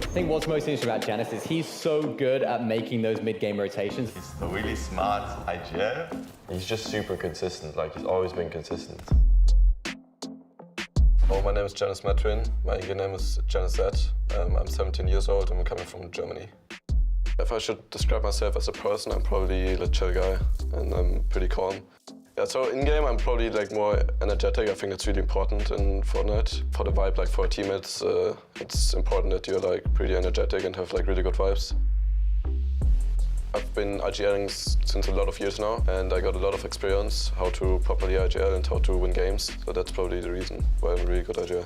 I think what's most interesting about Janus is he's so good at making those mid-game rotations. He's a really smart IGL. He's just super consistent, like he's always been consistent. Oh, my name is Janus Matrin. My English name is Janus Z. I'm 17 years old and I'm coming from Germany. If I should describe myself as a person, I'm probably a chill guy and I'm pretty calm. Yeah, so in-game I'm probably like more energetic. I think it's really important in Fortnite. For the vibe, like for a team, it's important that you're like pretty energetic and have like really good vibes. I've been IGLing since a lot of years now, and I got a lot of experience how to properly IGL and how to win games. So that's probably the reason why I'm a really good IGL.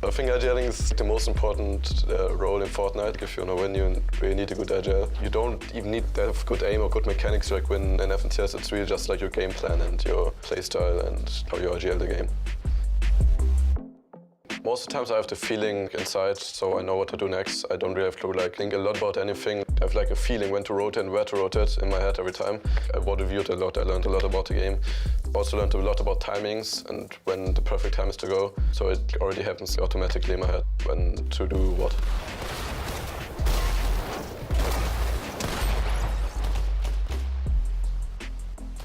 I think IGLing is the most important role in Fortnite. If you want to win, you really need a good IGL. You don't even need to have good aim or good mechanics to like win an FNCS. It's really just like your game plan and your playstyle and how you IGL the game. Most of the times I have the feeling inside, so I know what to do next. I don't really have to like think a lot about anything. I have like a feeling when to rotate and where to rotate in my head every time. I reviewed a lot. I learned a lot about the game. Also learned a lot about timings and when the perfect time is to go. So it already happens automatically in my head when to do what.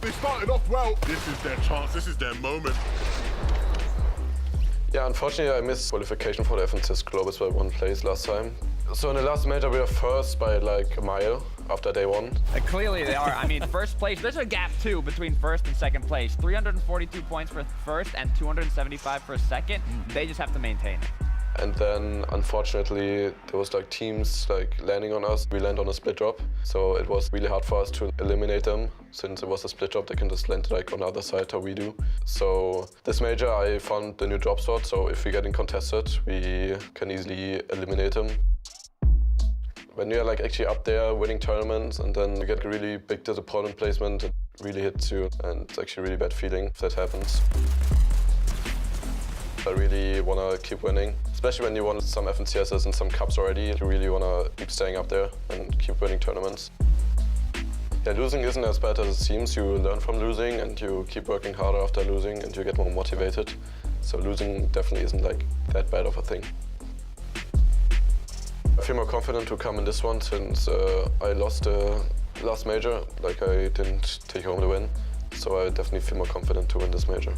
They started off well. This is their chance. This is their moment. Yeah, unfortunately I missed qualification for the FNCS Globals by 1 place last time. So in the last major we were first by like a mile after day 1. Clearly they are. I mean, first place, there's a gap too between first and second place. 342 points for first and 275 for second. They just have to maintain it. And then, unfortunately, there was like teams like landing on us. We land on a split drop, so it was really hard for us to eliminate them. Since it was a split drop, they can just land like on the other side how we do. So this major, I found the new drop spot. So if we get contested, we can easily eliminate them. When you're like actually up there winning tournaments and then you get a really big disappointment placement, it really hits you, and it's actually a really bad feeling if that happens. I really want to keep winning, especially when you won some FNCSs and some cups already. You really want to keep staying up there and keep winning tournaments. Yeah, losing isn't as bad as it seems. You learn from losing and you keep working harder after losing and you get more motivated. So losing definitely isn't like that bad of a thing. I feel more confident to come in this one since I lost the last major, like I didn't take home the win. So I definitely feel more confident to win this major.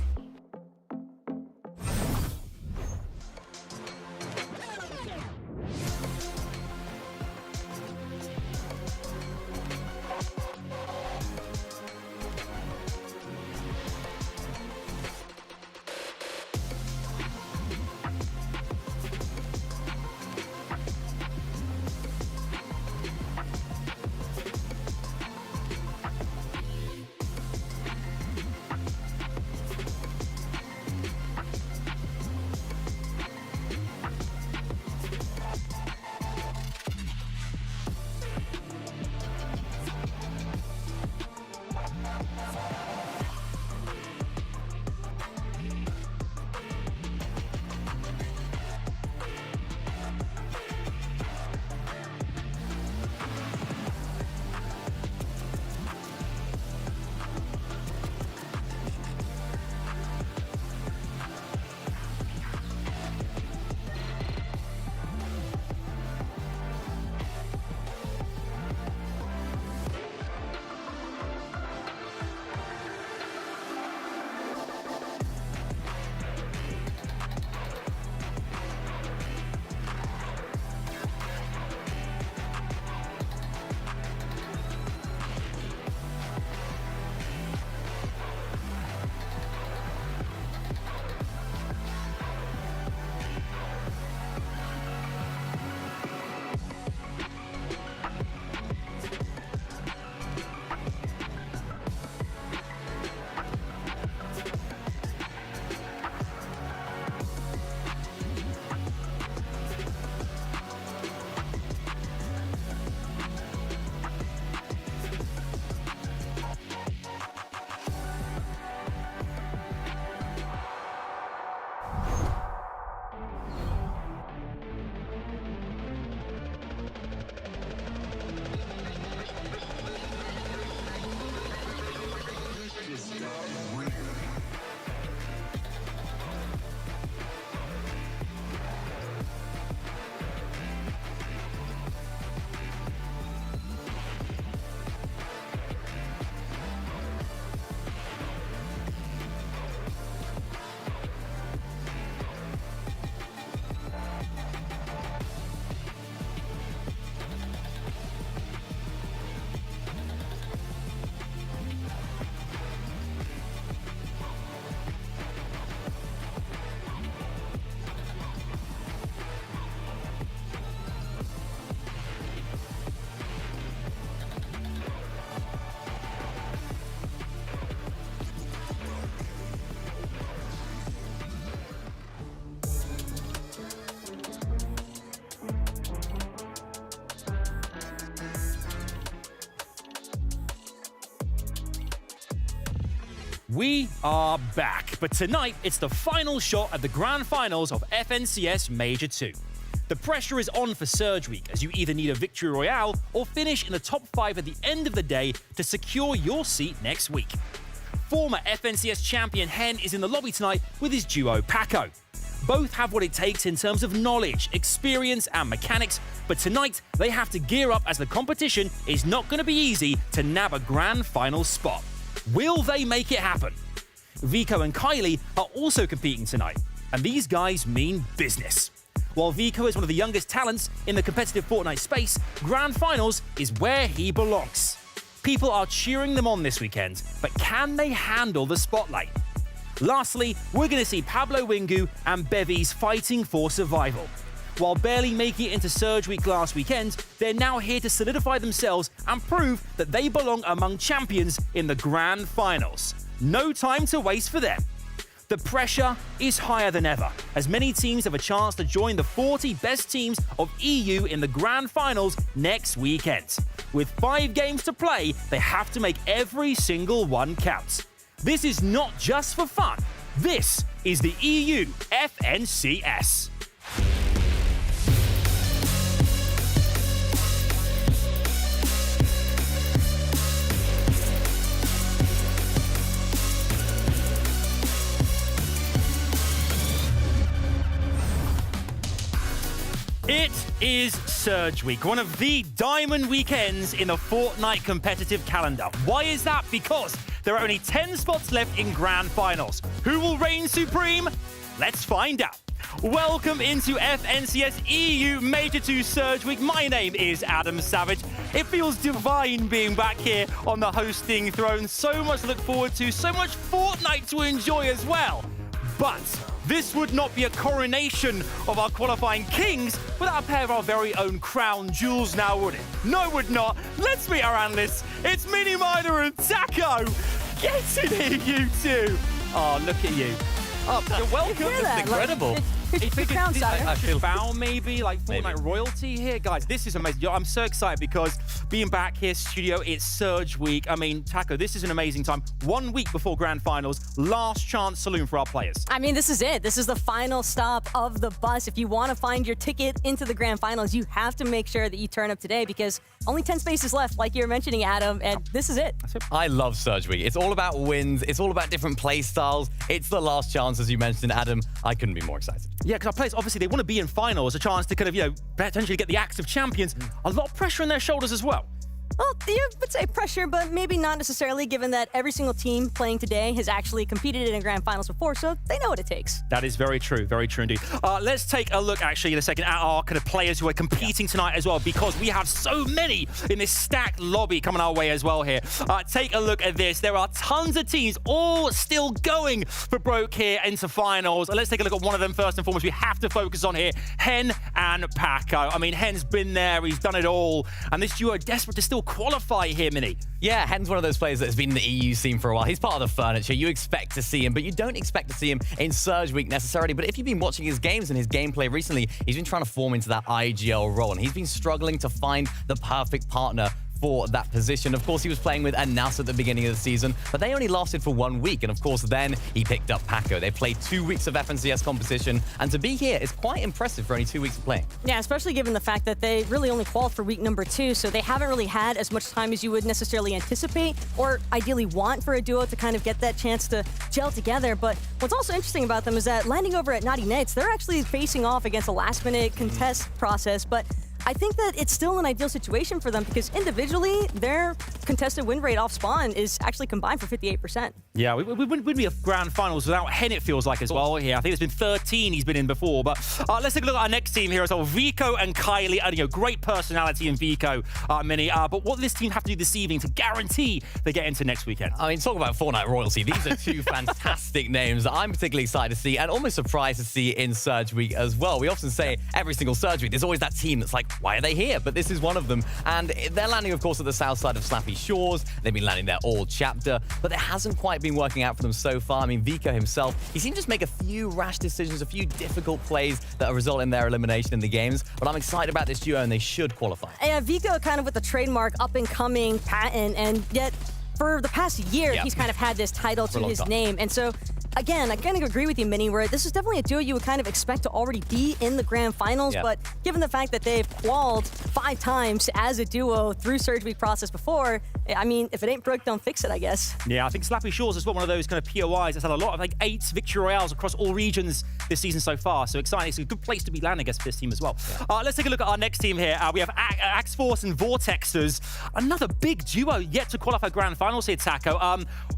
We are back, but tonight it's the final shot at the Grand Finals of FNCS Major 2. The pressure is on for Surge Week, as you either need a victory royale or finish in the top 5 at the end of the day to secure your seat next week. Former FNCS champion Hen is in the lobby tonight with his duo Paco. Both have what it takes in terms of knowledge, experience and mechanics, but tonight they have to gear up as the competition is not going to be easy to nab a Grand Final spot. Will they make it happen? Vico and Kylie are also competing tonight, and these guys mean business. While Vico is one of the youngest talents in the competitive Fortnite space, Grand Finals is where he belongs. People are cheering them on this weekend, but can they handle the spotlight? Lastly, we're going to see Pablo Wingu and Bevies fighting for survival. While barely making it into Surge Week last weekend, they're now here to solidify themselves and prove that they belong among champions in the Grand Finals. No time to waste for them. The pressure is higher than ever, as many teams have a chance to join the 40 best teams of EU in the Grand Finals next weekend. With 5 games to play, they have to make every single one count. This is not just for fun. This is the EU FNCS. It is Surge Week, one of the diamond weekends in the Fortnite competitive calendar. Why is that? Because there are only 10 spots left in Grand Finals. Who will reign supreme? Let's find out. Welcome into FNCS EU Major 2 Surge Week. My name is Adam Savage. It feels divine being back here on the hosting throne. So much to look forward to, so much Fortnite to enjoy as well. But this would not be a coronation of our qualifying kings without a pair of our very own crown jewels now, would it? No, it would not. Let's meet our analysts. It's Mini Miner and Taco. Get in here, you two. Oh, look at you. Oh, you're welcome. This is incredible. If you crown, I feel bow maybe, like Fortnite royalty here. Guys, this is amazing. I'm so excited because being back here, studio, it's Surge Week. I mean, Taco, this is an amazing time. 1 week before Grand Finals, last chance saloon for our players. I mean, this is it. This is the final stop of the bus. If you want to find your ticket into the Grand Finals, you have to make sure that you turn up today because only 10 spaces left, like you were mentioning, Adam, and this is it. I love Surge Week. It's all about wins. It's all about different play styles. It's the last chance, as you mentioned, Adam. I couldn't be more excited. Yeah, because our players, obviously, they want to be in finals, a chance to kind of, potentially get the axe of champions. A lot of pressure on their shoulders as well. Well, you would say pressure, but maybe not necessarily, given that every single team playing today has actually competed in a Grand Finals before, so they know what it takes. That is very true indeed. Let's take a look, actually, in a second, at our kind of players who are competing tonight as well, because we have so many in this stacked lobby coming our way as well here. Take a look at this. There are tons of teams all still going for broke here into finals. Let's take a look at one of them first and foremost. We have to focus on here, Hen and Paco. I mean, Hen's been there, he's done it all, and this duo are desperate to still qualify here, Mini. Yeah, Hen's one of those players that has been in the EU scene for a while. He's part of the furniture. You expect to see him, but you don't expect to see him in Surge Week necessarily. But if you've been watching his games and his gameplay recently, he's been trying to form into that IGL role, and he's been struggling to find the perfect partner for that position. Of course, he was playing with Anas at the beginning of the season, but they only lasted for 1 week. And of course, then he picked up Paco. They played 2 weeks of FNCS competition, and to be here is quite impressive for only 2 weeks of playing. Yeah, especially given the fact that they really only qualified for week number 2, so they haven't really had as much time as you would necessarily anticipate or ideally want for a duo to kind of get that chance to gel together. But what's also interesting about them is that landing over at Naughty Knights, they're actually facing off against a last-minute contest process, but I think that it's still an ideal situation for them because individually, their contested win rate off spawn is actually combined for 58%. Yeah, we wouldn't be a Grand Finals without Hen, it feels like, as well here. I think it's been 13 he's been in before. But let's take a look at our next team here as well. Vico and Kylie, and, great personality in Vico, Mini. But what does this team have to do this evening to guarantee they get into next weekend? I mean, talk about Fortnite royalty. These are two fantastic names that I'm particularly excited to see and almost surprised to see in Surge Week as well. We often say every single Surge Week, there's always that team that's like, why are they here? But this is one of them. And they're landing, of course, at the south side of Slappy Shores. They've been landing there all chapter, but it hasn't quite been working out for them so far. I mean, Vico himself, he seemed to just make a few rash decisions, a few difficult plays that result in their elimination in the games. But I'm excited about this duo, and they should qualify. Yeah, Vico kind of with the trademark up-and-coming patent, and yet for the past year, he's kind of had this title to his name. And so, again, I kind of agree with you, Minnie, where this is definitely a duo you would kind of expect to already be in the grand finals. But given the fact that they've qualified 5 times as a duo through Surge Week process before, I mean, if it ain't broke, don't fix it, I guess. Yeah, I think Slappy Shores is one of those kind of POIs that's had a lot of 8 victory royales across all regions this season so far. So exciting. It's a good place to be landing, I guess, for this team as well. Let's take a look at our next team here. We have Axe Force and Vortexers. Another big duo yet to qualify grand finals here, Taco.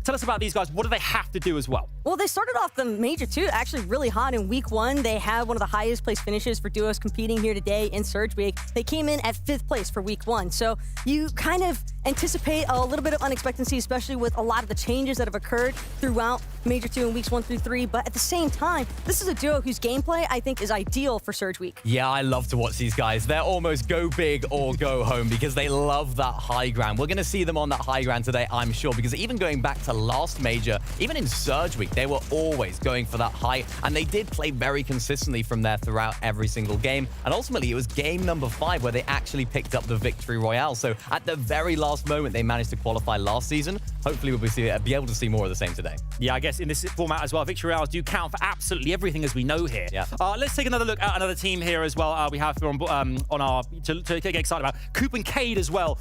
Tell us about these guys. What do they have to do as well? Well, they started off the Major 2 actually really hot in Week 1. They had one of the highest place finishes for duos competing here today in Surge Week. They came in at 5th place for Week 1. So you kind of anticipate a little bit of unexpectancy, especially with a lot of the changes that have occurred throughout Major 2 in Weeks 1 through 3. But at the same time, this is a duo whose gameplay I think is ideal for Surge Week. Yeah, I love to watch these guys. They're almost go big or go home because they love that high ground. We're going to see them on that high ground today, I'm sure, because even going back to last Major, even in Surge Week, they were always going for that high, and they did play very consistently from there throughout every single game. And ultimately, it was game number 5 where they actually picked up the victory royale. So at the very last moment, they managed to qualify last season. Hopefully, we'll be able to see more of the same today. Yeah, I guess in this format as well, victory royales do count for absolutely everything, as we know here. Yeah. Let's take another look at another team here as well. We have on our to get excited about Coop and Cade as well.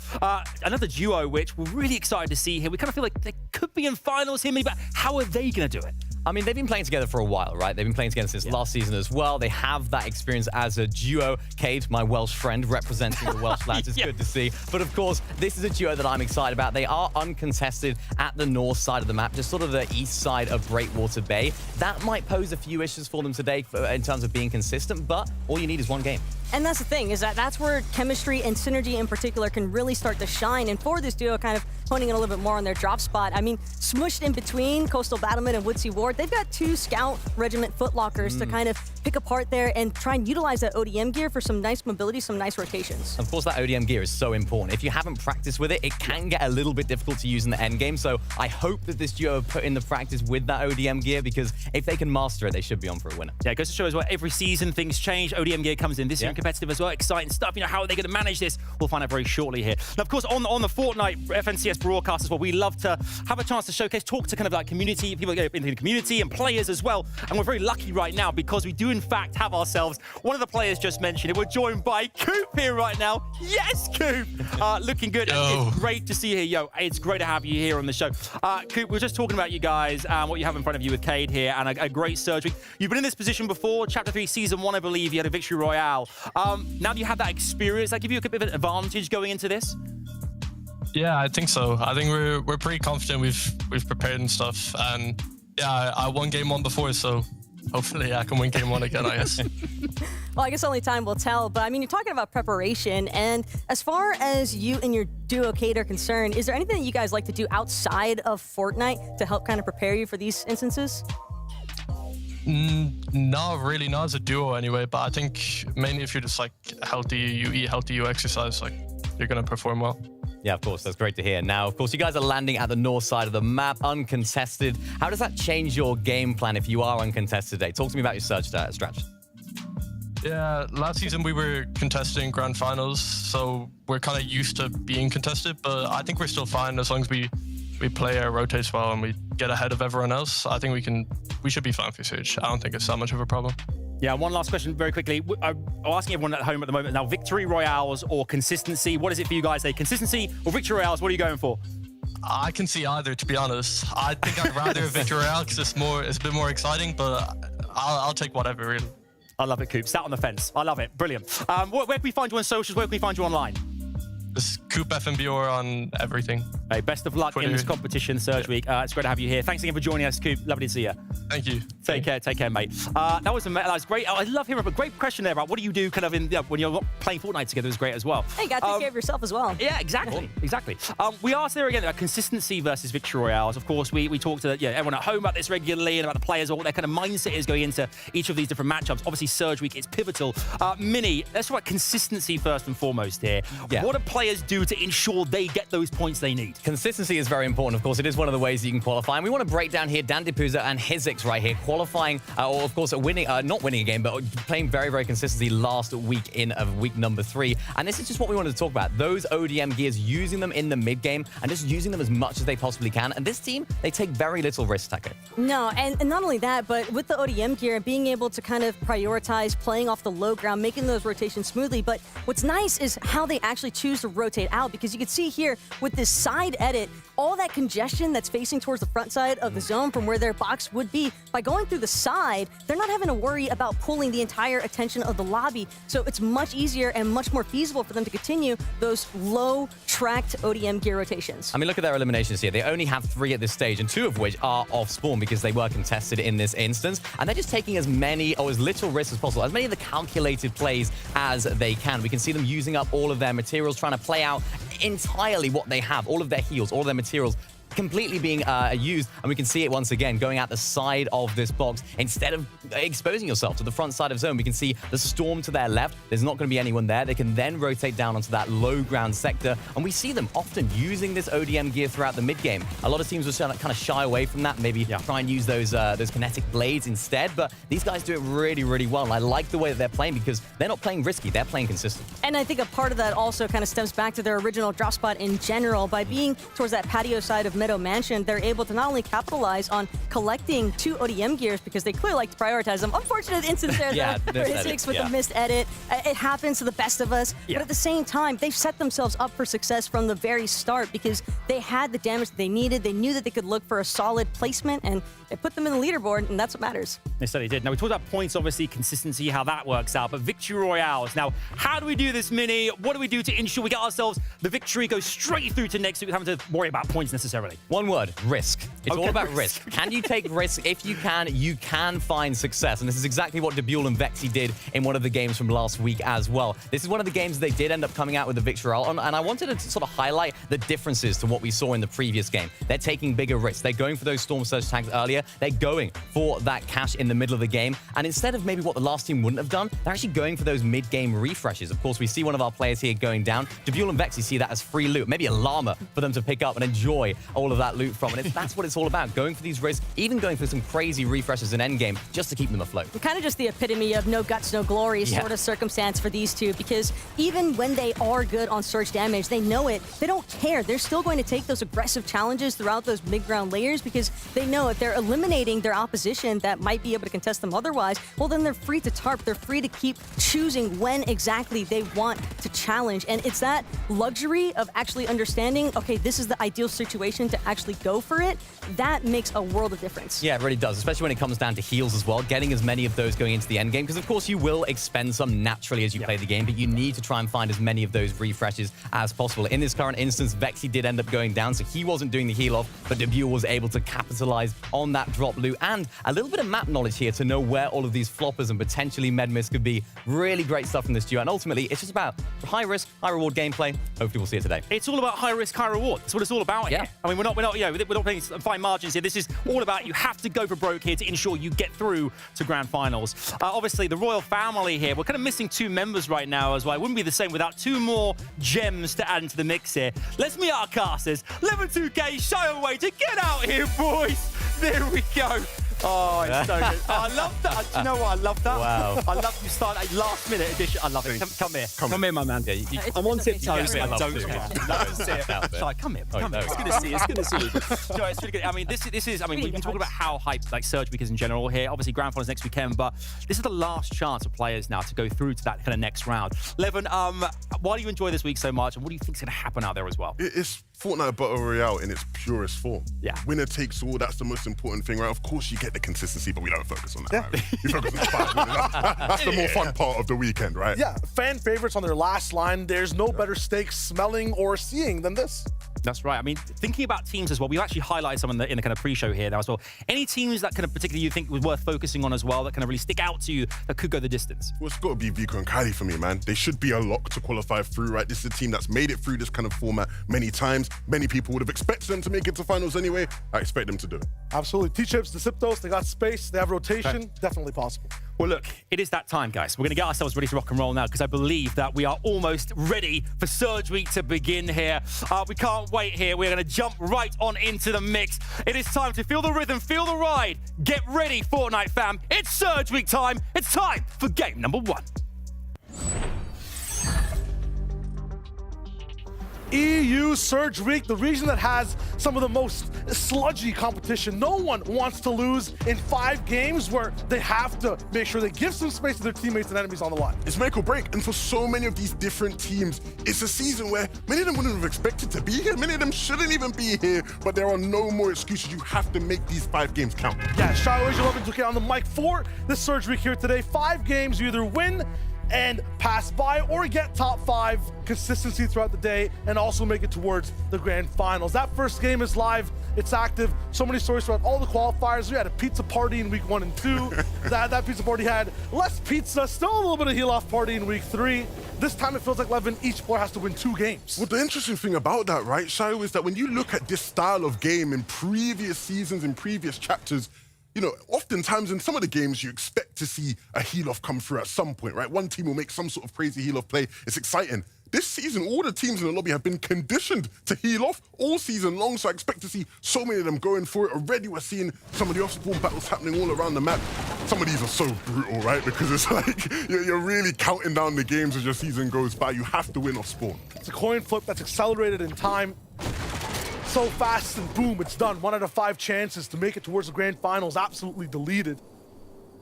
Another duo which we're really excited to see here. We kind of feel like they could be in finals here, maybe, but how are they going to do it? I mean, they've been playing together for a while, right? They've been playing together since last season as well. They have that experience as a duo. Cade, my Welsh friend, representing the Welsh lads. It's good to see. But of course, this is a duo that I'm excited about. They are uncontested at the north side of the map, just sort of the east side of Breakwater Bay. That might pose a few issues for them today in terms of being consistent, but all you need is one game. And that's the thing, is that's where chemistry and synergy in particular can really start to shine. And for this duo, kind of honing in a little bit more on their drop spot, I mean, smushed in between Coastal Battlement and Woodsy Ward, they've got 2 Scout Regiment footlockers to kind of pick apart there and try and utilize that ODM gear for some nice mobility, some nice rotations. Of course, that ODM gear is so important. If you haven't practiced with it, it can get a little bit difficult to use in the end game. So I hope that this duo put in the practice with that ODM gear, because if they can master it, they should be on for a winner. Yeah, it goes to show as well, every season things change. ODM gear comes in this year in competitive as well. Exciting stuff. You know, how are they going to manage this? We'll find out very shortly here. Now, of course, on the Fortnite FNCS broadcast as well, we love to have a chance to showcase, talk to kind of like community, people in the community and players as well. And we're very lucky right now because we do in fact have ourselves one of the players just mentioned it. We're joined by Coop here right now. Yes, Coop! Looking good. It's great to see you here. Yo, it's great to have you here on the show. Coop, we were just talking about you guys and what you have in front of you with Cade here and a great Surge Week. You've been in this position before, Chapter 3, Season 1, I believe. You had a victory royale. Now that you have that experience, that give you a bit of an advantage going into this? Yeah, I think so. I think we're pretty confident. We've prepared and stuff. And yeah, I won game 1 before, so hopefully I can win game 1 again, I guess. Well, I guess only time will tell, but I mean, you're talking about preparation, and as far as you and your duo Cade are concerned, is there anything that you guys like to do outside of Fortnite to help kind of prepare you for these instances? Not really, not as a duo anyway, but I think mainly if you're just like healthy, you eat healthy, you exercise, like you're going to perform well. Yeah, of course. That's great to hear. Now, of course, you guys are landing at the north side of the map, uncontested. How does that change your game plan if you are uncontested today? Talk to me about your Surge stratgy. Yeah, last season we were contesting grand finals, so we're kind of used to being contested, but I think we're still fine as long as we play our rotates well and we get ahead of everyone else. I think we should be fine for Surge. I don't think it's that much of a problem. Yeah, one last question very quickly. I'm asking everyone at home at the moment now, victory royales or consistency? What is it for you guys? Consistency or victory royales? What are you going for? I can see either, to be honest. I think I'd rather a victory royale because it's a bit more exciting, but I'll take whatever, really. I love it, Coop. Sat on the fence. I love it. Brilliant. Where can we find you on socials? Where can we find you online? This Coop FNBR on everything. Hey, best of luck in this competition, Surge Week. It's great to have you here. Thanks again for joining us, Coop. Lovely to see you. Thank you. Take care, mate. That was great. I love hearing a great question there about what do you do kind of when you're not playing Fortnite together is great as well. Hey, you got to take care of yourself as well. Yeah, exactly. We asked there again about consistency versus victory royales. Of course, we talked to everyone at home about this regularly and about the players, what their kind of mindset is going into each of these different matchups. Obviously, Surge Week is pivotal. Minnie, let's talk about consistency first and foremost here. Yeah. What are players players do to ensure they get those points they need? Consistency is very important. Of course, it is one of the ways you can qualify. And we want to break down here Dan Dipuza and Hizix right here, qualifying, or of course, winning, not winning a game, but playing very, very consistently last week in week number 3. And this is just what we wanted to talk about. Those ODM gears, using them in the mid game and just using them as much as they possibly can. And this team, they take very little risk, Taco. No, and not only that, but with the ODM gear, being able to kind of prioritize playing off the low ground, making those rotations smoothly. But what's nice is how they actually choose to rotate out, because you can see here with this side edit, all that congestion that's facing towards the front side of the zone from where their box would be, by going through the side, they're not having to worry about pulling the entire attention of the lobby. So it's much easier and much more feasible for them to continue those low tracked ODM gear rotations. I mean, look at their eliminations here. They only have 3 at this stage, and 2 of which are off spawn because they were contested in this instance. And they're just taking as many or as little risk as possible, as many of the calculated plays as they can. We can see them using up all of their materials, trying to play out entirely what they have, all of their heals, all of their materials completely being used, and we can see it once again going out the side of this box. Instead of exposing yourself to the front side of zone, we can see the storm to their left. There's not going to be anyone there. They can then rotate down onto that low ground sector, and we see them often using this ODM gear throughout the mid game. A lot of teams will kind of shy away from that, maybe try and use those kinetic blades instead, but these guys do it really, really well. And I like the way that they're playing because they're not playing risky, they're playing consistent. And I think a part of that also kind of stems back to their original drop spot in general. By being towards that patio side of Meadow Mansion, they're able to not only capitalize on collecting 2 ODM gears because they clearly like to prioritize them. Unfortunate instance there for Hizix with the missed edit. It happens to the best of us. But at the same time, they've set themselves up for success from the very start because they had the damage that they needed. They knew that they could look for a solid placement, and it put them in the leaderboard, and that's what matters. They certainly did. Now, we talked about points, obviously, consistency, how that works out, but victory royales. Now, how do we do this, Mini? What do we do to ensure we get ourselves the victory, go straight through to next week without having to worry about points necessarily? One word, risk. It's all about risk. Can you take risk? If you can find success. And this is exactly what Debule and Vexy did in one of the games from last week as well. This is one of the games they did end up coming out with the victory royale, and I wanted to sort of highlight the differences to what we saw in the previous game. They're taking bigger risks. They're going for those Storm Surge tags earlier. They're going for that cash in the middle of the game. And instead of maybe what the last team wouldn't have done, they're actually going for those mid-game refreshes. Of course, we see one of our players here going down. Debule and Vexy see that as free loot, maybe a llama for them to pick up and enjoy all of that loot from. And that's what it's all about, going for these risks, even going for some crazy refreshes in endgame just to keep them afloat. Kind of just the epitome of no guts, no glory sort of circumstance for these two, because even when they are good on surge damage, they know it. They don't care. They're still going to take those aggressive challenges throughout those mid-ground layers because they know if they're eliminating their opposition that might be able to contest them otherwise, well, then they're free to tarp. They're free to keep choosing when exactly they want to challenge. And it's that luxury of actually understanding, okay, this is the ideal situation to actually go for it. That makes a world of difference. Yeah, it really does, especially when it comes down to heals as well, getting as many of those going into the end game, because of course you will expend some naturally as you play the game, but you need to try and find as many of those refreshes as possible. In this current instance, Vexy did end up going down, so he wasn't doing the heal off, but Debule was able to capitalize on that drop loot, and a little bit of map knowledge here to know where all of these floppers and potentially med miss could be. Really great stuff from this duo, and ultimately it's just about high risk, high reward gameplay. Hopefully we'll see it today. It's all about high risk, high reward. That's what it's all about here. I mean, we're not playing fine margins here. This is all about you have to go for broke here to ensure you get through to grand finals. Obviously, the royal family here, we're kind of missing 2 members right now as well. It wouldn't be the same without 2 more gems to add into the mix here. Let's meet our casters. Level 2K, shy away to get out here, boys. There we go. Oh, it's so good. Oh, I love that. Do you know what? I love that. Wow. I love you start a last-minute edition. I love it. Come here. Come here, my man. Yeah, I'm on tiptoes. I don't care. Come here. Come here. It's good to see you. It's good to see you. So it's really good. I mean, this is. I mean, we've been talking about how hyped like Surge Week is in general here. Obviously, grand finals next weekend, but this is the last chance for players now to go through to that kind of next round. Levin, why do you enjoy this week so much, and what do you think is going to happen out there as well? It's Fortnite Battle Royale in its purest form. Yeah. Winner takes all, that's the most important thing, right? Of course you get the consistency, but we don't focus on that, right? We focus on the 5 minutes. That's the more fun part of the weekend, right? Yeah, fan favorites on their last line. There's no better steak smelling or seeing than this. That's right. I mean, thinking about teams as well, we've actually highlighted some in the kind of pre-show here now as well. Any teams that kind of particularly you think was worth focusing on as well that kind of really stick out to you that could go the distance? Well, it's got to be Vico and Kylie for me, man. They should be a lock to qualify through, right? This is a team that's made it through this kind of format many times. Many people would have expected them to make it to finals anyway. I expect them to do it. Absolutely. T-Chips, the Siptos, they got space, they have rotation. Definitely possible. Well, look, it is that time, guys. We're going to get ourselves ready to rock and roll now because I believe that we are almost ready for Surge Week to begin here. We can't wait here. We're going to jump right on into the mix. It is time to feel the rhythm, feel the ride. Get ready, Fortnite fam. It's Surge Week time. It's time for game number 1. EU Surge Week, the region that has some of the most sludgy competition. No one wants to lose in 5 games where they have to make sure they give some space to their teammates and enemies on the line. It's make or break, and for so many of these different teams, it's a season where many of them wouldn't have expected to be here. Many of them shouldn't even be here, but there are no more excuses. You have to make these 5 games count. Yeah, Shiloh 11 on the mic for this Surge Week here today. 5 games, you either win and pass by or get top 5 consistency throughout the day and also make it towards the grand finals. That first game is live, it's active. So many stories throughout all the qualifiers. We had a pizza party in week 1 and 2. that pizza party had less pizza, still a little bit of heel-off party in week 3. This time it feels like 11, each player has to win 2 games. Well, the interesting thing about that, right, Shiloh, is that when you look at this style of game in previous seasons, in previous chapters, you know, oftentimes in some of the games, you expect to see a heel-off come through at some point, right? One team will make some sort of crazy heel-off play. It's exciting. This season, all the teams in the lobby have been conditioned to heel off all season long, so I expect to see so many of them going for it. Already we're seeing some of the off-spawn battles happening all around the map. Some of these are so brutal, right? Because it's like you're really counting down the games as your season goes by. You have to win off-spawn. It's a coin flip that's accelerated in time. So fast and boom, it's done. 1 out of 5 chances to make it towards the grand finals absolutely deleted.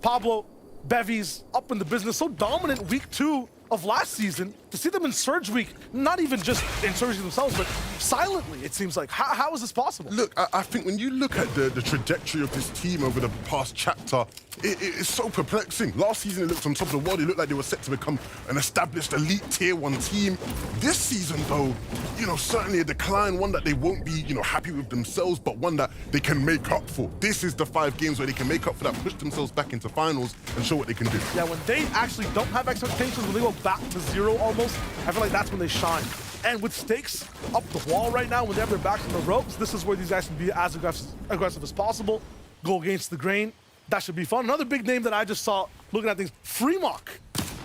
Pablo, Bevies up in the business, so dominant week 2 of last season. To see them in Surge Week, not even just in Surge Week themselves, but silently, it seems like. How is this possible? Look, I think when you look at the trajectory of this team over the past chapter, it's so perplexing. Last season, it looked on top of the world. It looked like they were set to become an established elite tier 1 team. This season, though, you know, certainly a decline, one that they won't be, you know, happy with themselves, but one that they can make up for. This is the 5 games where they can make up for that, push themselves back into finals and show what they can do. Yeah, when they actually don't have expectations, when they go back to 0 almost, I feel like that's when they shine. And with stakes up the wall right now, when they have their backs on the ropes, this is where these guys can be as aggressive as possible, go against the grain. That should be fun. Another big name that I just saw looking at things, Freemock,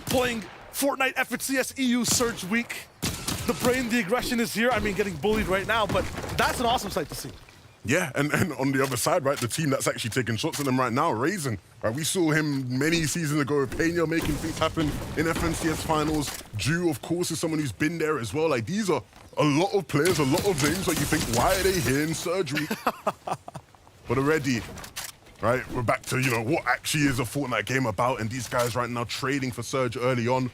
playing Fortnite FNCS EU Surge Week. The brain, the aggression is here. I mean, getting bullied right now, but that's an awesome sight to see. Yeah, and on the other side, right, the team that's actually taking shots at them right now, Raisin. Right, we saw him many seasons ago with Peña making things happen in FNCS finals. Ju, of course, is someone who's been there as well. Like, these are a lot of players, a lot of names where you think, why are they here in Surge Week? But already, right, we're back to, you know, what actually is a Fortnite game about, and these guys right now trading for Surge early on.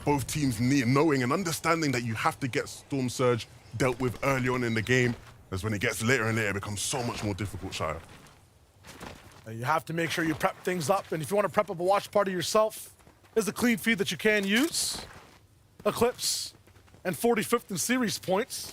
Both teams knowing and understanding that you have to get Storm Surge dealt with early on in the game, as when it gets later and later, it becomes so much more difficult, Shire. You have to make sure you prep things up, and if you want to prep up a watch party yourself, there's a clean feed that you can use. Eclipse and 45th in series points.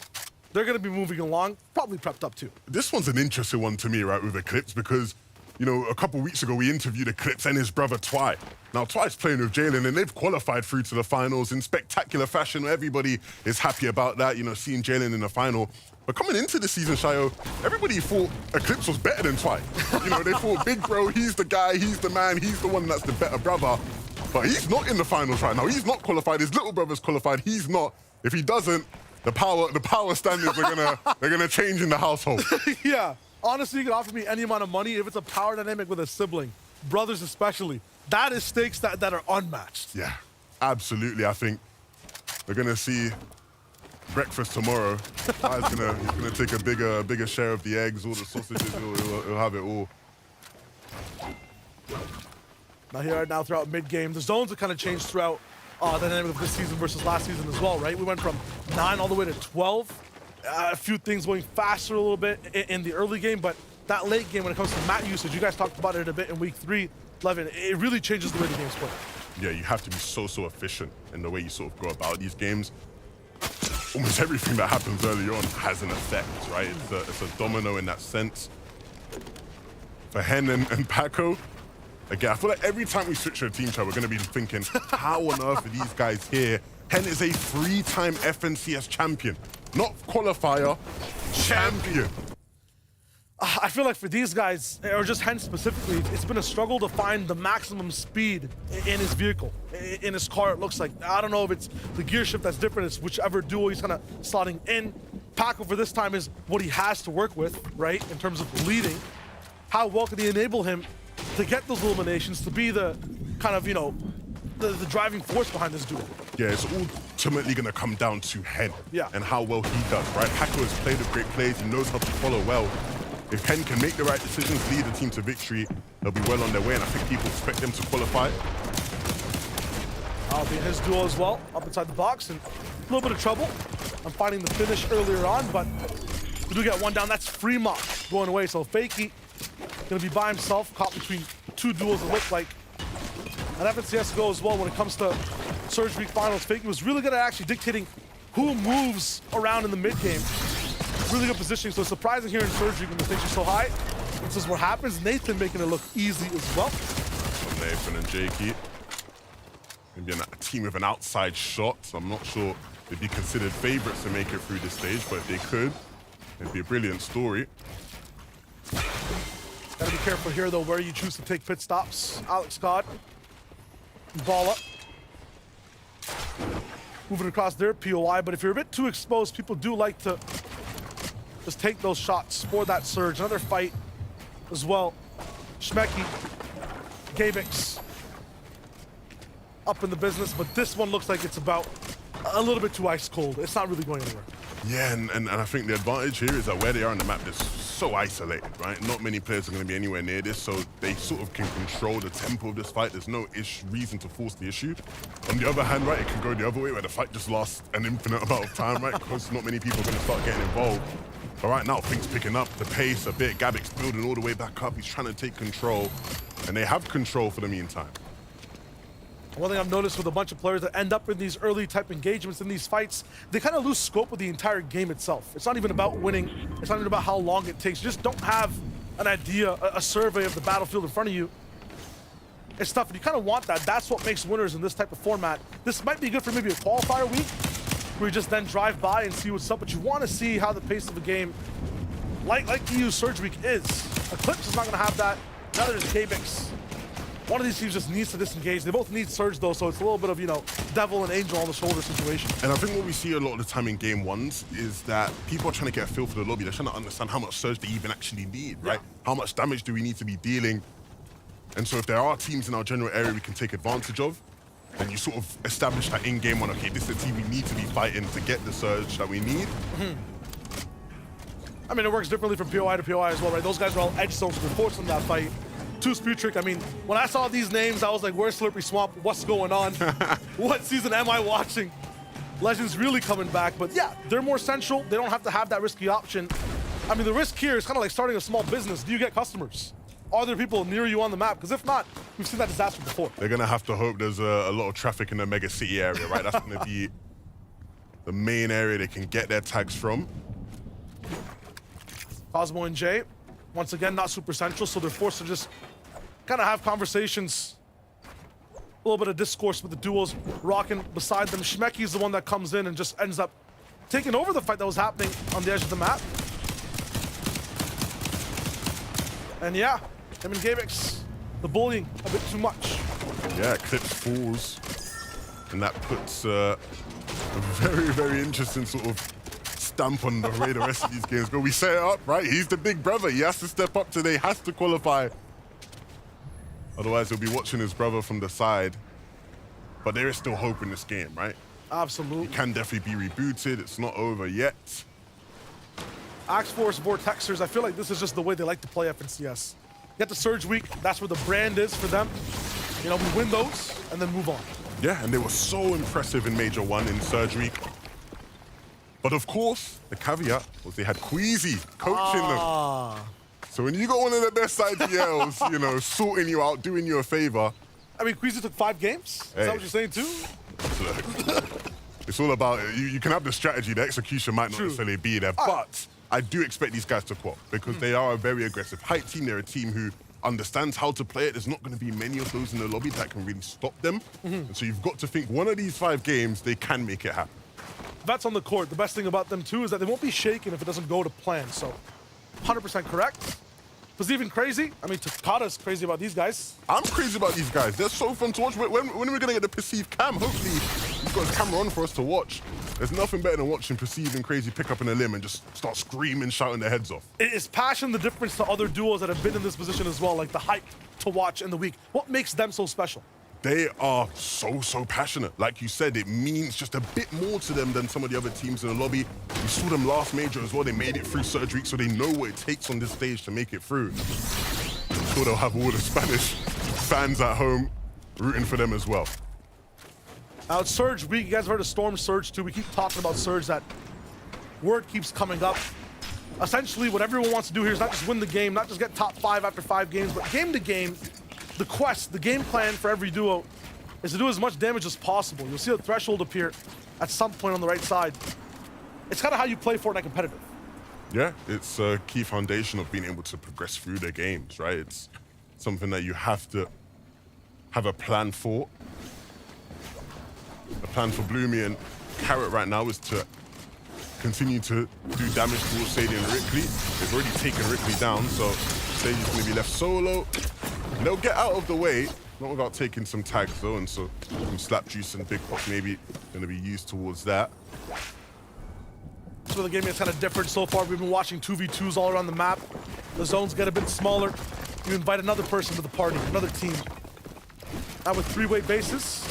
They're going to be moving along, probably prepped up too. This one's an interesting one to me, right, with Eclipse, because, you know, a couple weeks ago we interviewed Eclipse and his brother Twy. Now, Twy's playing with Jalen, and they've qualified through to the finals in spectacular fashion. Everybody is happy about that, you know, seeing Jalen in the final. But coming into the season, Shayo, everybody thought Eclipse was better than Twy. You know, they thought, big bro, he's the guy, he's the man, he's the one that's the better brother. But he's not in the finals right now. He's not qualified. His little brother's qualified. He's not. If he doesn't, the power standards they're gonna change in the household. Yeah. Honestly, you can offer me any amount of money if it's a power dynamic with a sibling, brothers especially. That is stakes that are unmatched. Yeah, absolutely. I think we're gonna see breakfast tomorrow. He's gonna take a bigger share of the eggs, all the sausages. He'll have it all. Now throughout mid-game, the zones have kind of changed throughout the dynamic of this season versus last season as well, right? We went from 9 all the way to 12. A few things going faster a little bit in the early game, but that late game when it comes to map usage, you guys talked about it a bit in week 3, 11, it really changes the way the game's played. Yeah, you have to be so efficient in the way you sort of go about these games. Almost everything that happens early on has an effect, right? It's a domino in that sense. For Hen and Paco, again, I feel like every time we switch to a team chat, we're going to be thinking, how on earth are these guys here? Hen is a 3-time FNCS champion. Not qualifier, champion. I feel like for these guys, or just Hen specifically, it's been a struggle to find the maximum speed in his vehicle, in his car. It looks like, I don't know if it's the gear shift that's different, it's whichever duo he's kind of slotting in. Paco for this time is what he has to work with, right, in terms of leading. How well can he enable him to get those eliminations, to be the kind of, you know, the driving force behind this duo? Yeah, it's ultimately going to come down to Hen and how well he does, right? Paco has played with great plays, he knows how to follow well. If Hen can make the right decisions, lead the team to victory, they'll be well on their way, and I think people expect them to qualify. I'll be in his duo as well, up inside the box, and a little bit of trouble. I'm finding the finish earlier on, but we do get one down. That's Fremont going away, so Fakey gonna be by himself, caught between two duels it looked like. And FNCS go as well when it comes to Surge Week Finals. Fakey was really good at actually dictating who moves around in the mid game. Really good positioning, so it's surprising here in Surge Week when the stakes are so high. This is what happens. Nathan making it look easy as well. From Nathan and Jakey. Maybe a team with an outside shot, so I'm not sure they'd be considered favorites to make it through this stage, but if they could, it'd be a brilliant story. Gotta be careful here, though, where you choose to take pit stops. Alex Scott, ball up. Moving across their POI, but if you're a bit too exposed, people do like to just take those shots for that surge. Another fight as well. Schmecky, Gabix up in the business, but this one looks like it's about a little bit too ice cold. It's not really going anywhere. Yeah, and I think the advantage here is that where they are on the map, they're so isolated, right? Not many players are going to be anywhere near this, so they sort of can control the tempo of this fight. There's no reason to force the issue. On the other hand, right, it can go the other way where the fight just lasts an infinite amount of time, right? Because not many people are going to start getting involved. But right now, things picking up, the pace a bit. Gabix building all the way back up. He's trying to take control, and they have control for the meantime. One thing I've noticed with a bunch of players that end up in these early type engagements in these fights, they kind of lose scope of the entire game itself. It's not even about winning. It's not even about how long it takes. You just don't have an idea, a survey of the battlefield in front of you. It's tough, and you kind of want that. That's what makes winners in this type of format. This might be good for maybe a qualifier week, where you just then drive by and see what's up, but you want to see how the pace of the game, like EU Surge Week is. Eclipse is not going to have that. Neither is Gabix. One of these teams just needs to disengage. They both need Surge, though, so it's a little bit of, you know, devil and angel on the shoulder situation. And I think what we see a lot of the time in game ones is that people are trying to get a feel for the lobby. They're trying to understand how much Surge they even actually need, right? How much damage do we need to be dealing? And so if there are teams in our general area we can take advantage of, then you sort of establish that in game one, okay, this is a team we need to be fighting to get the Surge that we need. I mean, it works differently from POI to POI as well, right? Those guys are all edge zones, we're forced in that fight. Two Sputric, I mean, when I saw these names, I was like, where's Slurpy Swamp? What's going on? What season am I watching? Legends really coming back, but yeah, they're more central. They don't have to have that risky option. I mean, the risk here is kind of like starting a small business. Do you get customers? Are there people near you on the map? Because if not, we've seen that disaster before. They're going to have to hope there's a lot of traffic in the mega city area, right? That's going to be the main area they can get their tags from. Cosmo and Jay, once again, not super central, so they're forced to just kind of have conversations, a little bit of discourse with the duos rocking beside them. Schmecky's the one that comes in and just ends up taking over the fight that was happening on the edge of the map. And yeah, him and Gabix, the bullying a bit too much. Yeah, Eclipse falls, and that puts a very, very interesting sort of stamp on the way the rest of these games go. We set it up, right? He's the big brother. He has to step up today, has to qualify. Otherwise, he'll be watching his brother from the side. But there is still hope in this game, right? Absolutely. It can definitely be rebooted. It's not over yet. Axe Force Vortexers, I feel like this is just the way they like to play FNCS. Get the Surge Week, that's where the brand is for them. You know, we win those and then move on. Yeah, and they were so impressive in Major 1 in Surge Week. But of course, the caveat was they had Queasy coaching them. So when you got one of the best IDLs, you know, sorting you out, doing you a favor. I mean, Queasy took 5 games. Is that what you're saying too? Look, it's all about, you can have the strategy, the execution might not necessarily be there, but I do expect these guys to qual because they are a very aggressive hype team. They're a team who understands how to play it. There's not going to be many of those in the lobby that can really stop them. And so you've got to think one of these 5 games, they can make it happen. Vets on the court, the best thing about them too is that they won't be shaken if it doesn't go to plan. So 100% correct. Was even crazy. I mean, Takada's crazy about these guys. I'm crazy about these guys. They're so fun to watch. When are we going to get the Perceive cam? Hopefully, he's got his camera on for us to watch. There's nothing better than watching Perceive and Crazy pick up in a limb and just start screaming, shouting their heads off. Is passion the difference to other duos that have been in this position as well, like the hype to watch in the week? What makes them so special? They are so passionate. Like you said, it means just a bit more to them than some of the other teams in the lobby. We saw them last major as well. They made it through surgery, so they know what it takes on this stage to make it through. I'm sure they'll have all the Spanish fans at home rooting for them as well. Now it's Surge week. You guys heard of Storm Surge too. We keep talking about Surge. That word keeps coming up. Essentially, what everyone wants to do here is not just win the game, not just get top 5 after 5 games, but game to game, the quest, the game plan for every duo is to do as much damage as possible. You'll see a threshold appear at some point on the right side. It's kind of how you play Fortnite competitive. Yeah, it's a key foundation of being able to progress through their games, right? It's something that you have to have a plan for. The plan for Bloomy and Carrot right now is to continue to do damage towards Sadie and Rickley. They've already taken Rickley down, so Sadie's going to be left solo. They'll get out of the way, not without taking some tags though, and so some Slap Juice and Big Pop maybe going to be used towards that. So the game is kind of different so far. We've been watching 2v2s all around the map. The zones get a bit smaller. You invite another person to the party, another team. Now with 3-way bases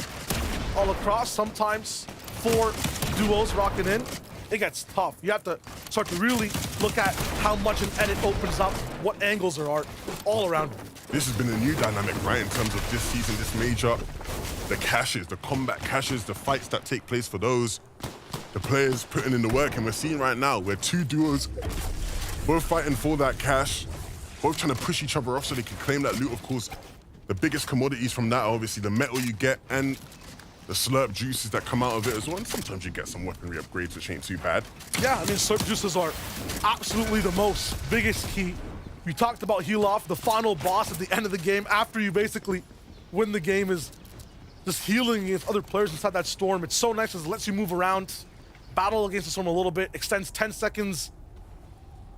all across, sometimes 4 duos rocking in. It gets tough. You have to start to really look at how much an edit opens up, what angles there are all around you. This has been a new dynamic, right, in terms of this season, this major. The caches, the combat caches, the fights that take place for those. The players putting in the work, and we're seeing right now where 2 duos both fighting for that cache, both trying to push each other off so they can claim that loot. Of course, the biggest commodities from that are obviously the metal you get and the slurp juices that come out of it as well. And sometimes you get some weaponry upgrades, which ain't too bad. Yeah, I mean, slurp juices are absolutely the biggest key. You talked about heal off, the final boss at the end of the game after you basically win the game is just healing against other players inside that storm. It's so nice because it lets you move around, battle against the storm a little bit, extends 10 seconds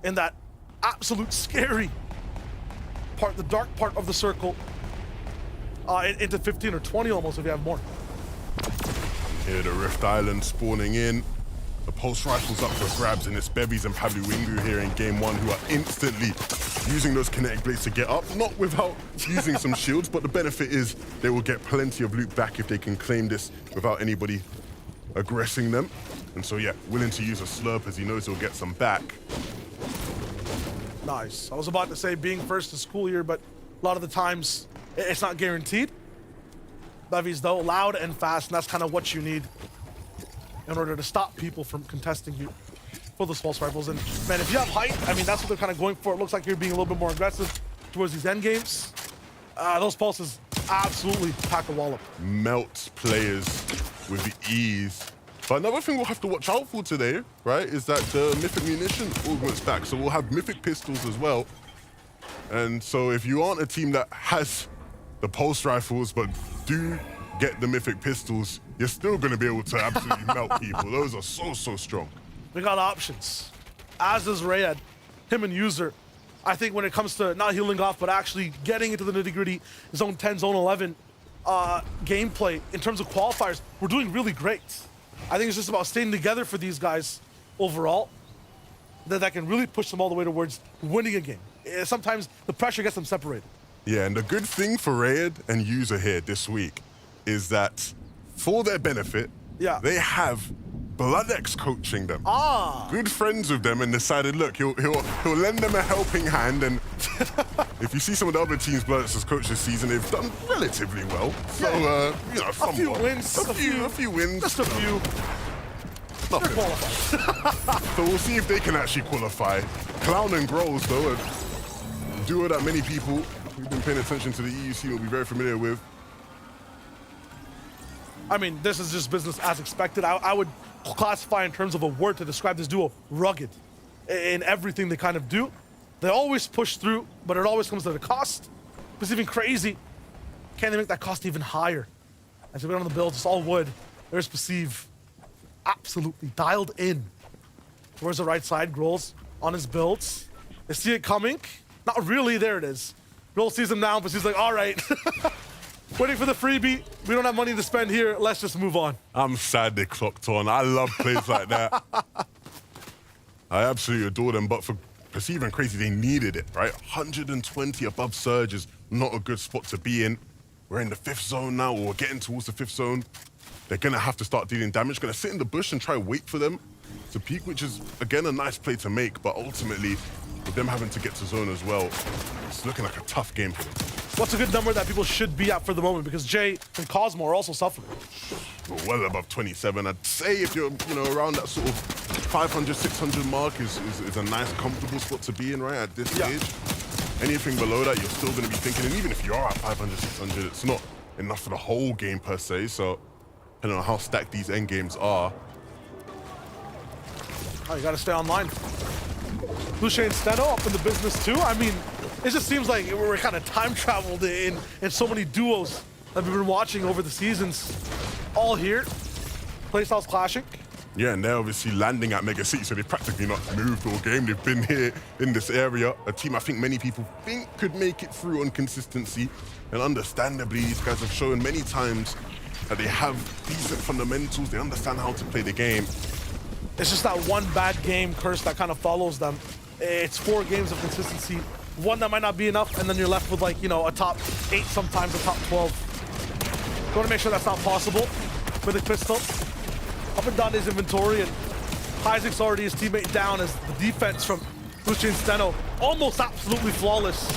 in that absolute scary part, the dark part of the circle, into 15 or 20 almost if you have more. Here, the Rift Island spawning in. The pulse rifles up for grabs, and it's Bevies and Pablo Wingu here in game 1 who are instantly using those kinetic blades to get up, not without using some shields, but the benefit is they will get plenty of loot back if they can claim this without anybody aggressing them. And so, yeah, willing to use a slurp as he knows he'll get some back. Nice. I was about to say being first is cool here, but a lot of the times it's not guaranteed. Bevies, though, loud and fast, and that's kind of what you need in order to stop people from contesting you for those pulse rifles. And man, if you have height, I mean, that's what they're kind of going for. It looks like you're being a little bit more aggressive towards these end games. Those pulses absolutely pack a wallop. Melt players with the ease. But another thing we'll have to watch out for today, right, is that the Mythic Munition augments back. So we'll have Mythic Pistols as well. And so if you aren't a team that has the pulse rifles, but do get the Mythic Pistols, you're still going to be able to absolutely melt people. Those are so strong. We got options. As is Rayed, him and User. I think when it comes to not healing off, but actually getting into the nitty-gritty Zone 10, Zone 11 gameplay, in terms of qualifiers, we're doing really great. I think it's just about staying together for these guys overall, that can really push them all the way towards winning a game. Sometimes the pressure gets them separated. Yeah, and the good thing for Rayed and User here this week is that for their benefit, they have BloodX coaching them. Good friends with them, and decided, look, he'll lend them a helping hand. And if you see some of the other teams BloodX has coached this season, they've done relatively well. So, you know, a few wins. A few wins. Just a few. Nothing. They're qualified. So we'll see if they can actually qualify. Clown and Grolls, though, a duo that many people who've been paying attention to the EUC will be very familiar with. I mean, this is just business as expected. I would classify in terms of a word to describe this duo, rugged. In everything they kind of do. They always push through, but it always comes at a cost. It's even crazy. Can they make that cost even higher? As we went on the builds, it's all wood. There's Perceive. Absolutely dialed in towards the right side. Grolls on his builds. They see it coming. Not really, there it is. Roll sees him now, but he's like, all right. Waiting for the freebie. We don't have money to spend here. Let's just move on. I'm sad they clocked on. I love plays like that. I absolutely adore them, but for Perceive and Crazy, they needed it, right? 120 above Surge is not a good spot to be in. We're in the 5th zone now, or we're getting towards the 5th zone. They're gonna have to start dealing damage. Gonna sit in the bush and try to wait for them to peek, which is, again, a nice play to make, but ultimately, with them having to get to zone as well, it's looking like a tough game for them. What's a good number that people should be at for the moment? Because Jay and Cosmo are also suffering. Well above 27. I'd say if you're, around that sort of 500, 600 mark is a nice, comfortable spot to be in, right, at this stage. Anything below that, you're still going to be thinking, and even if you are at 500, 600, it's not enough for the whole game per se, so depending on how stacked these end games are. Oh, you got to stay online. Lucia and Steno up in the business too. I mean, it just seems like we're kind of time traveled in so many duos that we've been watching over the seasons. All here. Playstyles clashing. Yeah, and they're obviously landing at Mega City, so they've practically not moved all game. They've been here in this area. A team I think many people think could make it through on consistency. And understandably, these guys have shown many times that they have decent fundamentals. They understand how to play the game. It's just that one bad game curse that kind of follows them. It's 4 games of consistency. One that might not be enough, and then you're left with, like, a top 8, sometimes a top 12. You want to make sure that's not possible with a crystal. Up and down his inventory, and Isaac's already his teammate down as the defense from Lucia and Steno almost absolutely flawless.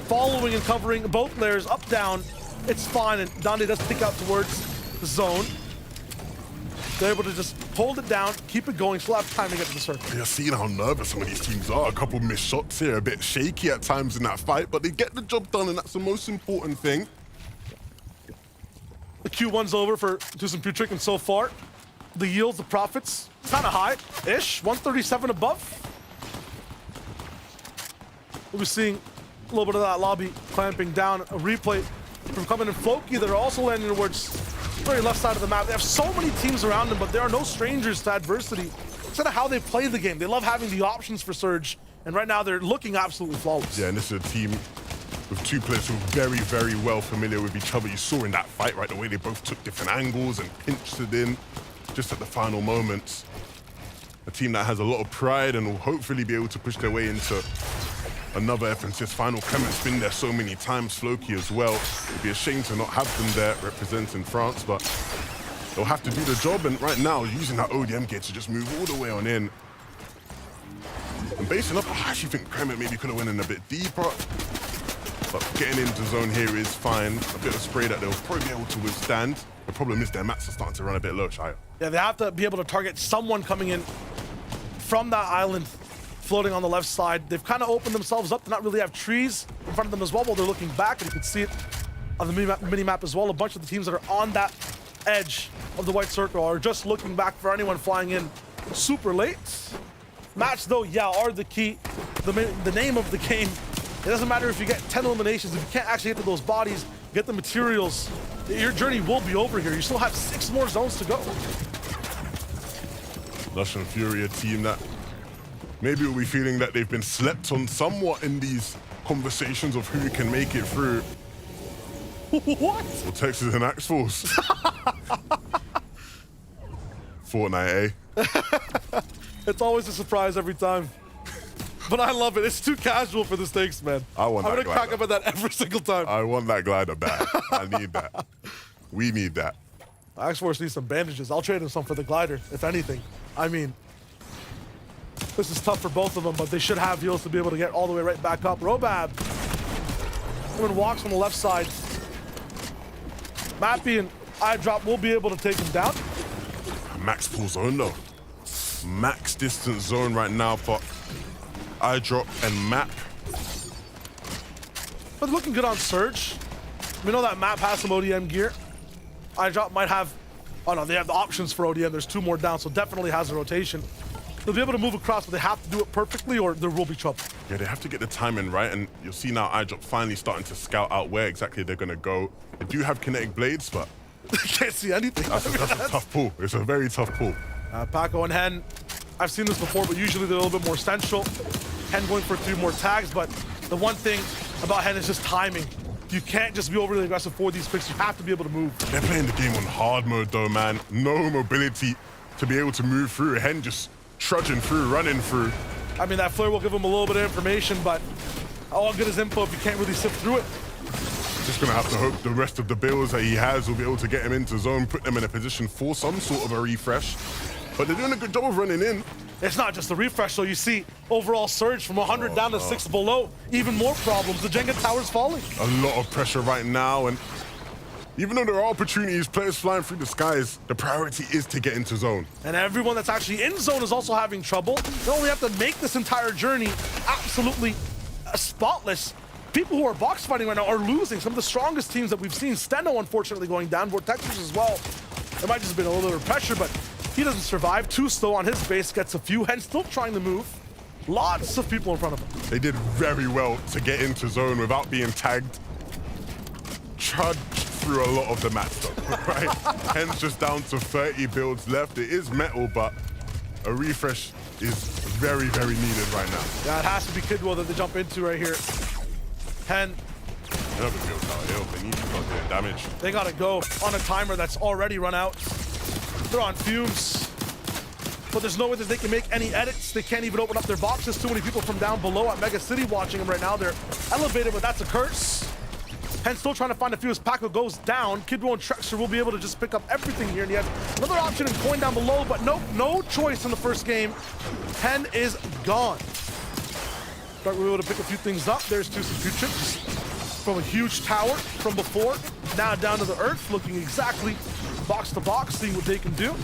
Following and covering both layers, up, down, it's fine, and Dande does pick out towards the zone. They're able to just hold it down, keep it going, still have time to get to the circle. You're seeing how nervous some of these teams are. A couple missed shots here, a bit shaky at times in that fight, but they get the job done, and that's the most important thing. The Q1's over for Tucson Putrick, and so far, the yields, the profits, kind of high-ish, 137 above. We'll be seeing a little bit of that lobby clamping down. A replay from Coming and Floki that are also landing towards the very left side of the map. They have so many teams around them, but there are no strangers to adversity. It's kind of how they play the game. They love having the options for Surge, and right now they're looking absolutely flawless. Yeah, and this is a team with 2 players who are very, very well familiar with each other. You saw in that fight, right, the way they both took different angles and pinched it in just at the final moments. A team that has a lot of pride and will hopefully be able to push their way into another FNCS final. Clement's been there so many times, Floki as well. It'd be a shame to not have them there representing France, but they'll have to do the job. And right now, using that ODM gear to just move all the way on in. And basing up, I actually think Clement maybe could have went in a bit deeper. But getting into zone here is fine. A bit of spray that they'll probably be able to withstand. The problem is their mats are starting to run a bit low, Shia. Yeah, they have to be able to target someone coming in from that island floating on the left side. They've kind of opened themselves up to not really have trees in front of them as well while they're looking back, and you can see it on the mini-map as well. A bunch of the teams that are on that edge of the white circle are just looking back for anyone flying in super late. Match, though, yeah, are the key. The name of the game. It doesn't matter if you get 10 eliminations, if you can't actually get to those bodies, get the materials, your journey will be over here. You still have 6 more zones to go. Lush and Fury, a team that maybe will be feeling that they've been slept on somewhat in these conversations of who can make it through. What? Well, Texas and Axe Force. Fortnite, eh? It's always a surprise every time. But I love it. It's too casual for the stakes, man. I'm gonna crack up at that every single time. I want that glider back. I need that. We need that. Axe Force needs some bandages. I'll trade him some for the glider, if anything. I mean, this is tough for both of them, but they should have heals to be able to get all the way right back up. Robab, when walks on the left side. Mappy and iDrop will be able to take him down. Max full zone though. Max distance zone right now for iDrop and Map. But looking good on Surge. We know that Map has some ODM gear. iDrop might have, oh no, they have the options for ODM. There's 2 more down, so definitely has a rotation. They'll be able to move across, but they have to do it perfectly or there will be trouble. Yeah, they have to get the timing right, and you'll see now iDrop finally starting to scout out where exactly they're gonna go. They do have kinetic blades, but They can't see anything. that's a tough pull. It's a very tough pull. Paco and Hen, I've seen this before, but usually they're a little bit more central. Hen going for 3 more tags, but the one thing about Hen is just timing. You can't just be overly aggressive for these picks. You have to be able to move. They're playing the game on hard mode though, man. No mobility to be able to move through. Hen just trudging through, running through. I mean, that flare will give him a little bit of information, but all good as info if you can't really sift through it. Just gonna have to hope the rest of the builds that he has will be able to get him into zone, put them in a position for some sort of a refresh. But they're doing a good job of running in. It's not just the refresh, though. You see overall surge from 100 down to 6 below. Even more problems. The Jenga tower's falling. A lot of pressure right now, and even though there are opportunities, players flying through the skies, the priority is to get into zone. And everyone that's actually in zone is also having trouble. They only have to make this entire journey absolutely spotless. People who are box fighting right now are losing. Some of the strongest teams that we've seen. Steno, unfortunately, going down. Vortexers as well. There might just have been a little bit of pressure, but he doesn't survive. Tusto on his base gets a few. Hen still trying to move. Lots of people in front of him. They did very well to get into zone without being tagged. Trudged through a lot of the match though, right? Hen's just down to 30 builds left. It is metal, but a refresh is very, very needed right now. Yeah, it has to be Kidwell that they jump into right here. Hen. Another build out here. They need to start doing damage. They gotta go on a timer that's already run out. They're on fumes. But there's no way that they can make any edits. They can't even open up their boxes. Too many people from down below at Mega City watching them right now. They're elevated, but that's a curse. Hen still trying to find a few as Paco goes down. Kidwell and Trexer will be able to just pick up everything here. And he has another option in Coin down below, but no choice in the first game. Hen is gone. But we were able to pick a few things up. There's two chips from a huge tower from before. Now down to the earth, looking exactly box to box, seeing what they can do.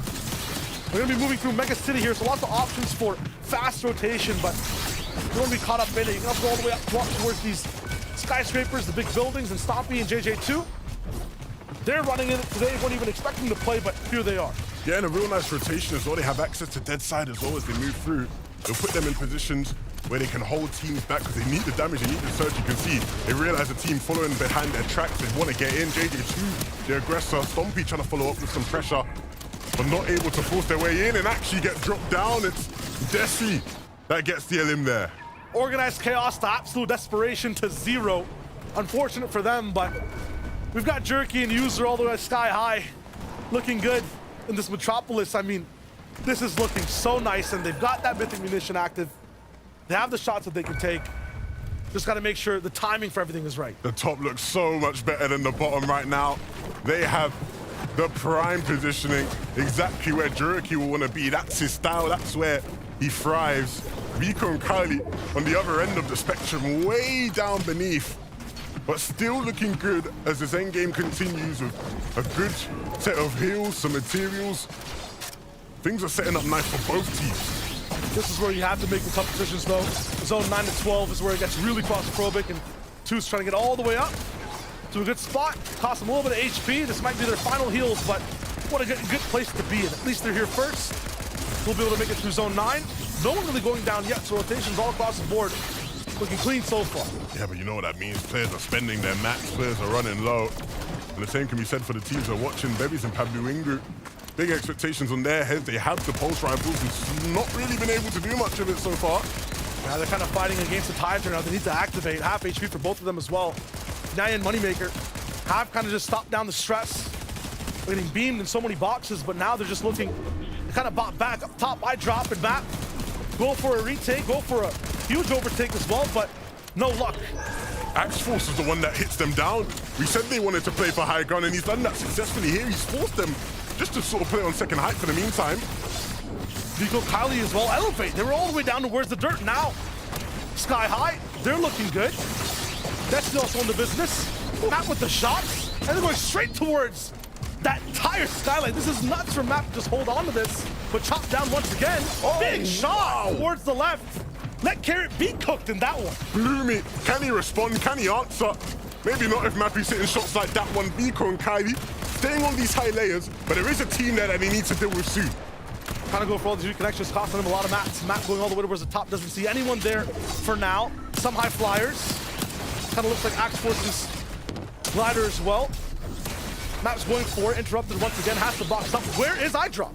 We're gonna be moving through Mega City here, so lots of options for fast rotation, but you don't want to be caught up in it. You can also go all the way up towards these skyscrapers, the big buildings, and Stompy and JJ2. They're running in it today. Won't even expect them to play, but here they are. Yeah, and a real nice rotation as well. They have access to dead side as well as they move through. They'll put them in positions where they can hold teams back because they need the damage, they need the surge. You can see they realize the team following behind their tracks. They want to get in. JJ2, the aggressor. Stompy trying to follow up with some pressure, but not able to force their way in and actually get dropped down. It's Desi that gets the elim there. Organized chaos to absolute desperation to 0. Unfortunate for them, but we've got Jerky and User all the way sky high. Looking good in this Metropolis. I mean, this is looking so nice, and they've got that mythic munition active. They have the shots that they can take. Just got to make sure the timing for everything is right. The top looks so much better than the bottom right now. They have the prime positioning, exactly where Jerky will want to be. That's his style, that's where he thrives. Vico and Kylie on the other end of the spectrum, way down beneath, but still looking good as this endgame continues with a good set of heals, some materials. Things are setting up nice for both teams. This is where you have to make the tough decisions, though. Zone 9 to 12 is where it gets really claustrophobic, and Two's trying to get all the way up to a good spot. Cost them a little bit of HP. This might be their final heals, but what a good place to be in. At least they're here first. We'll be able to make it through Zone 9. No one really going down yet, so rotations all across the board. Looking clean so far. Yeah, but you know what that means. Players are spending their max, players are running low. And the same can be said for the teams that are watching. Bevies and Pablo Ingu. Big expectations on their heads. They have the pulse rifles and not really been able to do much of it so far. Yeah, they're kind of fighting against the tide now. They need to activate. Half HP for both of them as well. Naya and Moneymaker have kind of just stopped down the stress. They're getting beamed in so many boxes, but now they're just looking kind of bot back up top. I drop and map. Go for a retake, go for a huge overtake as well, but no luck. Axe Force is the one that hits them down. We said they wanted to play for high ground, and he's done that successfully here. He's forced them just to sort of play on second height for the meantime. Vico, Kylie as well elevate. They were all the way down to where's the dirt now. Sky high, they're looking good. That's also in the business. Map with the shots, and they're going straight towards that entire skyline. This is nuts for Map to just hold on to this, but chopped down once again. Big shot towards the left. Let Carrot be cooked in that one. Bloomy, can he respond? Can he answer? Maybe not if Mappy's hitting shots like that one. Vico and Kylie staying on these high layers, but there is a team there that he needs to deal with soon. Kind of go for all these reconnections, costing him a lot of mats. Matt going all the way towards the top, doesn't see anyone there for now. Some high flyers. Kind of looks like Axe Force's glider as well. Matt's going for it, interrupted once again, has to box up. Where is iDrop?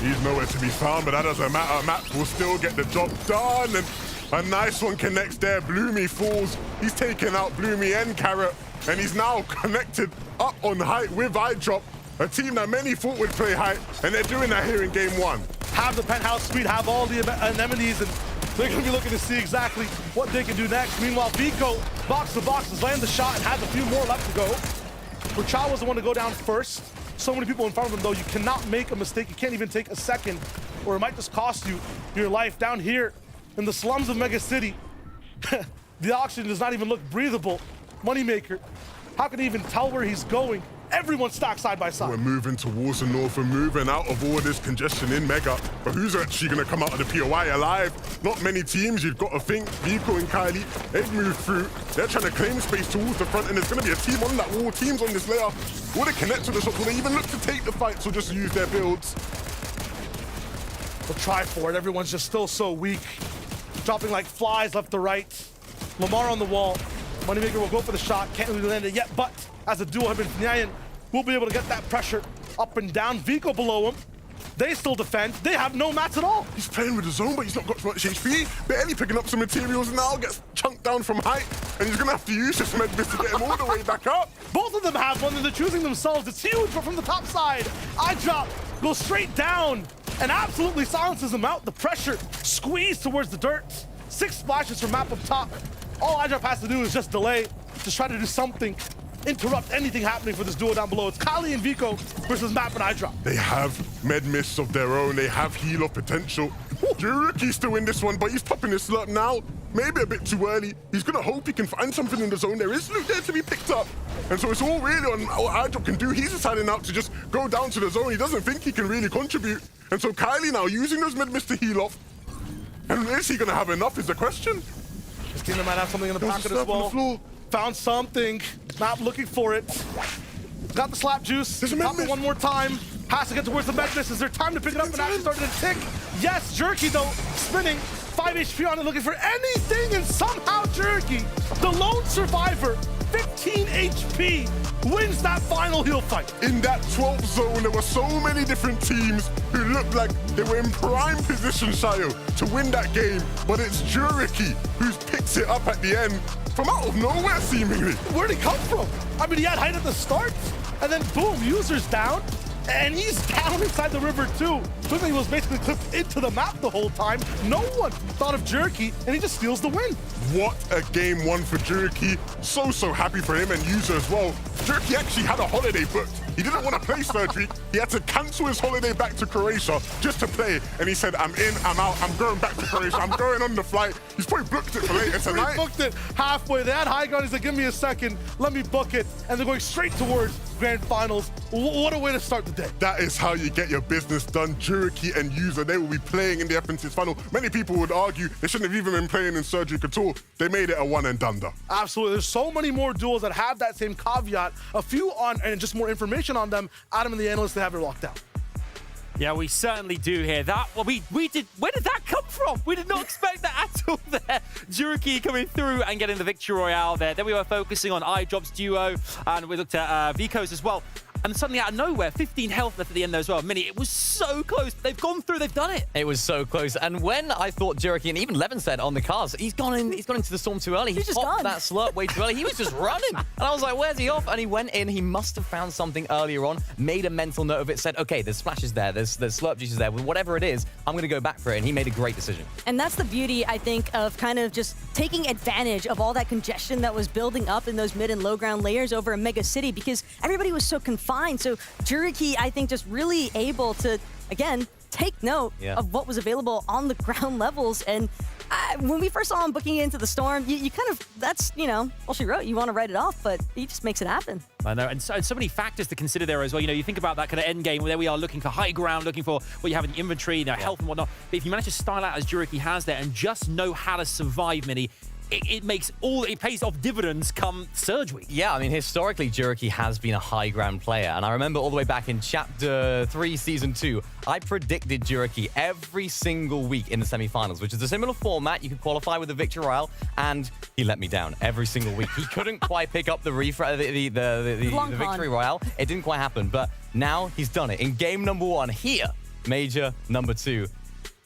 He's nowhere to be found, but that doesn't matter. Matt will still get the job done, and A nice one connects there. Bloomy falls. He's taken out Bloomy and Carrot, and he's now connected up on height with iDrop, a team that many thought would play height, and they're doing that here in game 1. Have the penthouse speed, have all the anemones, and they're going to be looking to see exactly what they can do next. Meanwhile, Vico, box to box, has landed the shot and has a few more left to go. Rachal was the one to go down first. So many people in front of him, though. You cannot make a mistake. You can't even take a second, or it might just cost you your life. Down here in the slums of Mega City, the oxygen does not even look breathable. Moneymaker, how can he even tell where he's going? Everyone's stacked side by side. We're moving towards the north. We're moving out of all this congestion in Mega. But who's actually going to come out of the POI alive? Not many teams. You've got to think. Vico and Kylie, they've moved through. They're trying to claim space towards the front, and there's going to be a team on that wall. Teams on this layer. Will they connect to the shots? Will they even look to take the fights or just use their builds? We'll try for it. Everyone's just still so weak. Dropping like flies left to right. Lamar on the wall. Moneymaker will go for the shot. Can't really land it yet, but as a duo have been Nyan, we'll be able to get that pressure up and down. Vico below him. They still defend. They have no mats at all. He's playing with the zone, but he's not got much HP. Barely picking up some materials now. Gets chunked down from height, and he's going to have to use this med to get him all the way back up. Both of them have one, and they're choosing themselves. It's huge, but from the top side, iDrop goes straight down and absolutely silences him out. The pressure squeezed towards the dirt. 6 splashes from map up top. All iDrop has to do is just delay, just try to do something, interrupt anything happening for this duo down below. It's Kali and Vico versus Map and iDrop. They have med mists of their own. They have heal of potential. Juriki's still in this one, but he's popping his slurp now. Maybe a bit too early. He's going to hope he can find something in the zone. There is loot there to be picked up. And so it's all really on what iDrop can do. He's deciding now to just go down to the zone. He doesn't think he can really contribute. And so Kylie now using those med mists to heal off. And is he going to have enough is the question. His team might have something in the pocket as well. Found something. Map looking for it. Got the slap juice. Pop it one more time. Has to get towards the Medness. Is there time to pick it up and actually started to tick? Yes, Jerky though, spinning. 5 HP on it, looking for anything, and somehow Jerky, the lone survivor, 15 HP, wins that final heal fight. In that 12th zone, there were so many different teams who looked like they were in prime position, Shayo, to win that game. But it's Juriki who's picked it up at the end from out of nowhere, seemingly. Where'd he come from? I mean, he had height at the start, and then boom, user's down. And he's down inside the river too. Looks like he was basically clipped into the map the whole time. No one thought of Jerky, and he just steals the win. What a game 1 for Jerky. So happy for him and User as well. Jerky actually had a holiday booked. He didn't want to play Surgery. He had to cancel his holiday back to Croatia just to play. And he said, I'm in, I'm out, I'm going back to Croatia. I'm going on the flight. He's probably booked it for later tonight. He booked it halfway. They had high ground. He's like, give me a second. Let me book it. And they're going straight towards Grand Finals. What a way to start the day. That is how you get your business done. Juriki and User, they will be playing in the FNCS final. Many people would argue they shouldn't have even been playing in Surgery at all. They made it a one and done. Absolutely. There's so many more duels that have that same caveat. A few on, and just more information on them. Adam and the analysts, they have it locked down. Yeah, we certainly do hear that. Well, we did. Where did that come from? We did not expect that at all there. Juriki coming through and getting the victory royale there. Then we were focusing on iDrop's duo, and we looked at Vico's as well. And suddenly out of nowhere, 15 health left at the end there as well. Mini, it was so close. They've gone through, they've done it. It was so close. And when I thought Juriki, and even Levin said on the cars, he's gone into the storm too early. He popped that slurp way too early. He was just running. And I was like, where's he off? And he went in. He must have found something earlier on, made a mental note of it, said, okay, there's splashes there, there's slurp juices there. Whatever it is, I'm going to go back for it. And he made a great decision. And that's the beauty, I think, of kind of just taking advantage of all that congestion that was building up in those mid and low ground layers over a mega city, because everybody was so confined. So Juriki, I think, just really able to, again, take note of what was available on the ground levels. And when we first saw him booking into the storm, you kind of, that's, all she wrote. You want to write it off, but he just makes it happen. I know, and so many factors to consider there as well. You think about that kind of end game where we are looking for high ground, looking for what you have in the inventory, health and whatnot. But if you manage to style out as Juriki has there and just know how to survive, Mini, it pays off dividends come Surge Week. Yeah, I mean, historically, Juriki has been a high ground player. And I remember all the way back in Chapter 3, Season 2, I predicted Juriki every single week in the semifinals, which is a similar format. You could qualify with the Victory Royale, and he let me down every single week. He couldn't quite pick up the Victory Royale. It didn't quite happen, but now he's done it. In game number 1 here, Major number 2.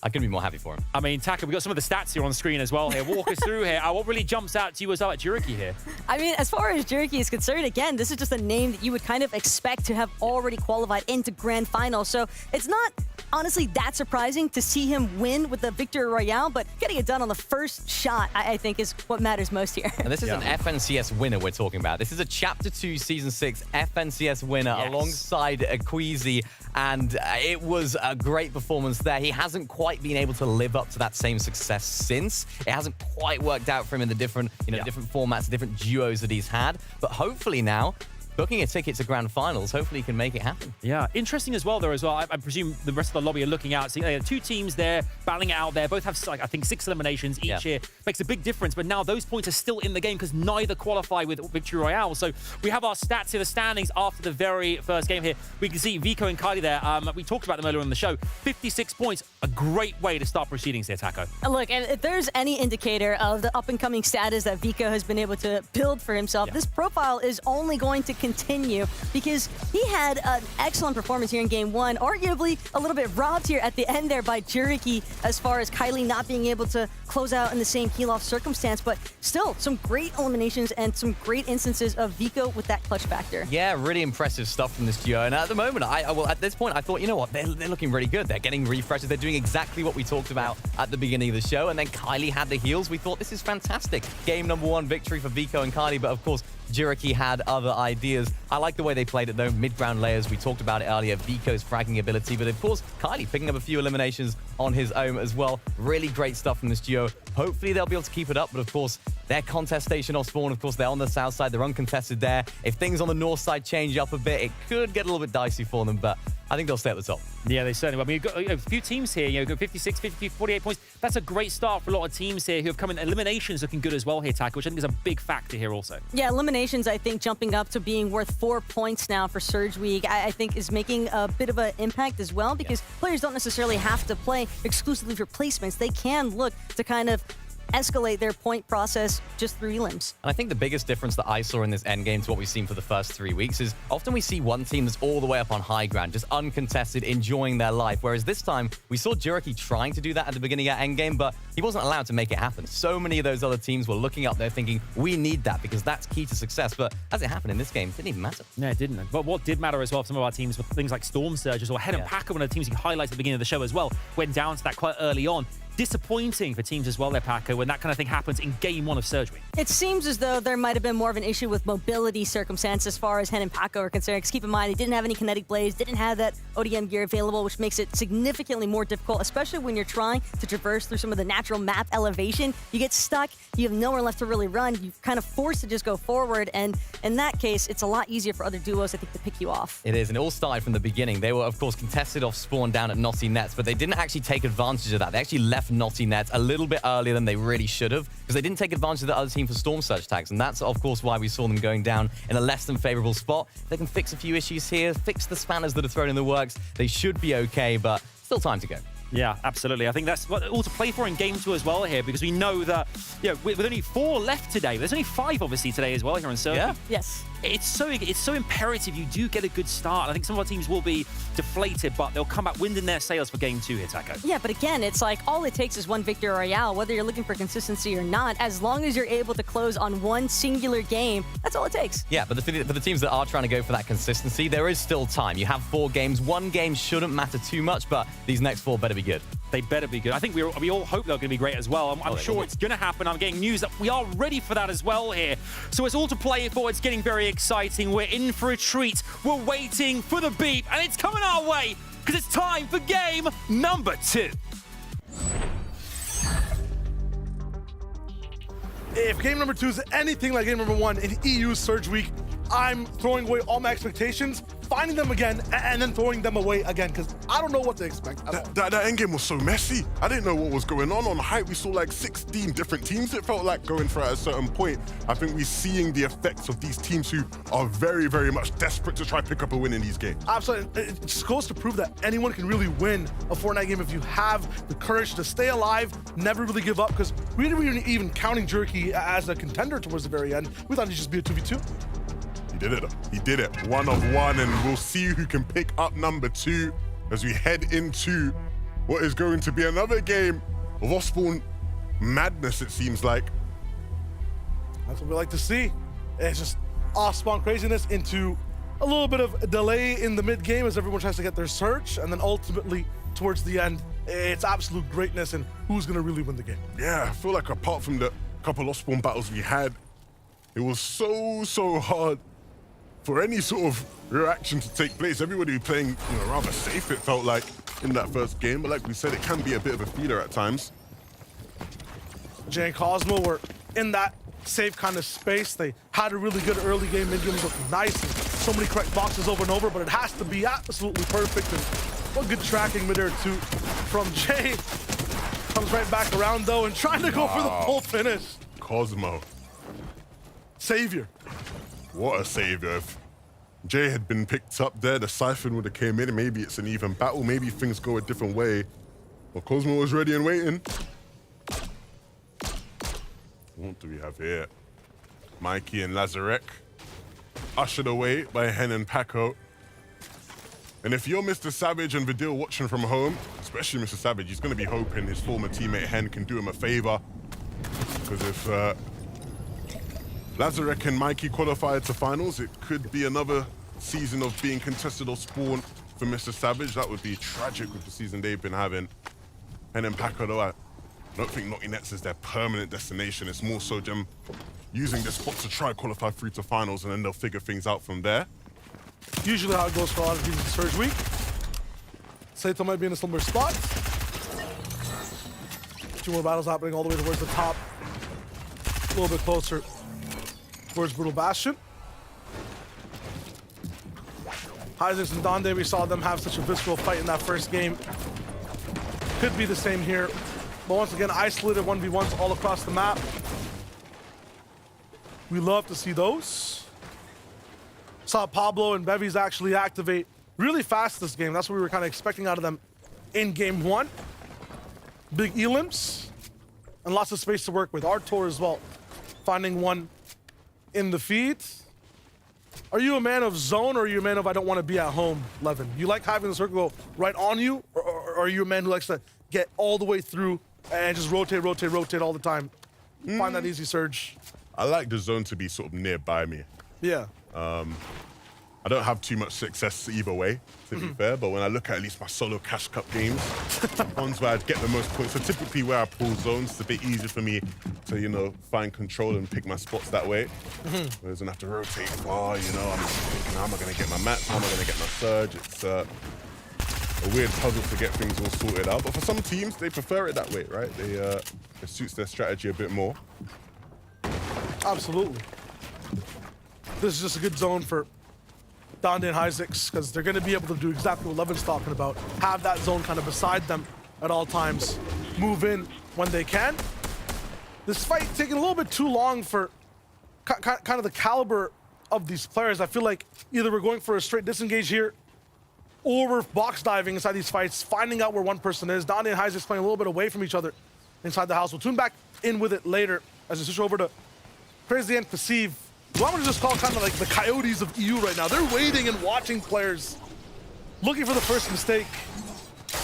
I couldn't be more happy for him. I mean, Taka, we got some of the stats here on screen as well here. Walk us through here. What really jumps out to you as well at Juriki here? I mean, as far as Juriki is concerned, again, this is just a name that you would kind of expect to have already qualified into Grand Final. So it's not honestly that surprising to see him win with the Victory Royale, but getting it done on the first shot, I think, is what matters most here. And this is an FNCS winner we're talking about. This is a Chapter 2 Season 6 FNCS winner alongside Queasy, and it was a great performance there. He hasn't quite been able to live up to that same success since. It hasn't quite worked out for him in the different, different formats, different duos that he's had. But hopefully now, booking a ticket to Grand Finals, hopefully he can make it happen. Yeah, interesting as well, though, as well. I presume the rest of the lobby are looking out. So, two teams there, battling it out there. Both have, like, I think, 6 eliminations each here. Makes a big difference, but now those points are still in the game because neither qualify with Victory Royale. So we have our stats here, the standings after the very first game here. We can see Vico and Kylie there. We talked about them earlier on the show. 56 points, a great way to start proceedings here, Taco. Look, and if there's any indicator of the up-and-coming status that Vico has been able to build for himself, this profile is only going to continue, because he had an excellent performance here in Game 1, arguably a little bit robbed here at the end there by Juriki as far as Kylie not being able to close out in the same heal-off circumstance, but still some great eliminations and some great instances of Vico with that clutch factor. Yeah, really impressive stuff from this duo. And at the moment, at this point, I thought, you know what, they're looking really good. They're getting refreshes. They're doing exactly what we talked about at the beginning of the show. And then Kylie had the heals. We thought, this is fantastic. Game number 1 victory for Vico and Kylie, but of course, Juriki had other ideas. I like the way they played it, though. Mid-ground layers, we talked about it earlier. Vico's fragging ability, but of course, Kylie picking up a few eliminations on his own as well. Really great stuff from this duo. Hopefully, they'll be able to keep it up, but of course, their contest station off spawn, of course, they're on the south side. They're uncontested there. If things on the north side change up a bit, it could get a little bit dicey for them, but I think they'll stay at the top. Yeah, they certainly will. I mean, you've got a few teams here, you've got 56, 50, 48 points. That's a great start for a lot of teams here who have come in. Eliminations looking good as well here, Taco, which I think is a big factor here also. Yeah, eliminations, I think, jumping up to being worth 4 points now for Surge Week, I think is making a bit of an impact as well, because players don't necessarily have to play exclusively for placements. They can look to kind of escalate their point process just through elims. And I think the biggest difference that I saw in this endgame to what we've seen for the first 3 weeks is often we see one team that's all the way up on high ground, just uncontested, enjoying their life. Whereas this time, we saw Juriki trying to do that at the beginning of endgame, but he wasn't allowed to make it happen. So many of those other teams were looking up there thinking, we need that because that's key to success. But as it happened in this game, it didn't even matter. No, it didn't. But what did matter as well for some of our teams were things like Storm Surges or Head and Packer, one of the teams you highlighted at the beginning of the show as well, went down to that quite early on. Disappointing for teams as well there, Paco, when that kind of thing happens in Game 1 of Surge Week. It seems as though there might have been more of an issue with mobility circumstance as far as Hen and Paco are concerned. Because keep in mind, they didn't have any kinetic blades, didn't have that ODM gear available, which makes it significantly more difficult, especially when you're trying to traverse through some of the natural map elevation. You get stuck, you have nowhere left to really run, you're kind of forced to just go forward, and in that case, it's a lot easier for other duos, I think, to pick you off. It is, and it all started from the beginning. They were, of course, contested off spawn down at Naughty Nets, but they didn't actually take advantage of that. They actually left Naughty Nets a little bit earlier than they really should have, because they didn't take advantage of the other team for Storm Surge tags, and that's, of course, why we saw them going down in a less than favorable spot. They can fix a few issues here, fix the spanners that are thrown in the works. They should be okay, but still time to go. Yeah, absolutely. I think that's what all to play for in Game 2 as well here, because we know that, with only 4 left today, there's only 5 obviously today as well here on Surge. Yeah. Yes. It's so imperative you do get a good start. I think some of our teams will be deflated, but they'll come back winding their sails for Game 2 here, Taco. Yeah, but again, it's like all it takes is one Victory Royale, whether you're looking for consistency or not. As long as you're able to close on one singular game, that's all it takes. Yeah, but for the teams that are trying to go for that consistency, there is still time. You have 4 games. 1 game shouldn't matter too much, but these next 4 better be good. They better be good. I think we all hope they're going to be great as well. I'm sure it's going to happen. I'm getting news that we are ready for that as well here. So it's all to play for. It's getting very exciting. We're in for a treat. We're waiting for the beep, and it's coming our way because it's time for game number 2. If game number 2 is anything like game number 1 in EU Surge Week, I'm throwing away all my expectations, finding them again, and then throwing them away again, because I don't know what to expect at all. That endgame was so messy. I didn't know what was going on. On hype, we saw like 16 different teams, it felt like, going for at a certain point. I think we're seeing the effects of these teams who are very, very much desperate to try to pick up a win in these games. Absolutely. It just goes to prove that anyone can really win a Fortnite game if you have the courage to stay alive, never really give up, because we didn't even counting Juriki as a contender towards the very end. We thought he'd just be a 2v2. He did it. 1 of 1, and we'll see who can pick up number 2 as we head into what is going to be another game of Osborne madness, it seems like. That's what we like to see. It's just off-spawn craziness into a little bit of a delay in the mid-game as everyone tries to get their surge, and then ultimately, towards the end, it's absolute greatness and who's going to really win the game. Yeah, I feel like apart from the couple Osborne battles we had, it was so hard for any sort of reaction to take place. Everybody was playing, rather safe, it felt like, in that first game. But like we said, it can be a bit of a feeder at times. Jay and Cosmo were in that safe kind of space. They had a really good early game. Mid-game was looking nice. And so many correct boxes over and over, but it has to be absolutely perfect. And what good tracking mid-air too from Jay. Comes right back around though and trying to go for the full finish. Cosmo. Savior. What a savior. If Jay had been picked up there, the Siphon would have came in, and maybe it's an even battle. Maybe things go a different way. But Cosmo was ready and waiting. What do we have here? Mikey and Lazarek. Ushered away by Hen and Paco. And if you're Mr. Savage and Vidil watching from home, especially Mr. Savage, he's going to be hoping his former teammate Hen can do him a favor. Because if Lazarek and Mikey qualified to finals, it could be another season of being contested or spawn for Mr. Savage. That would be tragic with the season they've been having. Hen and Paco, though, I don't think Naughty Nets is their permanent destination. It's more so them using this spot to try qualify through to finals, and then they'll figure things out from there. Usually how it goes for a lot of teams in Surge Week. Saito might be in a similar spot. 2 more battles happening all the way towards the top. A little bit closer towards Brutal Bastion. Isaacs and Donde, we saw them have such a visceral fight in that first game. Could be the same here. But once again, isolated 1v1s all across the map. We love to see those. Saw Pablo and Bevies actually activate really fast this game. That's what we were kind of expecting out of them in game 1. Big elims and lots of space to work with. Artur as well, finding one in the feed. Are you a man of zone, or are you a man of I don't want to be at home, Levin? You like having the circle go right on you, or are you a man who likes to get all the way through and just rotate all the time? Find that easy surge. I like the zone to be sort of nearby me. Yeah. I don't have too much success either way, to be fair, but when I look at least my solo Cash Cup games, ones where I'd get the most points, so typically where I pull zones, it's a bit easier for me to, find control and pick my spots that way. Whereas I don't have to rotate far, I'm thinking, how am I going to get my mats, how am I going to get my surge? It's a weird puzzle to get things all sorted out, but for some teams, they prefer it that way, right? It suits their strategy a bit more. Absolutely. This is just a good zone for Donde and Isaacs, because they're going to be able to do exactly what Levin's talking about. Have that zone kind of beside them at all times. Move in when they can. This fight taking a little bit too long for kind of the caliber of these players. I feel like either we're going for a straight disengage here, or we're box diving inside these fights, finding out where one person is. Donde and Isaacs playing a little bit away from each other inside the house. We'll tune back in with it later as we switch over to Crazy and Perceive. Well, I'm gonna just call kind of like the Coyotes of EU right now. They're waiting and watching players, looking for the first mistake,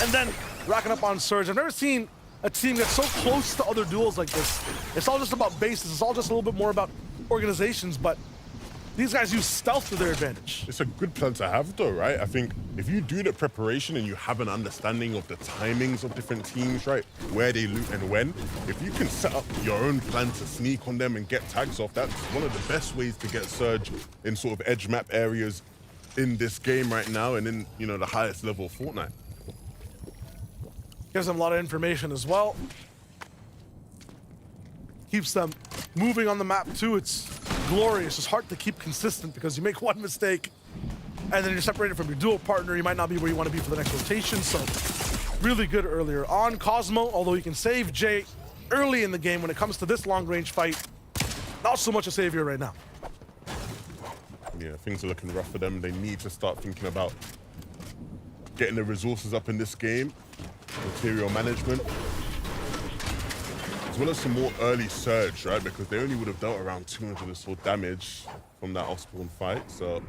and then racking up on surge. I've never seen a team get so close to other duels like this. It's all just about bases. It's all just a little bit more about organizations, but these guys use stealth to their advantage. It's a good plan to have, though, right? I think if you do the preparation and you have an understanding of the timings of different teams, right, where they loot and when, if you can set up your own plan to sneak on them and get tags off, that's one of the best ways to get surge in sort of edge map areas in this game right now, and in, the highest level of Fortnite. Gives them a lot of information as well. Keeps them moving on the map too. It's glorious. It's hard to keep consistent because you make one mistake and then you're separated from your duo partner. You might not be where you want to be for the next rotation. So really good earlier on. Cosmo, although he can save Jay early in the game, when it comes to this long range fight, not so much a savior right now. Yeah, things are looking rough for them. They need to start thinking about getting the resources up in this game, material management, as well as some more early surge, right? Because they only would have dealt around 200 or so damage from that off-spawn fight, so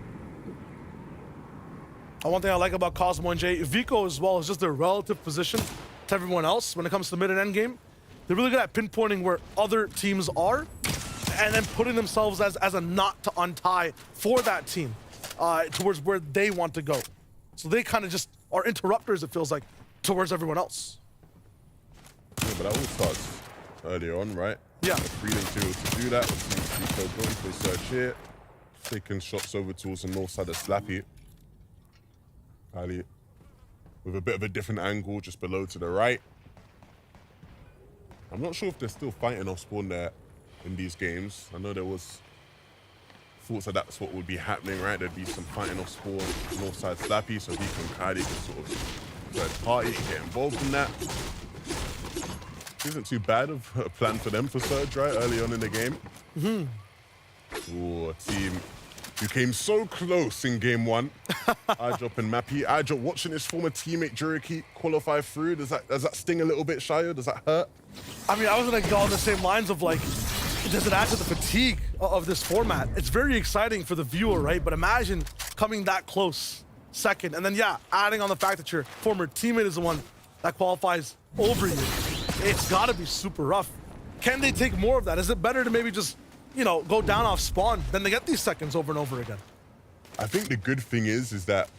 One thing I like about Cosmo and Jay, Vico as well, is just their relative position to everyone else when it comes to mid and end game. They're really good at pinpointing where other teams are and then putting themselves as a knot to untie for that team towards where they want to go. So they kind of just are interrupters, it feels like, towards everyone else. Yeah, but that all starts earlier on, right? Yeah. Freeing to do that. Vico going for a search here. Taking shots over towards the north side of Slappy. Ali with a bit of a different angle just below to the right. I'm not sure if they're still fighting off spawn there in these games. I know there was thoughts that that's what would be happening, right? There'd be some fighting off spawn north side Slappy, so Vico and Kylie can sort of third party and get involved in that. Isn't too bad of a plan for them for Surge, right? Early on in the game. Ooh, a team who came so close in game 1. iDrop and Mappy. iDrop watching his former teammate Juriki qualify through. Does that sting a little bit, Shayo? Does that hurt? I mean, I was gonna go on the same lines of like, does it add to the fatigue of this format? It's very exciting for the viewer, right? But imagine coming that close second, and then yeah, adding on the fact that your former teammate is the one that qualifies over you. It's gotta be super rough. Can they take more of that? Is it better to maybe just, you know, go down off spawn than to get these seconds over and over again? I think the good thing is that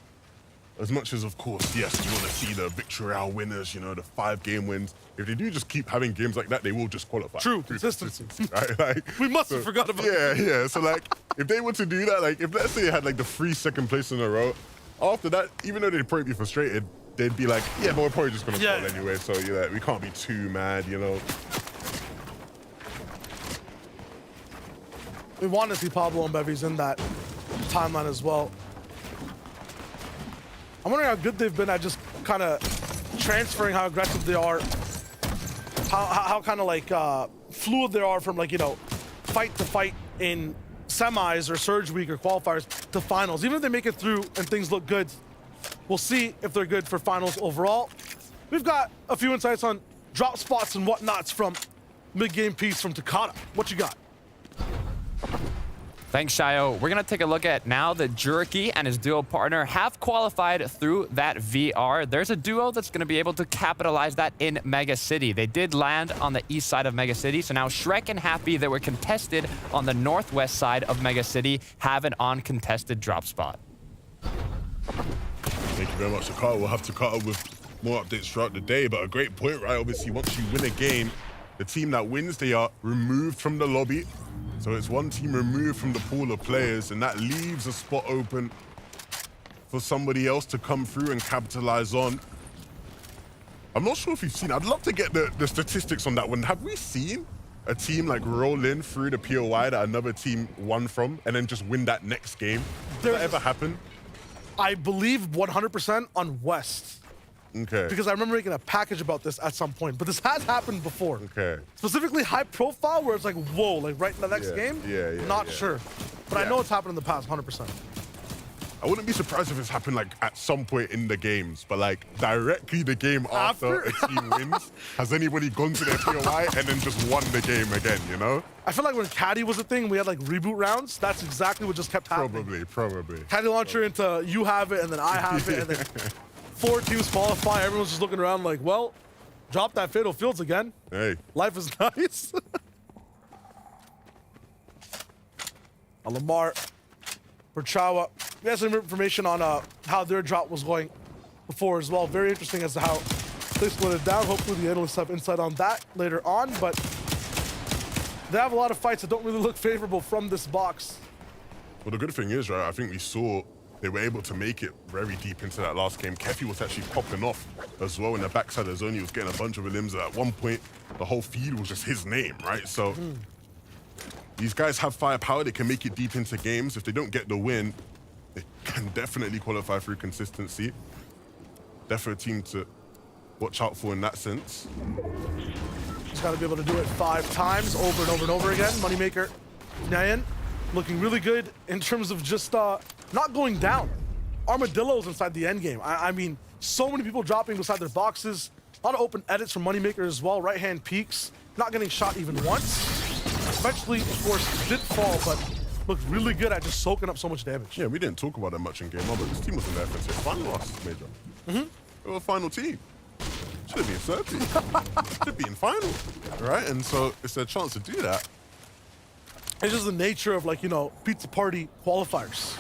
as much as, of course, yes, you want to see the Victory Royale winners, you know, the 5-game wins. If they do just keep having games like that, they will just qualify. True, consistency. Right? Like, we must have forgot about that. Yeah. So, like, if they were to do that, like, if let's say they had, like, the 3 second place in a row, after that, even though they'd probably be frustrated, they'd be like, yeah, but we're probably just going to fall anyway, so, yeah, we can't be too mad, you know. We want to see Pablo and Bevies in that timeline as well. I'm wondering how good they've been at just kind of transferring how aggressive they are, how kind of like fluid they are from, like, you know, fight to fight in semis or Surge Week or qualifiers to finals. Even if they make it through and things look good, we'll see if they're good for finals overall. We've got a few insights on drop spots and whatnots from mid-game piece from Takata. What you got? Thanks, Shayo. We're going to take a look at now that Juriki and his duo partner have qualified through that VR. There's a duo that's going to be able to capitalize that in Mega City. They did land on the east side of Mega City, so now Shrek and Happy that were contested on the northwest side of Mega City have an uncontested drop spot. Thank you very much, Takata. We'll have Takata with more updates throughout the day, but a great point, right? Obviously, once you win a game, the team that wins, they are removed from the lobby. So it's one team removed from the pool of players, and that leaves a spot open for somebody else to come through and capitalize on. I'm not sure if you've seen, I'd love to get the statistics on that one. Have we seen a team like roll in through the POI that another team won from and then just win that next game? Does that ever happen? I believe 100% on West. Okay. Because I remember making a package about this at some point, but this has happened before. Okay. Specifically high profile, where it's like, whoa, like right in the next game? Yeah. Not sure. But I know it's happened in the past, 100%. I wouldn't be surprised if it's happened like at some point in the games, but like directly the game after a team wins, has anybody gone to their POI and then just won the game again, you know? I feel like when Caddy was a thing, we had like reboot rounds. That's exactly what just kept happening. Probably. Caddy launcher into you have it, and then I have it, and then 4 teams qualify. Everyone's just looking around like, well, drop that Fatal Fields again. Hey. Life is nice. Lamar, Perchawa. We had some information on how their drop was going before as well. Very interesting as to how they split it down. Hopefully the analysts have insight on that later on, but they have a lot of fights that don't really look favorable from this box. Well, the good thing is, right, I think we saw they were able to make it very deep into that last game. Kefi was actually popping off as well in the backside of the zone. He was getting a bunch of limbs. At one point, the whole field was just his name, right? So these guys have firepower. They can make it deep into games. If they don't get the win, they can definitely qualify through consistency. Definitely a team to watch out for in that sense. Just got to be able to do it 5 times over and over and over again. Moneymaker, Nyan, looking really good in terms of just not going down. Armadillos inside the end game. I mean, so many people dropping beside their boxes. A lot of open edits from Moneymaker as well. Right-hand peaks, not getting shot even once. Eventually, of course, did fall, but looked really good at just soaking up so much damage. Yeah, we didn't talk about that much in game one, but this team was in the FNCS final last major. They were a final team. Should have been third team. Should be in final, right? And so it's their chance to do that. It's just the nature of, like, you know, pizza party qualifiers.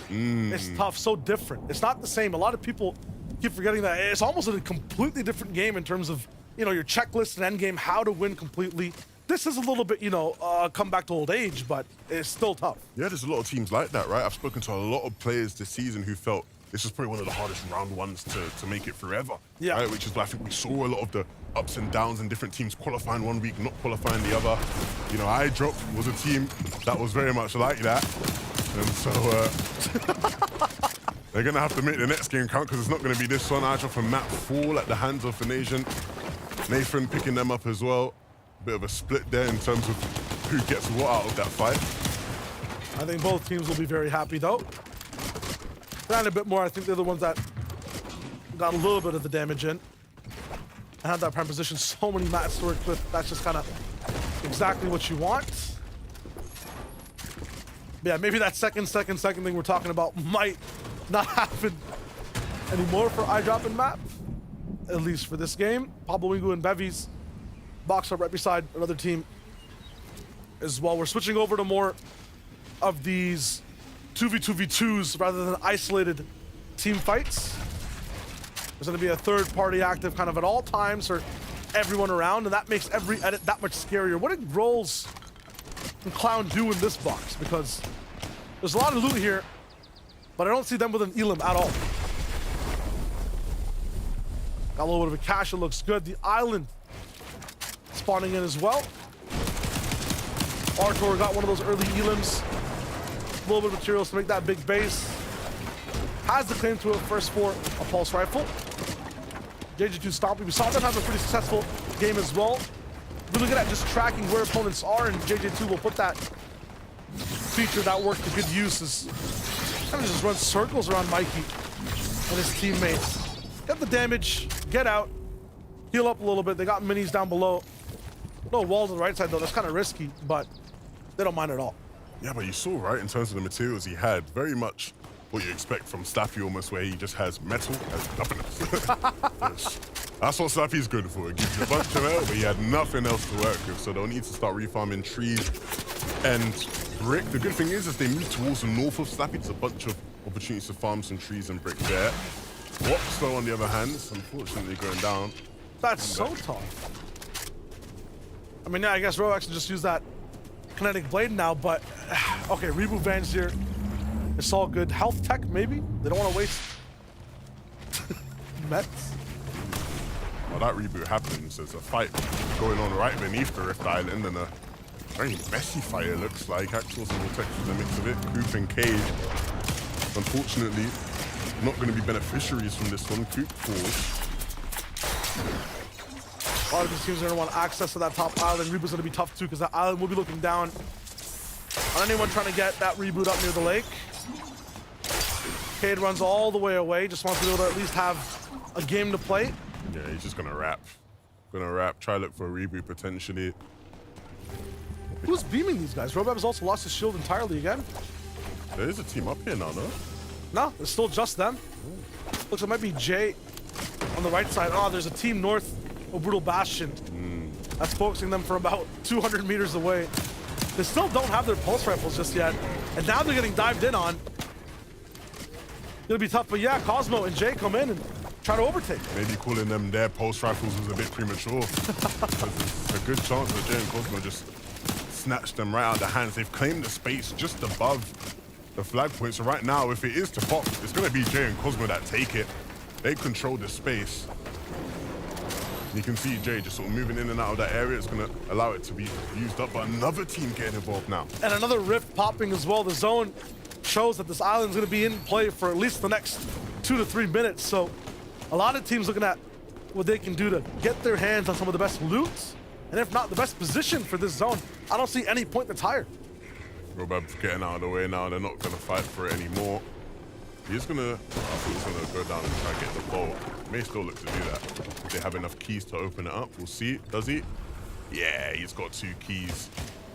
It's tough, so different. It's not the same. A lot of people keep forgetting that it's almost a completely different game in terms of, you know, your checklist and end game, how to win completely. This is a little bit, you know, come back to old age, but it's still tough. Yeah, there's a lot of teams like that, right? I've spoken to a lot of players this season who felt this was probably one of the hardest round ones to make it through ever. Yeah. Right? Which is why I think we saw a lot of the ups and downs and different teams qualifying one week, not qualifying the other. You know, iDrop was a team that was very much like that. And so they're going to have to make the next game count because it's not going to be this one. iDrop and Matt fall at the hands of Finasian. Nathan picking them up as well. Bit of a split there in terms of who gets what out of that fight. I think both teams will be very happy, though. And a bit more, I think they're the ones that got a little bit of the damage in. And had that prime position, so many mats to work with. That's just kind of exactly what you want. But yeah, maybe that second thing we're talking about might not happen anymore for iDrop and Map. At least for this game. Pablo Wingu and Bevies box up right beside another team as well. We're switching over to more of these 2v2v2s rather than isolated team fights. There's going to be a third party active kind of at all times for everyone around, and that makes every edit that much scarier. What did Rolls and Clown do in this box? Because there's a lot of loot here, but I don't see them with an Elim at all. Got a little bit of a cache, it looks good. The island spawning in as well. Artor got one of those early Elims. A little bit of materials to make that big base. Has the claim to it first for a pulse rifle. JJ2 Stompy, we saw them have a pretty successful game as well. Really good at just tracking where opponents are, and JJ2 will put that feature that worked to good use. Is kind of just run circles around Mikey and his teammates. Get the damage, get out, heal up a little bit. They got minis down below. No walls on the right side though, that's kind of risky, but they don't mind at all. Yeah, but you saw, right, in terms of the materials he had, very much what you expect from Slappy almost, where he just has metal, has nothing else. That's what Slappy's good for. It gives you a bunch of metal, but he had nothing else to work with, so they'll need to start refarming trees and brick. The good thing is, as they move towards the north of Slappy, there's a bunch of opportunities to farm some trees and brick there. Wops, though, on the other hand, is unfortunately going down. That's so tough. I mean, yeah, I guess Roax can just use that kinetic blade now, but okay, reboot Vans here. It's all good. Health tech, maybe? They don't want to waste mets. Well, that reboot happens. There's a fight going on right beneath the Rift Island, and a very messy fight, it looks like. Axels and Vortex in the mix of it. Coop and Cage, unfortunately, not going to be beneficiaries from this one. Coop falls. A lot of these teams are going to want access to that top island. Reboot's going to be tough too, because that island will be looking down on anyone trying to get that reboot up near the lake. Cade runs all the way away, just wants to be able to at least have a game to play. Yeah, he's just gonna wrap. Try to look for a reboot potentially. Who's beaming these guys? Robab has also lost his shield entirely again. There is a team up here now, no? No, it's still just them. Looks like it might be Jay on the right side. Oh, there's a team north of Brutal Bastion. That's focusing them for about 200 meters away. They still don't have their pulse rifles just yet. And now they're getting dived in on. It'll be tough, but yeah, Cosmo and Jay come in and try to overtake. Maybe calling them their pulse rifles was a bit premature. There's a good chance that Jay and Cosmo just snatched them right out of their hands. They've claimed the space just above the flag point. So right now, if it is to pop, it's going to be Jay and Cosmo that take it. They control the space. You can see Jay just sort of moving in and out of that area. It's going to allow it to be used up, but another team getting involved now. And another rift popping as well. The zone shows that this island's going to be in play for at least the next 2 to 3 minutes. So a lot of teams looking at what they can do to get their hands on some of the best loot, and if not the best position for this zone. I don't see any point that's higher. Robab's getting out of the way now. They're not going to fight for it anymore. He's going to, I think he's going to go down and try to get the ball. May still look to do that. If they have enough keys to open it up, we'll see. Does he? Yeah, he's got 2 keys.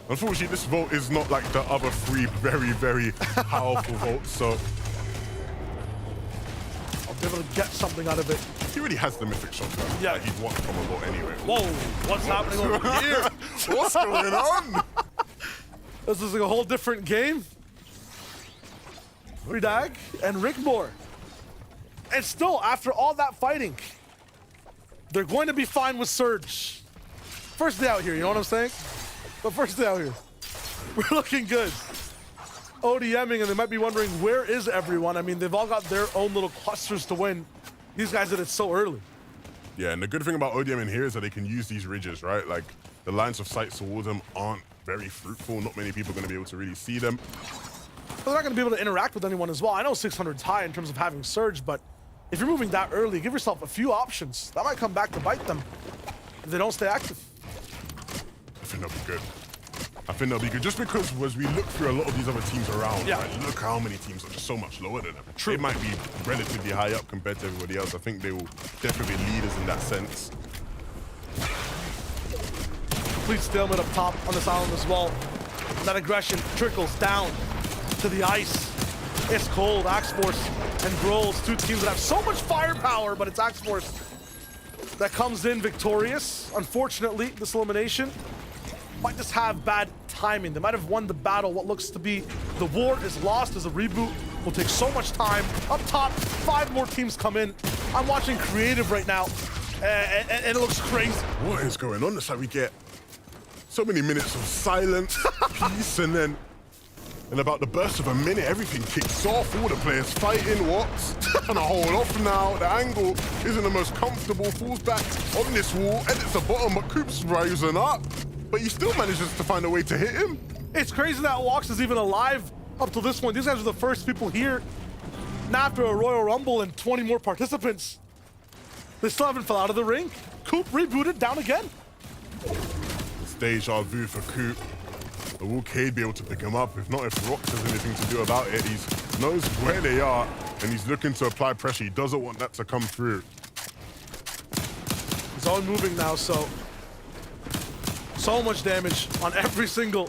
Unfortunately, this vote is not like the other three very, very powerful votes, so I'll be able to get something out of it. he already has the mythic shotgun. Yeah. Like, he'd want from a vote anyway. Whoa, what's happening over here? What's going on? This is like a whole different game. Redag and Rickmore. And still, after all that fighting, they're going to be fine with Surge. First day out here, you know what I'm saying? But first day out here, we're looking good. ODMing, and they might be wondering, where is everyone? I mean, they've all got their own little clusters to win. These guys did it so early. Yeah, and the good thing about ODMing here is that they can use these ridges, right? Like, the lines of sight towards them aren't very fruitful. Not many people are going to be able to really see them. But they're not going to be able to interact with anyone as well. I know 600's high in terms of having Surge, but if you're moving that early, give yourself a few options. That might come back to bite them if they don't stay active. I think they'll be good. I think they'll be good just because as we look through a lot of these other teams around, Yeah. right, look how many teams are just so much lower than them. True. They might be relatively high up compared to everybody else. I think they will definitely be leaders in that sense. Complete stalemate up top on this island as well. That aggression trickles down to the ice. It's cold. Axe Force and Grolls, two teams that have so much firepower, but it's Axe Force that comes in victorious. Unfortunately, this elimination might just have bad timing. They might have won the battle. What looks to be the war is lost as a reboot will take so much time. Up top, 5 more teams come in. I'm watching creative right now, and it looks crazy. What is going on? It's like we get so many minutes of silence, peace, and then in about the burst of a minute, everything kicks off. All the players fighting. What's trying to hold off now? The angle isn't the most comfortable. Falls back on this wall, edits the bottom, but Coop's rising up. But he still manages to find a way to hit him. It's crazy that Walks is even alive up to this point. These guys are the first people here. And after a Royal Rumble and 20 more participants, they still haven't fell out of the ring. Coop rebooted down again. It's deja vu for Coop. But will Cade be able to pick him up? If not, if Rox has anything to do about it, he knows where they are and he's looking to apply pressure. He doesn't want that to come through. He's all moving now, so much damage on every single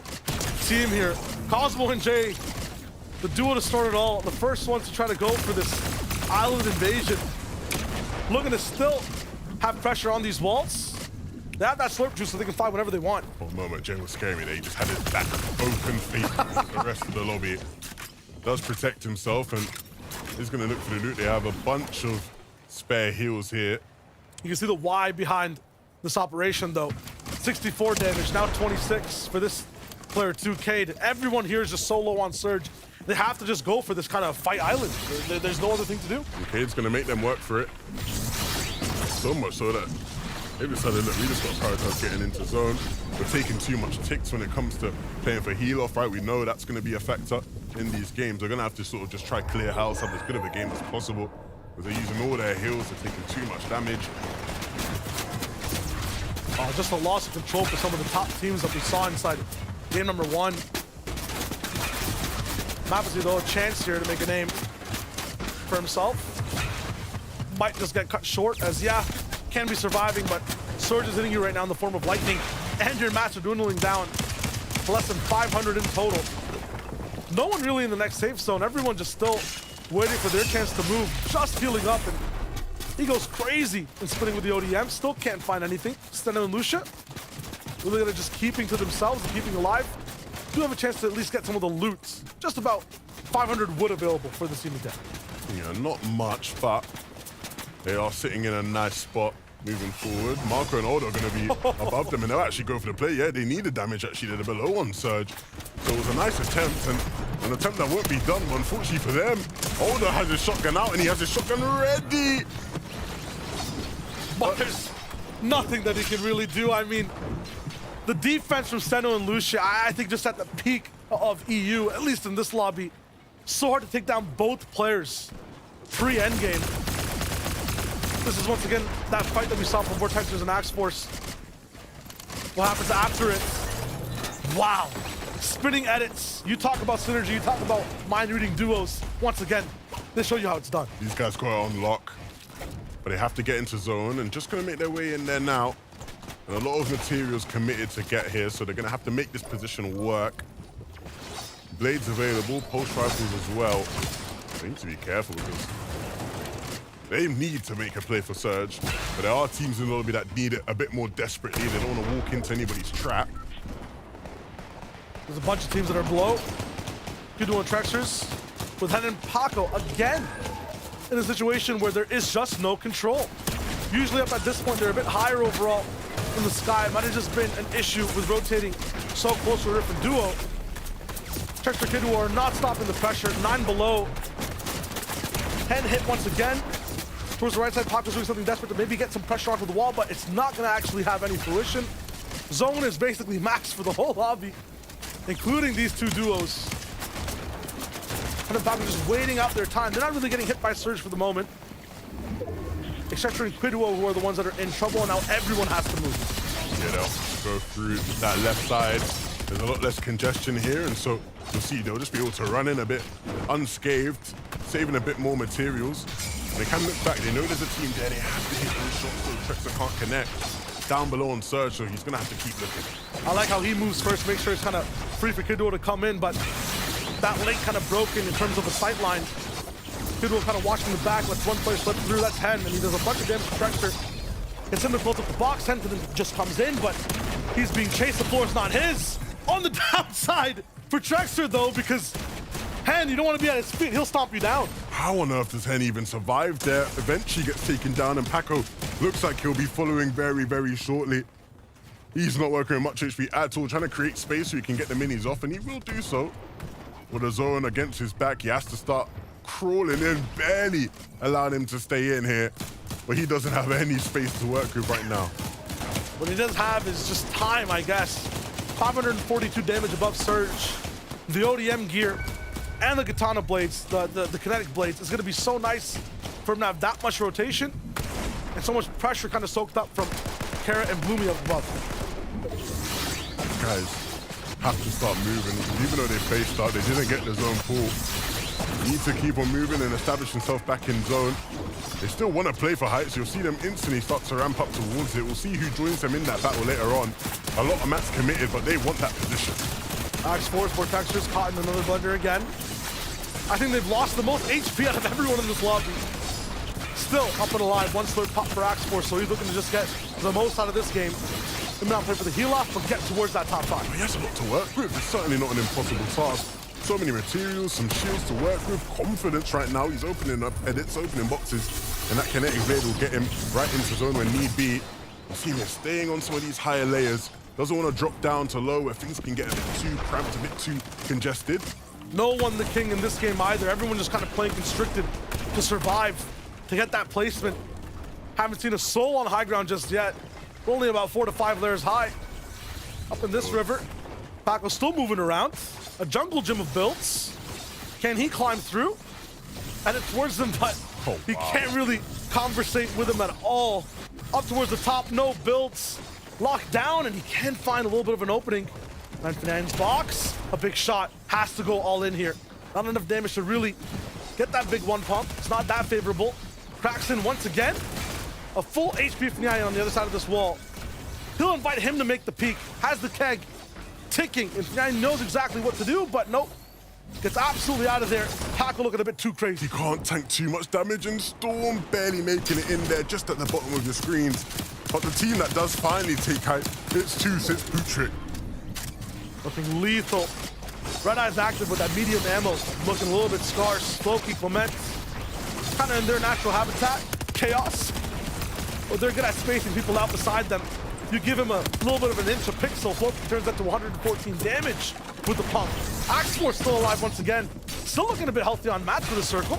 team here. Cosmo and Jay, the duo to start it all, the first ones to try to go for this island invasion. Looking to still have pressure on these walls. They have that slurp juice so they can fight whatever they want. For a moment, Jay was scaring me there. He just had his back open face the rest of the lobby. Does protect himself and is going to look for the loot. They have a bunch of spare heals here. You can see the why behind this operation, though. 64 damage, now 26 for this player too, Cade. Everyone here is just so low on Surge. They have to just go for this kind of fight island. There's no other thing to do. Cade's going to make them work for it. So much so that they've decided, look, we just got to prioritize getting into zone. We're taking too much ticks when it comes to playing for heal off, right? We know that's going to be a factor in these games. They're going to have to sort of just try clear house, have as good of a game as possible. Because they're using all their heals, they're taking too much damage. Just a loss of control for some of the top teams that we saw inside game number 1. Mapasy, though, a chance here to make a name for himself. Might just get cut short as, yeah, can be surviving, but Surge is hitting you right now in the form of lightning, and your mats are dwindling down to less than 500 in total. No one really in the next safe zone. Everyone just still waiting for their chance to move, just healing up, and he goes crazy and spinning with the ODM. Still can't find anything. Steno and Lucia really good at just keeping to themselves and keeping alive. Do have a chance to at least get some of the loot. Just about 500 wood available for the team today. Yeah, not much, but they are sitting in a nice spot moving forward. Marco and Odo are going to be above them, and they'll actually go for the play. Yeah, they need the damage, actually. They're below on Surge. So it was a nice attempt, and an attempt that won't be done, but unfortunately for them, Odo has his shotgun out, and he has his shotgun ready. But there's nothing that he can really do. I mean, the defense from Steno and Lucia, I think just at the peak of EU, at least in this lobby, so hard to take down both players pre-endgame. This is once again that fight that we saw from Vortexers and Axe Force. What happens after it? Wow. Spinning edits. You talk about synergy, you talk about mind-reading duos. Once again, they show you how it's done. These guys got it on lock, but they have to get into zone and just going to make their way in there now. And a lot of materials committed to get here, so they're going to have to make this position work. Blades available, pulse rifles as well. They need to be careful because they need to make a play for Surge, but there are teams in the lobby that need it a bit more desperately. They don't want to walk into anybody's trap. There's a bunch of teams that are below. Good doing Trexers with Hen and Paco again in a situation where there is just no control. Usually up at this point, they're a bit higher overall in the sky. It might have just been an issue with rotating so close to a different duo. Trexer Kid are not stopping the pressure. 9 below. Hen hit once again. Towards the right side, Paco's doing something desperate to maybe get some pressure onto the wall, but it's not going to actually have any fruition. Zone is basically maxed for the whole lobby, including these two duos. And Paco just waiting out their time. They're not really getting hit by Surge for the moment. Except for Quidduo, who are the ones that are in trouble, and now everyone has to move. You know, go through that left side. There's a lot less congestion here, and so you'll see they'll just be able to run in a bit unscathed, saving a bit more materials. They can look back. They know there's a team there. They have to hit those shots so Trexer can't connect. Down below on Surge, so he's going to have to keep looking. I like how he moves first, make sure it's kind of free for Quidduo to come in, but that link kind of broken in terms of a sight line. Quidduo kind of watching the back, lets one player slip through, that's Hen, and he does a bunch of damage to Trexer. Gets him to close up the box, Hen just comes in, but he's being chased, the floor is not his. On the downside for Trexer though, because Hen, you don't want to be at his feet, he'll stomp you down. How on earth does Hen even survive there? Eventually gets taken down, and Paco looks like he'll be following very, very shortly. He's not working with much HP at all, trying to create space so he can get the minis off, and he will do so. With a zone against his back, he has to start crawling in, barely allowing him to stay in here. But he doesn't have any space to work with right now. What he does have is just time, I guess. 542 damage above Surge. The ODM gear and the Katana blades, the kinetic blades, is going to be so nice for him to have that much rotation and so much pressure kind of soaked up from Carrot and Bloomy up above. Guys have to start moving. Even though they faced out, they didn't get the zone pull. Need to keep on moving and establish himself back in zone. They still want to play for heights. You'll see them instantly start to ramp up towards it. We'll see who joins them in that battle later on. A lot of mats committed, but they want that position. Axe Force, Vortexers caught in another blender again. I think they've lost the most HP out of everyone in this lobby. Still up and alive. One slurp pop for Axe Force, so he's looking to just get the most out of this game. He may not play for the heal off, but get towards that top 5. He has a lot to work with. It's certainly not an impossible task. So many materials, some shields to work with, confidence right now. He's opening up edits, opening boxes, and that kinetic blade will get him right into zone when need be. You see him staying on some of these higher layers. Doesn't want to drop down to low where things can get a bit too cramped, a bit too congested. No one the king in this game either. Everyone just kind of playing constricted to survive, to get that placement. Haven't seen a soul on high ground just yet. We're only about 4 to 5 layers high. Up in this river, Paco's still moving around. A jungle gym of builds. Can he climb through? And it's towards them, but he can't really conversate with him at all. Up towards the top, no builds. Locked down, and he can find a little bit of an opening. And Fernand's box, a big shot, has to go all in here. Not enough damage to really get that big one pump. It's not that favorable. Cracks in once again. A full HP Fnayan on the other side of this wall. He'll invite him to make the peek. Has the keg ticking, and Fnayan knows exactly what to do, but nope. Gets absolutely out of there. Paco looking a bit too crazy. He can't tank too much damage, and Storm barely making it in there, just at the bottom of your screens. But the team that does finally take height, it's 2 since Bootrick. Looking lethal. Red Eye's active with that medium ammo, looking a little bit scarce. Floki, Clement, kind of in their natural habitat. Chaos. Well, they're good at spacing people out beside them. You give him a little bit of an inch of pixel, Floki turns that to 114 damage with the pump. Axe Force still alive once again. Still looking a bit healthy on mats for the circle.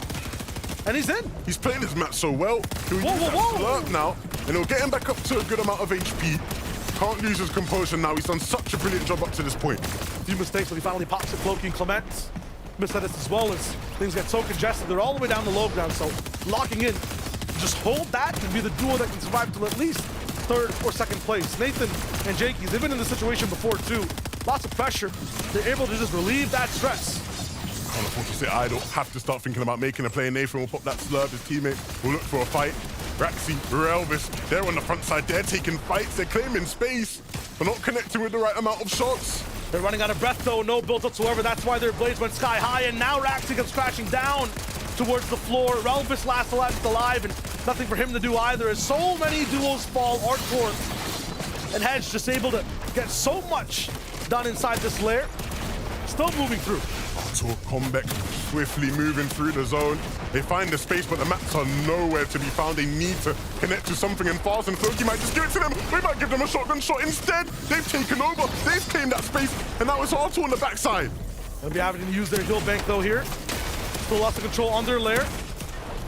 And he's in. He's playing his map so well. He'll use that slurp now, and it'll get him back up to a good amount of HP. Can't lose his composure now. He's done such a brilliant job up to this point. Few mistakes, but he finally pops it. Floki and Clement miss edits as well as things get so congested. They're all the way down the low ground, so locking in. Just hold that and be the duo that can survive till at least 3rd or 2nd place. Nathan and Jakey, they've been in this situation before too. Lots of pressure. They're able to just relieve that stress. Can't afford to sit idle. Have to start thinking about making a play. Nathan will pop that slurp. His teammate will look for a fight. Raxi, Elvis, they're on the front side. They're taking fights. They're claiming space, but not connecting with the right amount of shots. They're running out of breath, though. No builds whatsoever. That's why their blades went sky high, and now Raxi comes crashing down towards the floor. Relvis last alive, and nothing for him to do either, as so many duos fall. Arctor and Hedge just able to get so much done inside this lair. Still moving through. Arctor, Combeck, swiftly moving through the zone. They find the space, but the maps are nowhere to be found. They need to connect to something and fast, and Floki might just give it to them. We might give them a shotgun shot instead. They've taken over. They've claimed that space, and now it's Arctor on the backside. They'll be having to use their heal bank, though, here. Still lots of control on their lair.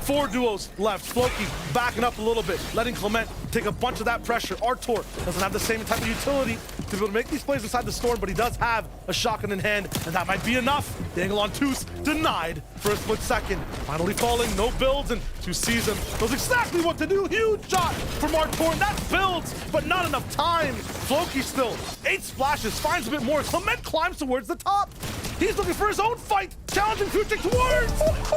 4 duos left. Floki backing up a little bit, letting Clement take a bunch of that pressure. Arctor doesn't have the same type of utility to be able to make these plays inside the storm, but he does have a shotgun in hand, and that might be enough. The angle on Toos denied for a split second. Finally falling, no builds, and to season knows exactly what to do. Huge shot from Arctor, and that builds, but not enough time. Floki still 8 splashes, finds a bit more. Clement climbs towards the top. He's looking for his own fight, challenging Fujic towards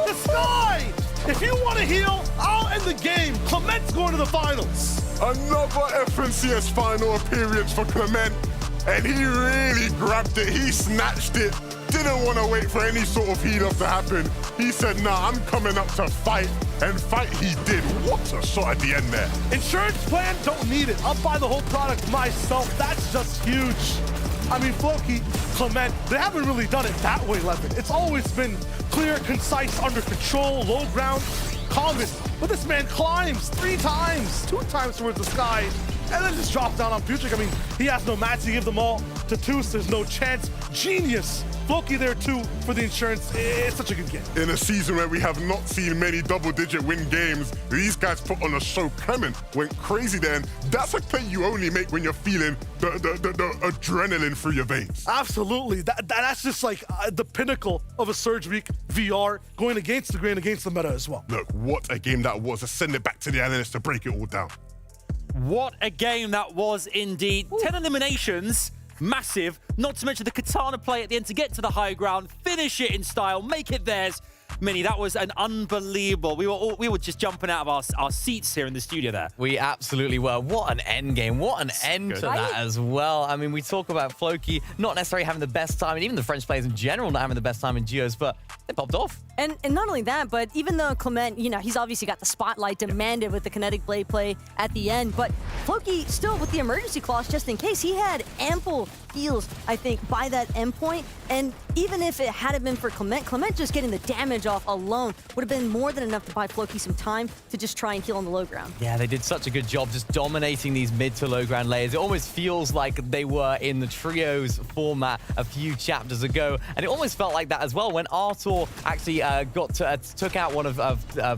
the sky. If you want to heal, I'll end the game. Clement's going to the finals. Another FNCS final appearance for Clement, and he really grabbed it. He snatched it. Didn't want to wait for any sort of heal off to happen. He said, nah, I'm coming up to fight, and fight he did. What a shot at the end there. Insurance plan, don't need it. I'll buy the whole product myself. That's just huge. I mean, Floki, Clement, they haven't really done it that way, Levin. It's always been clear, concise, under control, low ground, combat. But this man climbs 3 times, 2 times towards the sky, and then just drops down on Fujic. I mean, he has no mats. He gives them all to Toos. There's no chance. Genius. Floki there too for the insurance. It's such a good game. In a season where we have not seen many double-digit win games, these guys put on a show. Clement went crazy then. That's a play you only make when you're feeling the adrenaline through your veins. Absolutely. That's just like the pinnacle of a Surge Week VR, going against the grain, against the meta as well. Look, what a game that was. Let's send it back to the analysts to break it all down. What a game that was indeed. Ooh. 10 eliminations. Massive, not to mention the katana play at the end to get to the high ground, finish it in style, make it theirs. Minnie, that was an unbelievable. We were just jumping out of our seats here in the studio there. We absolutely were. What an end game. What an end to that as well. I mean, we talk about Floki not necessarily having the best time, and even the French players in general not having the best time in Geos, but they popped off. And not only that, but even though Clement, you know, he's obviously got the spotlight demanded with the kinetic blade play at the end, but Floki still with the emergency clause just in case, he had ample heals, I think, by that endpoint. And even if it hadn't been for Clement just getting the damage off alone would have been more than enough to buy Floki some time to just try and heal on the low ground. Yeah, they did such a good job just dominating these mid to low ground layers. It almost feels like they were in the trios format a few chapters ago, and it almost felt like that as well when Arctor actually took out one of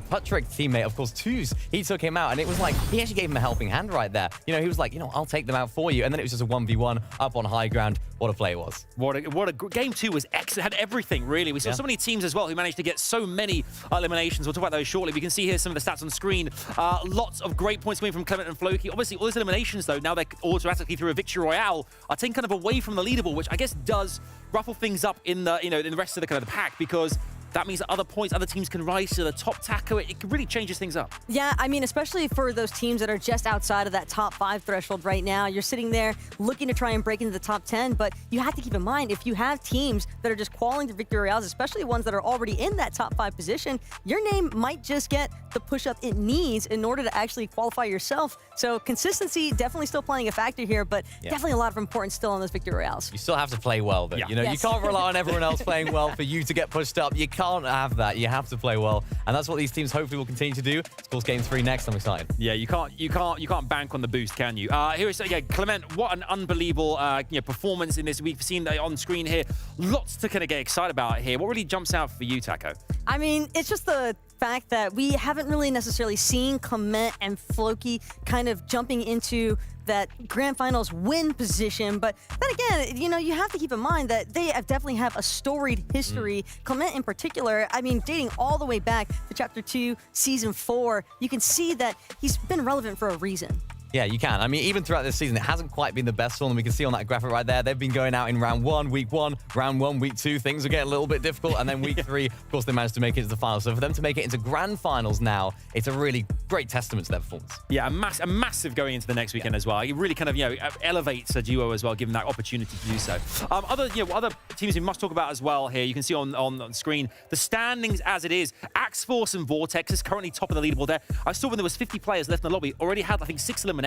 Patrick's teammate, of course, Toos. He took him out, and it was like he actually gave him a helping hand right there. You know, he was like, you know, I'll take them out for you, and then it was just a 1v1 up on high ground. What a play it was. What a game 2 was excellent. Had everything, really. We saw so many teams as well who managed to get so many eliminations. We'll talk about those shortly. We can see here some of the stats on screen. Lots of great points coming from Clement and Floki. Obviously, all those eliminations, though, now they're automatically through a victory royale, are taken kind of away from the leaderboard, which I guess does ruffle things up in the, you know, in the rest of the kind of the pack, because that means that other teams can rise to the top tackle. It really changes things up. Yeah, I mean, especially for those teams that are just outside of that top 5 threshold right now. You're sitting there looking to try and break into the top 10, but you have to keep in mind, if you have teams that are just qualifying to victory royales, especially ones that are already in that top 5 position, your name might just get the push-up it needs in order to actually qualify yourself. So consistency definitely still playing a factor here, but definitely a lot of importance still on those victory royales. You still have to play well, though. You know, you can't rely on everyone else playing well for you to get pushed up. You can't have that. You have to play well, and that's what these teams hopefully will continue to do. Of course, game 3 next. I'm excited. Yeah, you can't bank on the boost, can you? Here is Clement. What an unbelievable performance in this. We've seen that on screen here. Lots to kind of get excited about here. What really jumps out for you, Taco? I mean, it's just the fact that we haven't really necessarily seen Clement and Floki kind of jumping into that grand finals win position, but then again, you know, you have to keep in mind that they definitely have a storied history. Clement in particular, I mean, dating all the way back to Chapter 2, Season 4, you can see that he's been relevant for a reason. Yeah, you can. I mean, even throughout this season, it hasn't quite been the best for them. We can see on that graphic right there, they've been going out in round 1, week 1, round 1, week 2. Things are getting a little bit difficult. And then week 3, of course, they managed to make it into the finals. So for them to make it into grand finals now, it's a really great testament to their performance. Yeah, a massive going into the next weekend as well. It really kind of, elevates a duo as well, given that opportunity to do so. Other teams we must talk about as well here. You can see on the screen the standings as it is. Axe Force and Vortex is currently top of the leaderboard there. I saw when there was 50 players left in the lobby, already had, I think, 6 eliminations.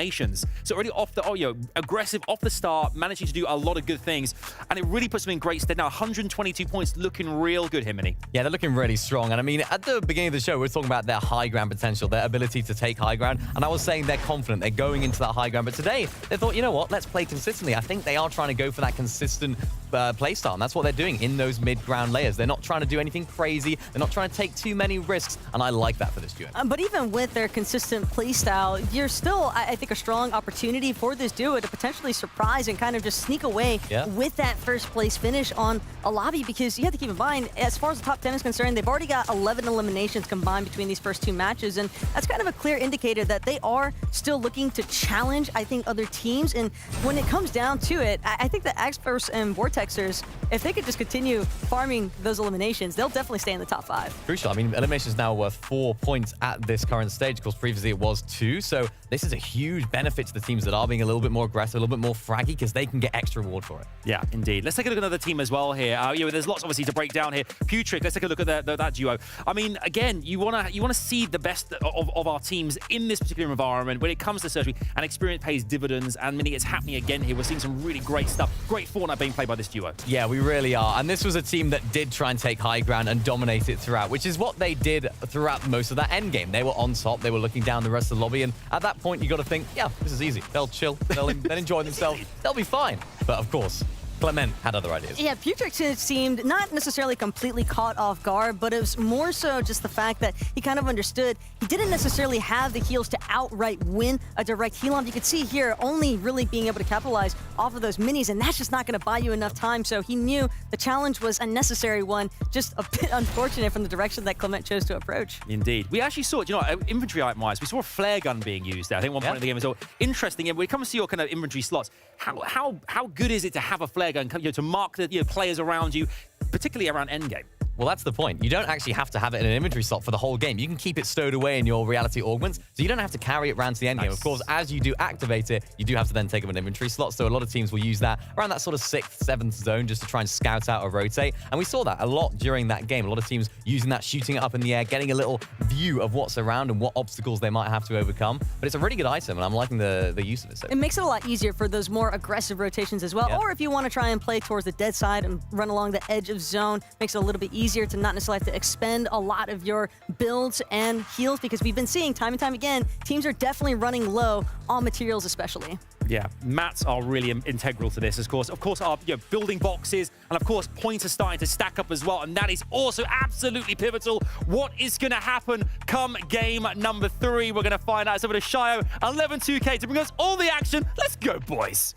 So already off the, aggressive off the start, managing to do a lot of good things. And it really puts them in great stead now. 122 points, looking real good, Himini. Yeah, they're looking really strong. And I mean, at the beginning of the show, we were talking about their high ground potential, their ability to take high ground. And I was saying they're confident, they're going into that high ground. But today, they thought, you know what, let's play consistently. I think they are trying to go for that consistent play style. And that's what they're doing in those mid-ground layers. They're not trying to do anything crazy. They're not trying to take too many risks. And I like that for this duo. But even with their consistent play style, you're still, I think, a strong opportunity for this duo to potentially surprise and kind of just sneak away with that first place finish on a lobby, because you have to keep in mind, as far as the top 10 is concerned, they've already got 11 eliminations combined between these first 2 matches, and that's kind of a clear indicator that they are still looking to challenge, I think, other teams. And when it comes down to it, I think the Axe Force and Vortexers, if they could just continue farming those eliminations, they'll definitely stay in the top 5. Crucial. I mean, elimination is now worth 4 points at this current stage. Of course, previously it was 2, so this is a huge benefit to the teams that are being a little bit more aggressive, a little bit more fraggy, because they can get extra reward for it. Yeah, indeed. Let's take a look at another team as well here. There's lots obviously to break down here. Putrick, let's take a look at that duo. I mean, again, you wanna see the best of our teams in this particular environment when it comes to surgery, and experience pays dividends. And meaning it's happening again here. We're seeing some really great stuff. Great Fortnite being played by this duo. Yeah, we really are. And this was a team that did try and take high ground and dominate it throughout, which is what they did throughout most of that end game. They were on top. They were looking down the rest of the lobby. And at that point, you got to think, yeah, this is easy. They'll chill. They'll enjoy themselves. They'll be fine. But of course, Clement had other ideas. Yeah, Putrick seemed not necessarily completely caught off guard, but it was more so just the fact that he kind of understood he didn't necessarily have the heals to outright win a direct heal on. You could see here only really being able to capitalize off of those minis, and that's just not going to buy you enough time. So he knew the challenge was a necessary one, just a bit unfortunate from the direction that Clement chose to approach. Indeed. We actually saw, inventory item-wise, we saw a flare gun being used there. I think one point in the game was interesting. And when it comes to your kind of inventory slots, how good is it to have a flare gun, to mark the players around you, particularly around endgame? Well, that's the point. You don't actually have to have it in an inventory slot for the whole game. You can keep it stowed away in your reality augments, so you don't have to carry it around to the end game. Of course, as you do activate it, you do have to then take up an inventory slot, so a lot of teams will use that around that sort of 6th, 7th zone just to try and scout out or rotate. And we saw that a lot during that game. A lot of teams using that, shooting it up in the air, getting a little view of what's around and what obstacles they might have to overcome. But it's a really good item, and I'm liking the use of it. So. It makes it a lot easier for those more aggressive rotations as well. Or if you want to try and play towards the dead side and run along the edge of zone, makes it a little bit easier to not necessarily have to expend a lot of your builds and heals, because we've been seeing time and time again, teams are definitely running low on materials especially. Yeah, mats are really integral to this, of course. Our building boxes, and of course points are starting to stack up as well, and that is also absolutely pivotal. What is going to happen come game number 3? We're going to find out. It's over to Shio, 11-2K to bring us all the action. Let's go, boys.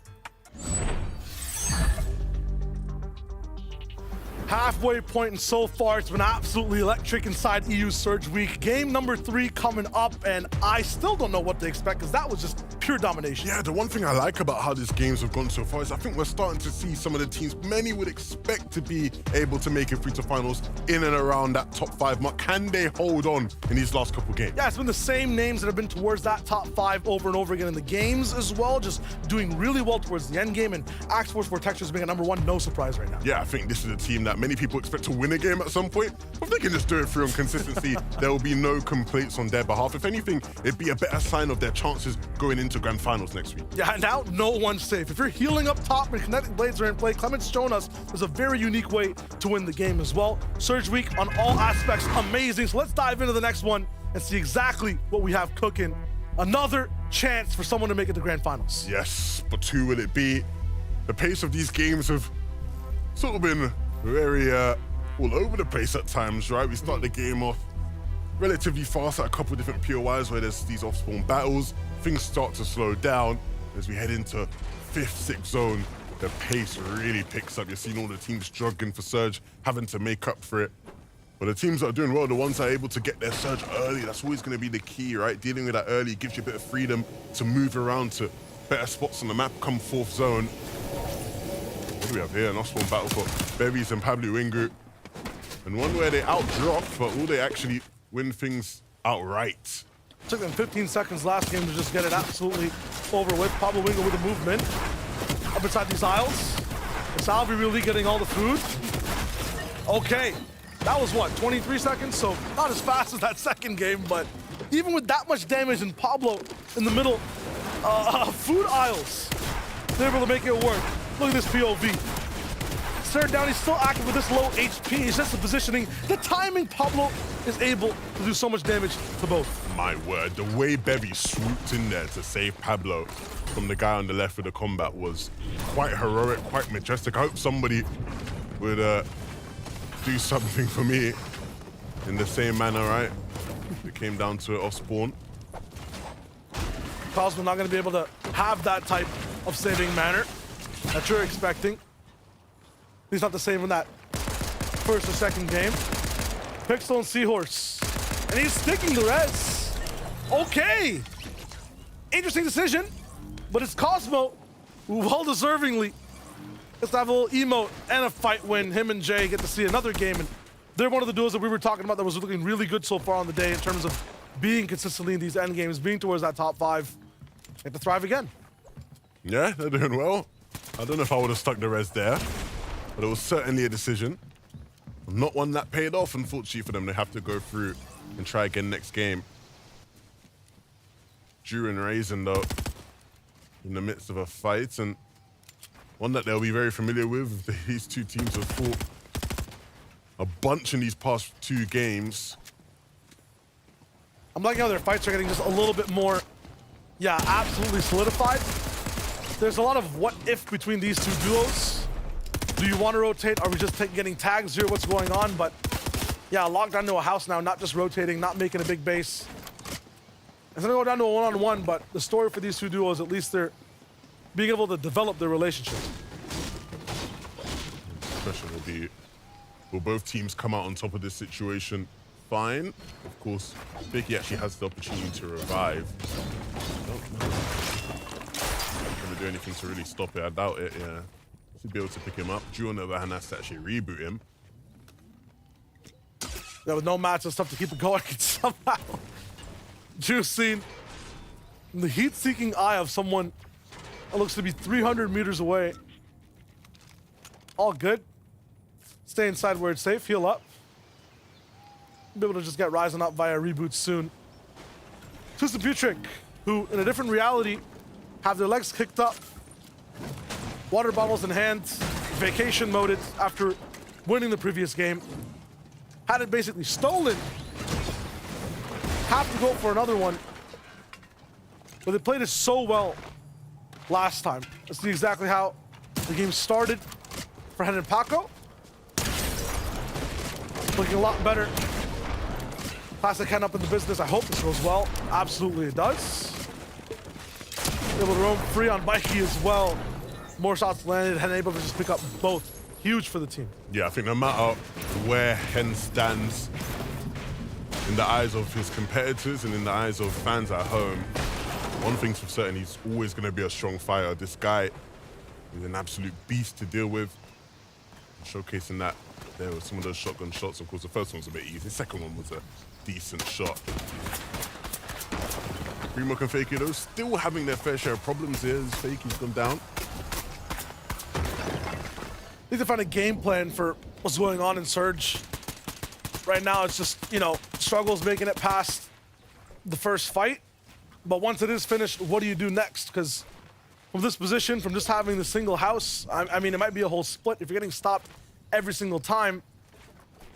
Halfway point, and so far it's been absolutely electric inside EU Surge Week. Game number 3 coming up, and I still don't know what to expect, because that was just pure domination. Yeah, the one thing I like about how these games have gone so far is I think we're starting to see some of the teams many would expect to be able to make it through to finals in and around that top 5 mark. Can they hold on in these last couple games? Yeah, it's been the same names that have been towards that top 5 over and over again in the games as well, just doing really well towards the end game, and Axe Force Vortexers being at number 1, no surprise right now. Yeah, I think this is a team that many people expect to win a game at some point. If they can just do it through on consistency, there will be no complaints on their behalf. If anything, it'd be a better sign of their chances going into grand finals next week. Yeah, now no one's safe. If you're healing up top and kinetic blades are in play, Clement's shown us there's a very unique way to win the game as well. Surge Week on all aspects, amazing. So let's dive into the next one and see exactly what we have cooking. Another chance for someone to make it to grand finals. Yes, but who will it be? The pace of these games have sort of been very all over the place at times, right? We start the game off relatively fast at a couple of different POIs where there's these off-spawn battles. Things start to slow down as we head into 5th, 6th zone. The pace really picks up. You're seeing all the teams struggling for Surge, having to make up for it. But the teams that are doing well, the ones that are able to get their surge early, that's always going to be the key, right? Dealing with that early gives you a bit of freedom to move around to better spots on the map, come fourth zone. What do we have here? An Osborne battle for Bevies and Pablo Wingu. And one where they outdrop, but will they actually win things outright? Took them 15 seconds last game to just get it absolutely over with. Pablo Wingu with a movement up inside these aisles. Salvi really getting all the food. Okay, that was what, 23 seconds? So not as fast as that second game, but even with that much damage and Pablo in the middle, food aisles, they're able to make it work. Look at this POV. Third down, he's still active with this low HP. It's just the positioning, the timing. Pablo is able to do so much damage to both. My word, the way Bevy swooped in there to save Pablo from the guy on the left with the combat was quite heroic, quite majestic. I hope somebody would do something for me in the same manner, right? It came down to it off spawn. Cosmo not going to be able to have that type of saving manner that you're expecting. He's not the same in that first or second game. Pixel and Seahorse. And he's sticking the res. Okay. Interesting decision, but it's Cosmo who well-deservingly gets to have a little emote and a fight win. Him and Jay get to see another game, and they're one of the duos that we were talking about that was looking really good so far on the day in terms of being consistently in these end games, being towards that top 5. They have to thrive again. Yeah, they're doing well. I don't know if I would have stuck the res there, but it was certainly a decision. Not one that paid off, unfortunately for them. They have to go through and try again next game. Drew and Raisin, though, in the midst of a fight, and one that they'll be very familiar with. These two teams have fought a bunch in these past 2 games. I'm liking how their fights are getting just a little bit more, yeah, absolutely solidified. There's a lot of what if between these two duos. Do you want to rotate? Are we just getting tags here? What's going on? But yeah, locked down to a house now, not just rotating, not making a big base. It's gonna go down to a one-on-one, but the story for these two duos, at least they're being able to develop their relationship. The question will be, will both teams come out on top of this situation fine? Of course, Vicky actually has the opportunity to revive. I don't know. Not gonna do anything to really stop it. I doubt it, yeah. Should be able to pick him up. Drew on the other hand has to actually reboot him. Yeah, with no mats and stuff to keep it going, somehow Drew's seen in the heat-seeking eye of someone that looks to be 300 meters away. All good. Stay inside where it's safe. Heal up. Be able to just get Ryzen up via reboots soon. Twisted Putrick, who in a different reality have their legs kicked up, water bottles in hand, vacation moded after winning the previous game. Had it basically stolen. Have to go for another one. But they played it so well last time. Let's see exactly how the game started for Hen and Paco. Looking a lot better. Classic Hen up in the business. I hope this goes well. Absolutely it does. Able to roam free on Mikey as well. More shots landed, Hen able to just pick up both. Huge for the team. Yeah, I think no matter where Hen stands in the eyes of his competitors and in the eyes of fans at home, one thing's for certain, he's always going to be a strong fighter. This guy is an absolute beast to deal with. Showcasing that there were some of those shotgun shots. Of course, the first one was a bit easy. The second one was a decent shot. Primo and Fakey, though, still having their fair share of problems here as Fakey's gone down. Need to find a game plan for what's going on in Surge. Right now, it's just, you know, struggles making it past the first fight. But once it is finished, what do you do next? Because from this position, from just having the single house, I mean, it might be a whole split. If you're getting stopped every single time,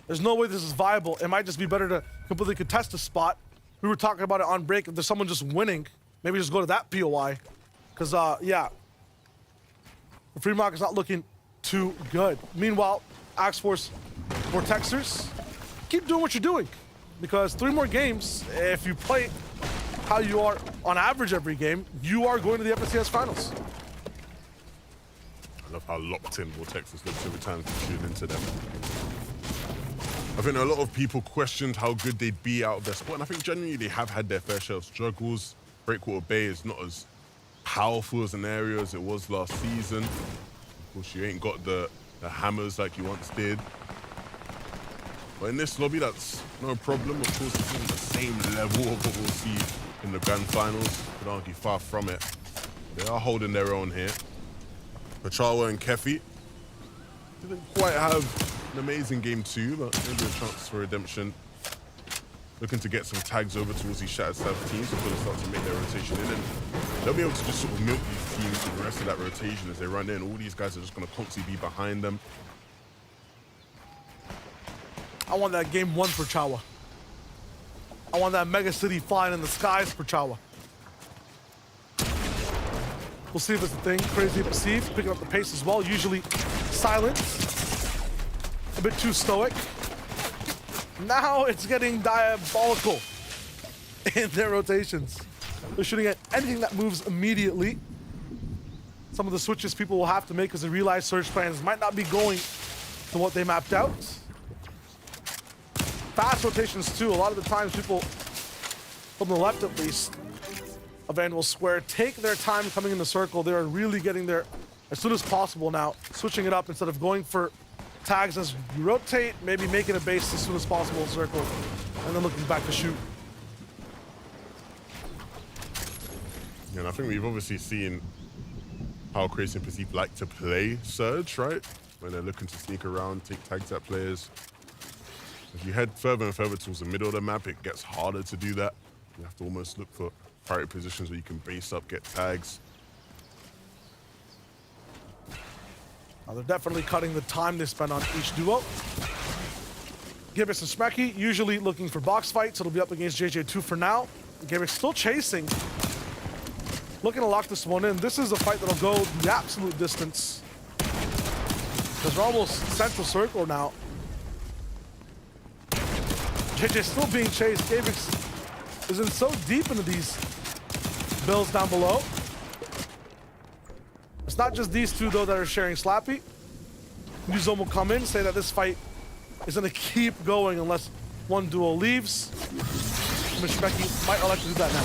there's no way this is viable. It might just be better to completely contest a spot. We were talking about it on break. If there's someone just winning, maybe just go to that POI. Because, yeah, the free market's not looking too good. Meanwhile, Axe Force Vortexers, keep doing what you're doing. Because 3 more games, if you play how you are on average every game, you are going to the FNCS finals. I love how locked in Vortex looks every time to tune into them. I think a lot of people questioned how good they'd be out of their spot, and I think generally they have had their fair share of struggles. Breakwater Bay is not as powerful as an area as it was last season. Of course, you ain't got the hammers like you once did. But in this lobby, that's no problem. Of course, it's in the same level of what we'll see in the grand finals. Could argue far from it. They are holding their own here. Pachawa and Kefi didn't quite have an amazing game too, but maybe a chance for redemption. Looking to get some tags over towards these shattered South teams before they start to make their rotation in, and they'll be able to just sort of milk these teams for the rest of that rotation as they run in. All these guys are just going to constantly be behind them. I want that game 1 for Chawa. I want that Mega City flying in the skies for Chawa. We'll see if it's a thing. Crazy Perceived, picking up the pace as well. Usually silent, a bit too stoic. Now it's getting diabolical in their rotations. They're shooting at anything that moves immediately. Some of the switches people will have to make because they realize Surge plans might not be going to what they mapped out. Fast rotations too. A lot of the times people, from the left at least, of Annual Square, take their time coming in the circle. They are really getting there as soon as possible now, switching it up instead of going for tags as you rotate, maybe making a base as soon as possible in circle, and then looking back to shoot. Yeah, and I think we've obviously seen how Crazy and Perceived like to play Surge, right? When they're looking to sneak around, take tags at players. As you head further and further towards the middle of the map, it gets harder to do that. You have to almost look for priority positions where you can base up, get tags. Now they're definitely cutting the time they spend on each duo. Gibbous and Smecky usually looking for box fights. It'll be up against JJ2 for now. Gibbous still chasing. Looking to lock this one in. This is a fight that'll go the absolute distance. Because we're almost central circle now. JJ still being chased. Gavix is in so deep into these builds down below. It's not just these two, though, that are sharing Slappy. Newzone will come in, say that this fight is going to keep going unless one duo leaves. Mishbeki might elect to do that now.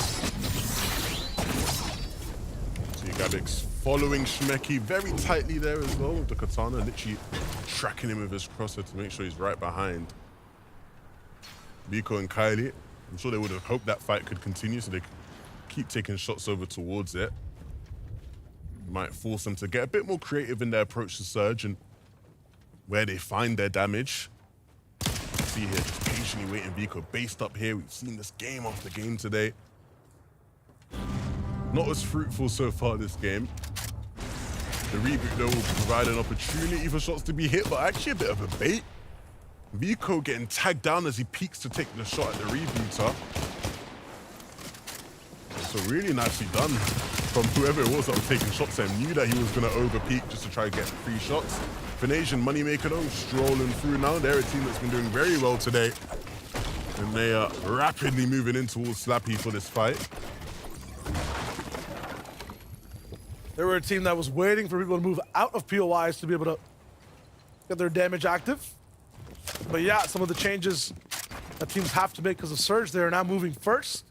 See Gavix following Shmeki very tightly there as well with the katana, literally tracking him with his crosser to make sure he's right behind Biko and Kylie. I'm sure they would have hoped that fight could continue so they could keep taking shots over towards it. Might force them to get a bit more creative in their approach to Surge and where they find their damage. See here, just patiently waiting. Biko based up here. We've seen this game after game today. Not as fruitful so far this game. The reboot, though, will provide an opportunity for shots to be hit, but actually a bit of a bait. Biko getting tagged down as he peeks to take the shot at the rebooter. So really nicely done from whoever it was that was taking shots and knew that he was going to over-peak just to try to get 3 shots. Finasian Moneymaker, though, strolling through now. They're a team that's been doing very well today. And they are rapidly moving in towards Slappy for this fight. They were a team that was waiting for people to move out of POIs to be able to get their damage active. But yeah, some of the changes that teams have to make because of Surge, they are now moving first.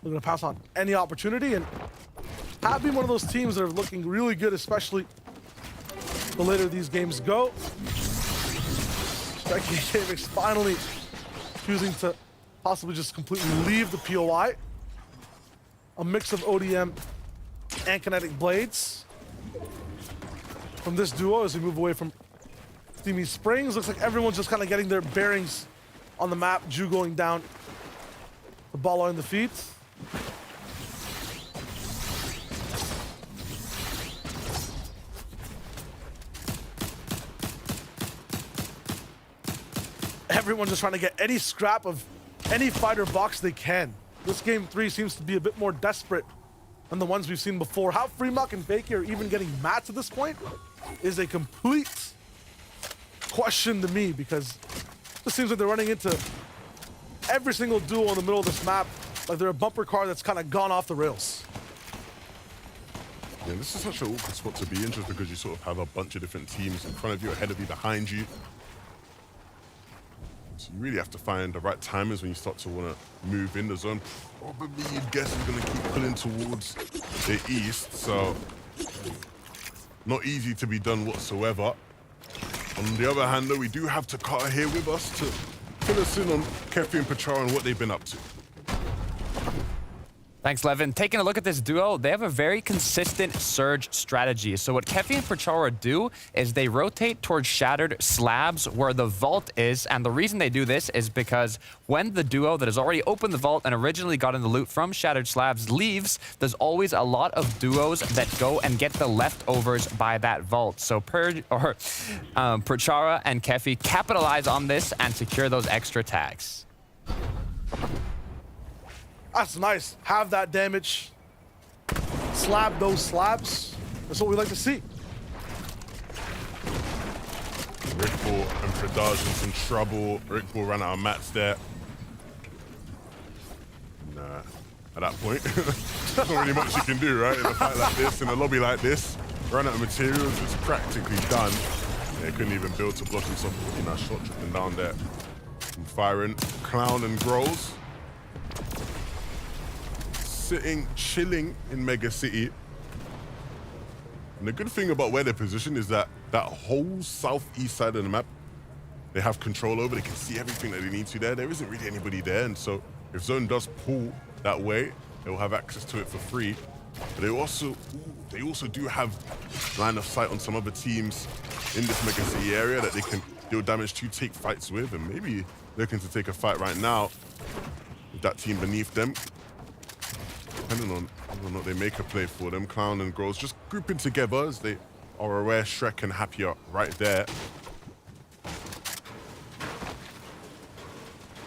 They're going to pass on any opportunity, and have been one of those teams that are looking really good, especially the later these games go. Becky Davix finally choosing to possibly just completely leave the POI. A mix of ODM and kinetic blades from this duo as we move away from Steamy Springs. Looks like everyone's just kind of getting their bearings on the map. Ju going down, the ball on the feet. Everyone just trying to get any scrap of any fighter box they can. This game 3 seems to be a bit more desperate than the ones we've seen before. How Fremok and Fakey are even getting mats at this point is a complete question to me, because it just seems like they're running into every single duo in the middle of this map like they're a bumper car that's kind of gone off the rails. Yeah, this is such an awkward spot to be in just because you sort of have a bunch of different teams in front of you, ahead of you, behind you. So you really have to find the right timers when you start to want to move in the zone. Probably you'd guess he's going to keep pulling towards the east, so not easy to be done whatsoever. On the other hand, though, we do have Takata here with us to fill us in on Kefi and Pachara and what they've been up to. Thanks, Levin. Taking a look at this duo, they have a very consistent surge strategy. So what Kefi and Pachara do is they rotate towards shattered slabs where the vault is. And the reason they do this is because when the duo that has already opened the vault and originally gotten the loot from shattered slabs leaves, there's always a lot of duos that go and get the leftovers by that vault. So Pachara and Kefi capitalize on this and secure those extra tags. That's nice. Have that damage. Slab those slabs. That's what we like to see. Rickball and Pradaj in some trouble. Rickball ran out of mats there. Nah, at that point, there's not really much you can do, right? In a fight like this, in a lobby like this, run out of materials, it's practically done. They couldn't even build to block himself. You know, shot tripping down there. And firing Clown and Grolls. Sitting, chilling in Mega City. And the good thing about where they're positioned is that that whole southeast side of the map, they have control over. They can see everything that they need to there. There isn't really anybody there. And so if Zone does pull that way, they'll have access to it for free. But they also do have line of sight on some other teams in this Mega City area that they can deal damage to, take fights with, and maybe looking to take a fight right now with that team beneath them. Depending on whether or not they make a play for them, Clown and Grolls just grouping together as they are aware Shrek and Happy are right there.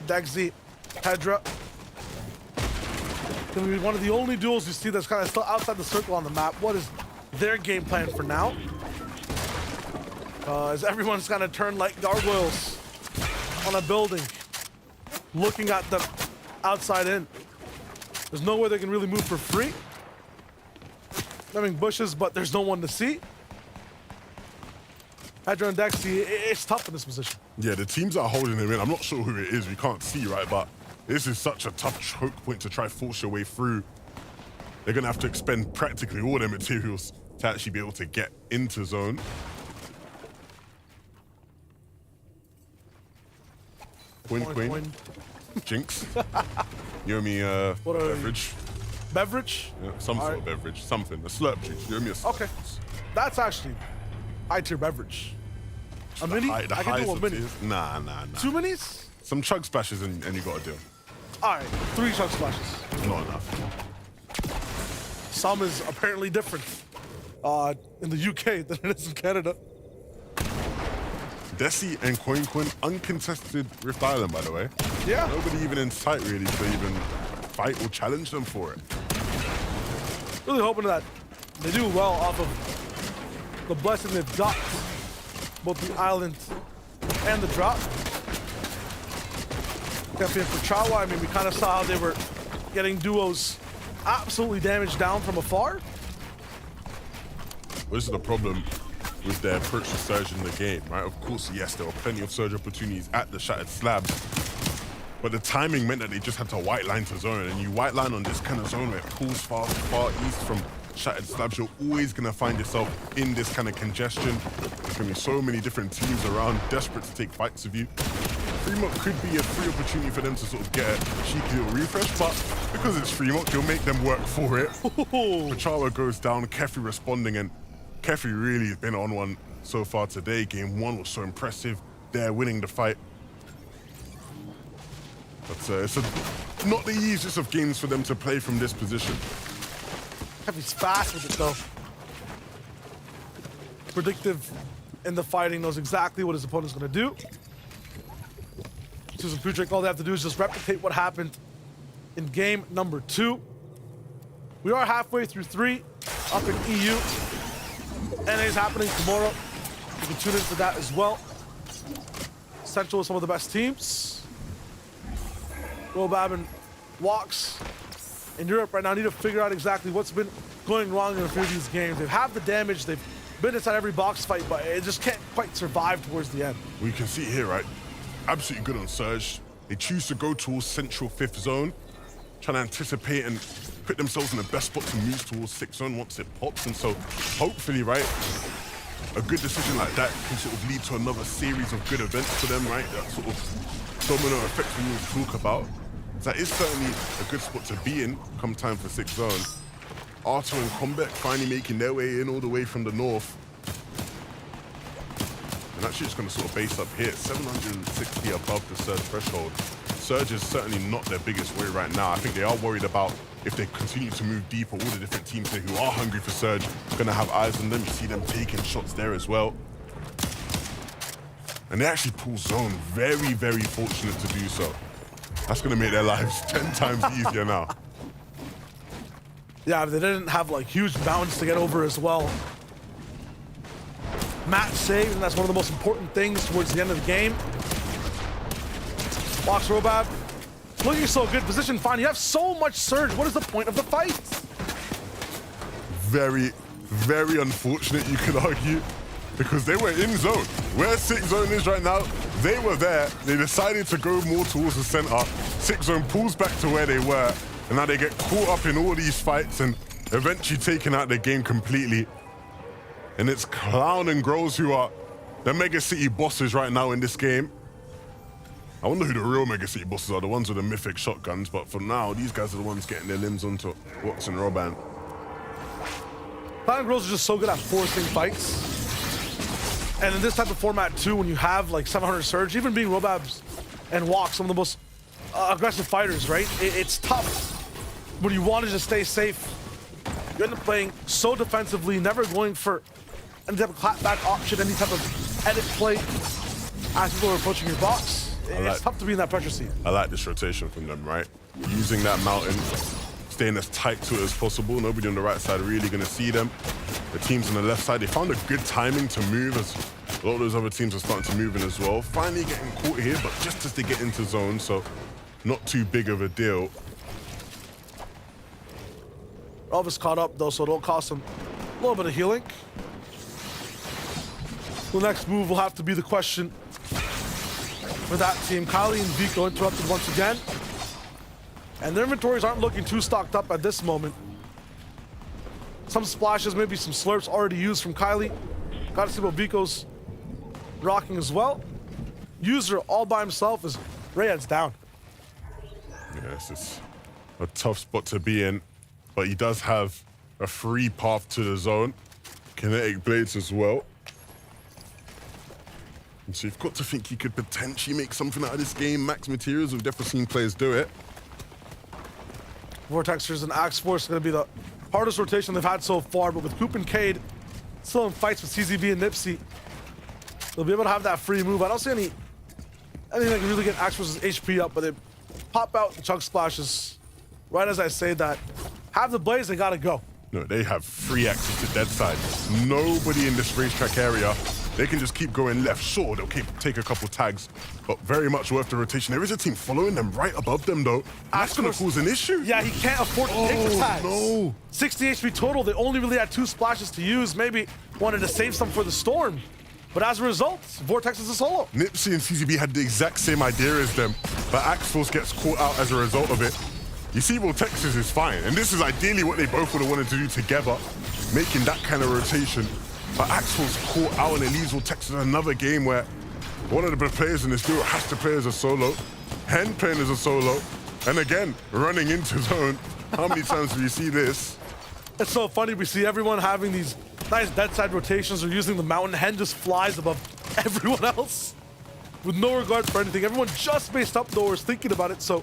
Dagzy, Hedra. Gonna be one of the only duels you see that's kind of still outside the circle on the map. What is their game plan for now? As everyone's kind of turned like gargoyles on a building, looking at the outside in. There's nowhere they can really move for free. Having bushes, but there's no one to see. Hedra and Dexy, it's tough in this position. Yeah, the teams are holding him in. I'm not sure who it is. We can't see, right? But this is such a tough choke point to try force your way through. They're going to have to expend practically all their materials to actually be able to get into zone. Queen. Jinx. You owe me a beverage. Beverage? Yeah, some sort of beverage. Something. A slurp juice. You owe me a slurp. Okay. That's actually high-tier beverage. A mini? I can do a mini. Nah. 2 minis? Some chug splashes and you got a deal. All right, 3 chug splashes. Not enough. Some is apparently different in the UK than it is in Canada. Desi and Coin uncontested Rift Island, by the way. Yeah. Nobody even in sight, really, to even fight or challenge them for it. Really hoping that they do well off of the blessing they've got, both the island and the drop. Kefi and Pachara, I mean, we kind of saw how they were getting duos absolutely damaged down from afar. Well, this is the problem with their approach to surge in the game, right? Of course, yes, there were plenty of surge opportunities at the shattered slabs, but the timing meant that they just had to white line to zone, and you white line on this kind of zone where it pulls far east from shattered slabs, you're always gonna find yourself in this kind of congestion. There's gonna be so many different teams around, desperate to take fights with you. Fremont could be a free opportunity for them to sort of get a cheeky little refresh, but because it's Fremont, you'll make them work for it. Pachara goes down, Kefi responding, and Kefi really has been on one so far today. Game 1 was so impressive. They're winning the fight. But it's not the easiest of games for them to play from this position. Kefi's fast with it, though. Predictive in the fighting, knows exactly what his opponent's going to do. Susan Pudrick, all they have to do is just replicate what happened in game number 2. We are halfway through 3 up in EU. NA is happening tomorrow. You can tune into that as well. Central is some of the best teams. Robab and Walks in Europe right now need to figure out exactly what's been going wrong in a few of these games. They have the damage, they've been inside every box fight, but it just can't quite survive towards the end. We can see here, right? absolutely good on Surge. They choose to go towards central 5th zone, trying to anticipate and put themselves in the best spot to move towards 6th zone once it pops. And so hopefully, right, a good decision like that can sort of lead to another series of good events for them, right? That sort of domino effect we always talk about. That is certainly a good spot to be in come time for 6th zone. Arto and Combat finally making their way in all the way from the north. And actually just going to sort of base up here, 760 above the Surge threshold. Surge is certainly not their biggest worry right now. I think they are worried about if they continue to move deeper, all the different teams here who are hungry for Surge are going to have eyes on them. You see them taking shots there as well. And they actually pull zone. Very, very fortunate to do so. That's going to make their lives 10 times easier now. Yeah, they didn't have like huge mountains to get over as well. Match save, and that's one of the most important things towards the end of the game. Box Robab, looking so good. Position fine. You have so much Surge. What is the point of the fight? Very, very unfortunate, you could argue, because they were in zone. Where 6th zone is right now, they were there. They decided to go more towards the center. 6th zone pulls back to where they were, and now they get caught up in all these fights and eventually taken out the game completely. And it's Clown and Grows who are the Mega City bosses right now in this game. I wonder who the real Mega City bosses are, the ones with the mythic shotguns, but for now, these guys are the ones getting their limbs onto Watts and Roban. Clown and Grows are just so good at forcing fights. And in this type of format too, when you have like 700 Surge, even being Robabs and Walk, some of the most aggressive fighters, right? It's tough when you want to just stay safe. You end up playing so defensively, never going for any type of clapback option, any type of edit play as people are approaching your box. It's tough to be in that pressure seat. I like this rotation from them, right? Using that mountain, staying as tight to it as possible. Nobody on the right side really going to see them. The teams on the left side, they found a good timing to move as a lot of those other teams are starting to move in as well. Finally getting caught here, but just as they get into zone, so not too big of a deal. Elvis caught up though, so it'll cost him a little bit of healing. The next move will have to be the question for that team. Kylie and Vico interrupted once again. And their inventories aren't looking too stocked up at this moment. Some splashes, maybe some slurps already used from Kylie. Gotta see what Vico's rocking as well. User all by himself as Rayad's down. Yes, it's a tough spot to be in, but he does have a free path to the zone. Kinetic blades as well. And so you've got to think he could potentially make something out of this game. Max materials, we've definitely seen players do it. Vortexers and Axe Force are going to be the hardest rotation they've had so far, but with Coop and Cade still in fights with CZB and Nipsey, they'll be able to have that free move. I don't see anything that can really get Axe Force's HP up, but they pop out the chunk splashes right as I say that. Have the blaze, they gotta go. No, they have free access to dead side. Nobody in this racetrack area. They can just keep going left. Sure, they'll take a couple tags, but very much worth the rotation. There is a team following them right above them, though. That's going to cause an issue. Yeah, he can't afford to take the tags. No. 60 HP total. They only really had 2 splashes to use. Maybe wanted to save some for the storm. But as a result, Vortex is a solo. Nipsey and CZB had the exact same idea as them, but Axforce gets caught out as a result of it. You see, Vortexes is fine, and this is ideally what they both would have wanted to do together, making that kind of rotation. But Axel's caught out and it leaves Vortex in another game where one of the players in this duo has to play as a solo, Hen playing as a solo, and again, running into zone. How many times do we see this? It's so funny, we see everyone having these nice dead side rotations or using the mountain. Hen just flies above everyone else with no regard for anything. Everyone just spaced up doors thinking about it, so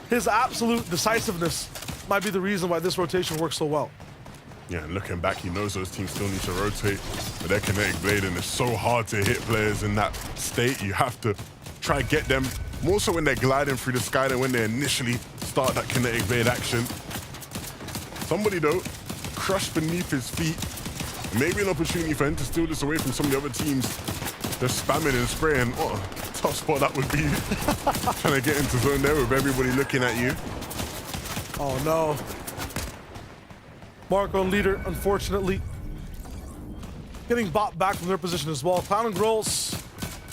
his absolute decisiveness might be the reason why this rotation works so well. Yeah, and looking back, he knows those teams still need to rotate, but their kinetic blade, and it's so hard to hit players in that state. You have to try to get them, more so when they're gliding through the sky than when they initially start that kinetic blade action. Somebody, though, crushed beneath his feet. Maybe an opportunity for him to steal this away from some of the other teams. They're spamming and spraying. What a tough spot that would be. Trying to get into zone there with everybody looking at you. Oh, no. Marco leader, unfortunately, getting bought back from their position as well. Clown and Grolls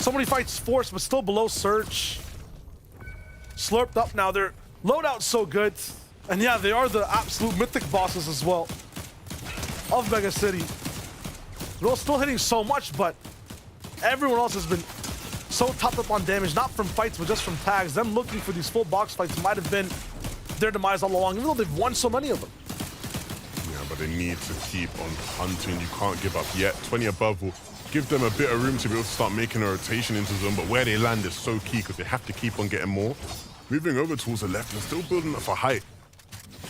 So many fights forced, but still below Surge. Slurped up now. Their loadout's so good. And yeah, they are the absolute mythic bosses as well of Mega City. They're still hitting so much, but everyone else has been so topped up on damage, not from fights, but just from tags. Them looking for these full box fights might have been their demise all along, even though they've won so many of them. Yeah, but they need to keep on hunting. You can't give up yet. 20 above will give them a bit of room to be able to start making a rotation into zone, but where they land is so key because they have to keep on getting more. Moving over towards the left and still building up for height.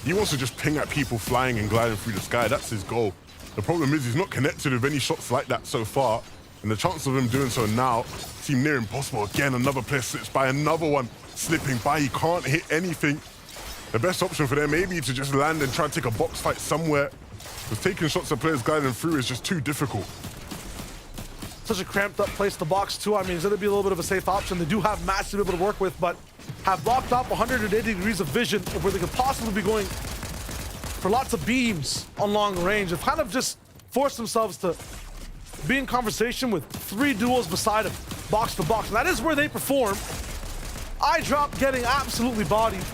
He wants to just ping at people flying and gliding through the sky. That's his goal. The problem is he's not connected with any shots like that so far, and the chance of him doing so now seem near impossible. Again, another player slips by, another one slipping by. He can't hit anything. The best option for them may be to just land and try to take a box fight somewhere, because taking shots at players gliding through is just too difficult. Such a cramped up place to box too. I mean, it's going to be a little bit of a safe option. They do have Mats to be able to work with, but have blocked off 180 degrees of vision of where they could possibly be going for lots of beams on long range. They've kind of just forced themselves to be in conversation with 3 duos beside them, box to box. And that is where they perform. Eye drop getting absolutely bodied.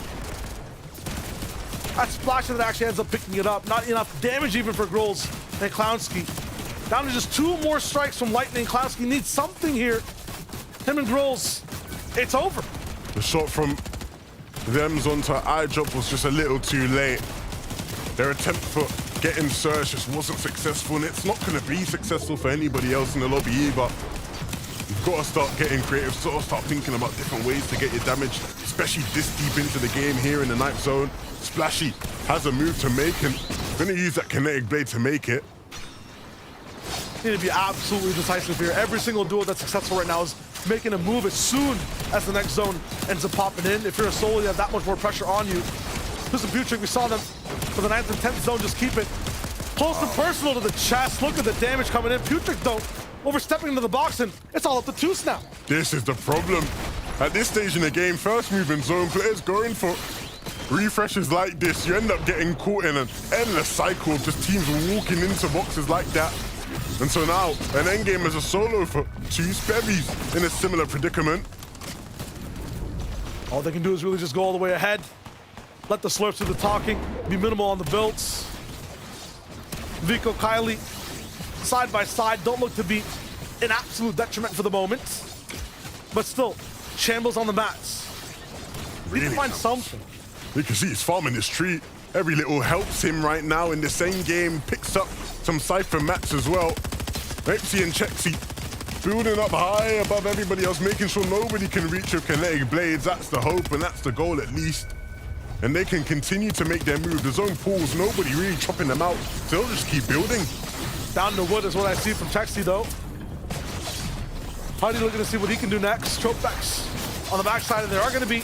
That splash that actually ends up picking it up. Not enough damage even for Grolls and Clownski. Down to just 2 more strikes from Lightning. Clownski needs something here. Him and Grolls, it's over. The shot from them's onto eye drop was just a little too late. Their attempt for getting Surge just wasn't successful, and it's not going to be successful for anybody else in the lobby either. You've got to start getting creative, sort of start thinking about different ways to get your damage, especially this deep into the game here in the knife zone. Splashy has a move to make, and going to use that kinetic blade to make it. Need to be absolutely decisive here. Every single duo that's successful right now is making a move as soon as the next zone ends up popping in. If you're a solo, you have that much more pressure on you. This is Butrick. We saw them for the 9th and 10th zone just keep it close and personal to the chest. Look at the damage coming in. Butrick, though, overstepping into the box, and it's all up to Toos now. This is the problem. At this stage in the game, first move in zone, players going for refreshes like this. You end up getting caught in an endless cycle of just teams walking into boxes like that. And so now, an endgame as a solo for Toos. Bevies in a similar predicament. All they can do is really just go all the way ahead. Let the slurps do the talking, be minimal on the builds. Vico, Kylie, side by side, don't look to be an absolute detriment for the moment. But still, Shambles on the mats. Really need to find something. You can see he's farming this tree. Every little helps him right now in the same game. Picks up some Cypher mats as well. Mepsi and Chexy building up high above everybody else, making sure nobody can reach with kinetic blades. That's the hope, and that's the goal at least. And they can continue to make their move. The zone pulls, nobody really chopping them out. So they'll just keep building. Down the wood is what I see from Chexy, though. Hardy looking to see what he can do next. Tropex on the backside, and they are going to be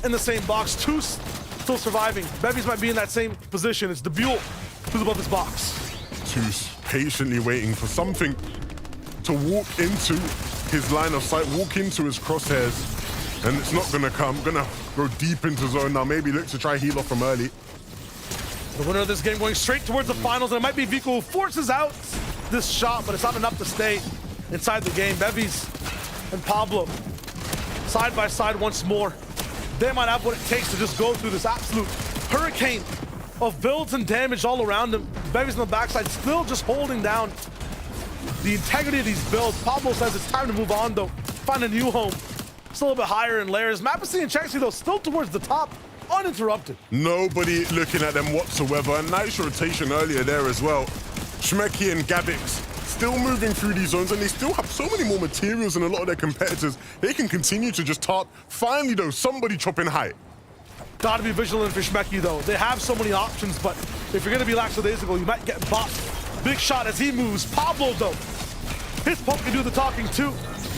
in the same box. Toos still surviving. Bevies might be in that same position. It's Debule who's above this box. Toos patiently waiting for something to walk into his line of sight, walk into his crosshairs, and it's not gonna come. Gonna go deep into zone now. Maybe look to try heal off from early. The winner of this game going straight towards the finals, and it might be Vico who forces out this shot, but it's not enough to stay inside the game. Bevies and Pablo side by side once more. They might have what it takes to just go through this absolute hurricane of builds and damage all around him. Bevies on the backside still just holding down the integrity of these builds. Pablo says it's time to move on, though. Find a new home. Still a little bit higher in layers. Mapasi and Chexy, though, still towards the top, uninterrupted. Nobody looking at them whatsoever. A nice rotation earlier there as well. Shmeki and Gabix still moving through these zones, and they still have so many more materials than a lot of their competitors. They can continue to just tarp. Finally, though, somebody chopping height. Gotta be vigilant for Shmeki, though. They have so many options, but if you're gonna be lackadaisical, you might get bopped. Big shot as he moves. Pablo, though, his poke can do the talking, too.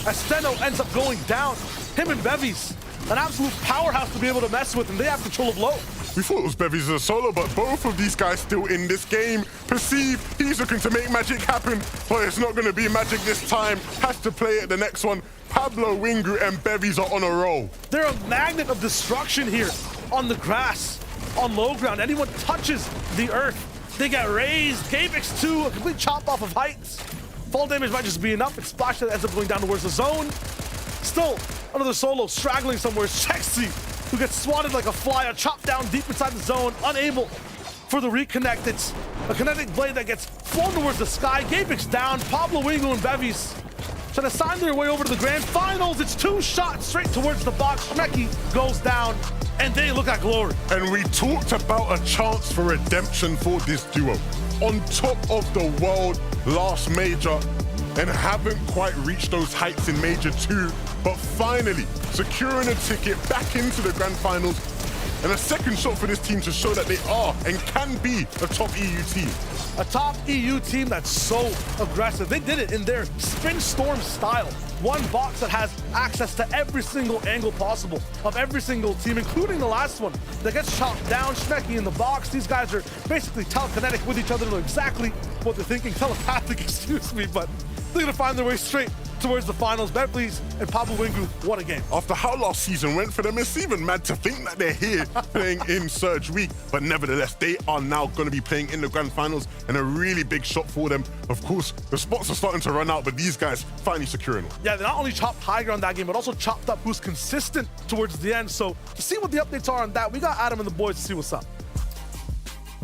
As Steno ends up going down. Him and Bevies, an absolute powerhouse to be able to mess with, and they have control of low. We thought it was Bevies as a solo, but both of these guys still in this game. Perceive, he's looking to make magic happen, but it's not going to be magic this time. Has to play it the next one. Pablo, Wingu, and Bevies are on a roll. They're a magnet of destruction here on the grass, on low ground. Anyone touches the earth, they get raised. Gabix, too, a complete chop off of heights. Fall damage might just be enough. It's Splash that ends up going down towards the zone. Still, another solo straggling somewhere. Sexy, who gets swatted like a fly, chopped down deep inside the zone, unable for the reconnect. It's a kinetic blade that gets flown towards the sky. Gapix down. Pablo Wingo and Bevies trying to sign their way over to the grand finals. It's 2 shots straight towards the box. Shmeki goes down, and they look at glory. And we talked about a chance for redemption for this duo. On top of the world last major, and haven't quite reached those heights in Major 2, but finally securing a ticket back into the grand finals, and a second shot for this team to show that they are and can be a top EU team. A top EU team that's so aggressive. They did it in their Spin Storm style. One box that has access to every single angle possible of every single team, including the last one that gets chopped down. Shmeki in the box. These guys are basically telekinetic with each other, know exactly what they're thinking. Telepathic, excuse me, but they're gonna find their way straight towards the finals. Beverly's and Pablo Wingu, what a game. After how last season went for them, it's even mad to think that they're here playing in Surge Week, but nevertheless, they are now going to be playing in the grand finals, and a really big shot for them. Of course, the spots are starting to run out, but these guys finally securing one. Yeah, they not only chopped high ground that game, but also chopped up who's consistent towards the end. So to see what the updates are on that, we got Adam and the boys to see what's up.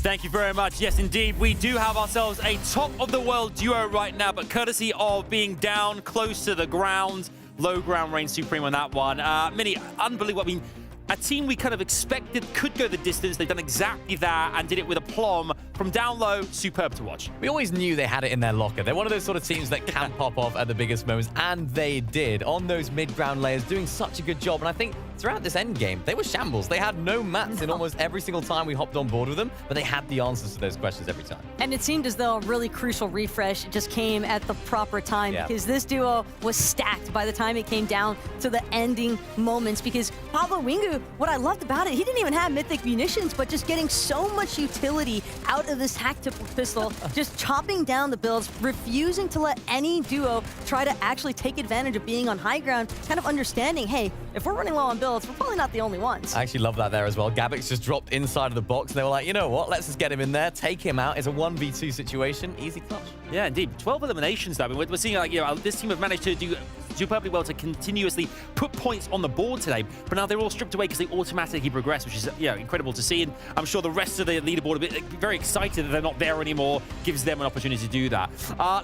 Thank you very much. Yes, indeed, we do have ourselves a top-of-the-world duo right now, but courtesy of being down close to the ground, low ground reigns supreme on that one. Mini, unbelievable. I mean, a team we kind of expected could go the distance. They've done exactly that and did it with aplomb. From down low, superb to watch. We always knew they had it in their locker. They're one of those sort of teams that can pop off at the biggest moments, and they did on those mid-ground layers, doing such a good job. And I think throughout this end game, they were shambles. They had no mats in almost every single time we hopped on board with them, but they had the answers to those questions every time. And it seemed as though a really crucial refresh just came at the proper time, because this duo was stacked by the time it came down to the ending moments. Because Pablo Wingu, what I loved about it, he didn't even have mythic munitions, but just getting so much utility out of this tactical pistol, just chopping down the builds, refusing to let any duo try to actually take advantage of being on high ground, kind of understanding, hey, if we're running low on builds, we're probably not the only ones. I actually love that there as well. Gabix just dropped inside of the box, and they were like, you know what, let's just get him in there, take him out. It's a 1v2 situation, easy clutch. Yeah, indeed. 12 eliminations, though. I mean, we're seeing, like, you know, this team have managed to do superbly well to continuously put points on the board today, but now they're all stripped away because they automatically progress, which is, you know, incredible to see. And I'm sure the rest of the leaderboard are very excited that they're not there anymore. Gives them an opportunity to do that.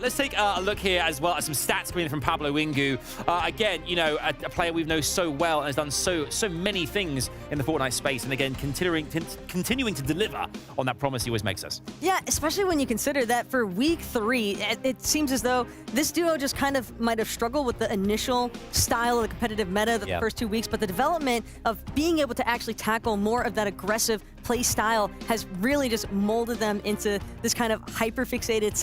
Let's take a look here as well at some stats coming in from Pablo Wingu. Again, you know, a player we've known so well and has done so many things in the Fortnite space, and again, continuing to deliver on that promise he always makes us. Yeah, especially when you consider that for week 3, it seems as though this duo just kind of might have struggled with the initial style of the competitive meta the first 2 weeks, but the development of being able to actually tackle more of that aggressive play style has really just molded them into this kind of hyper-fixated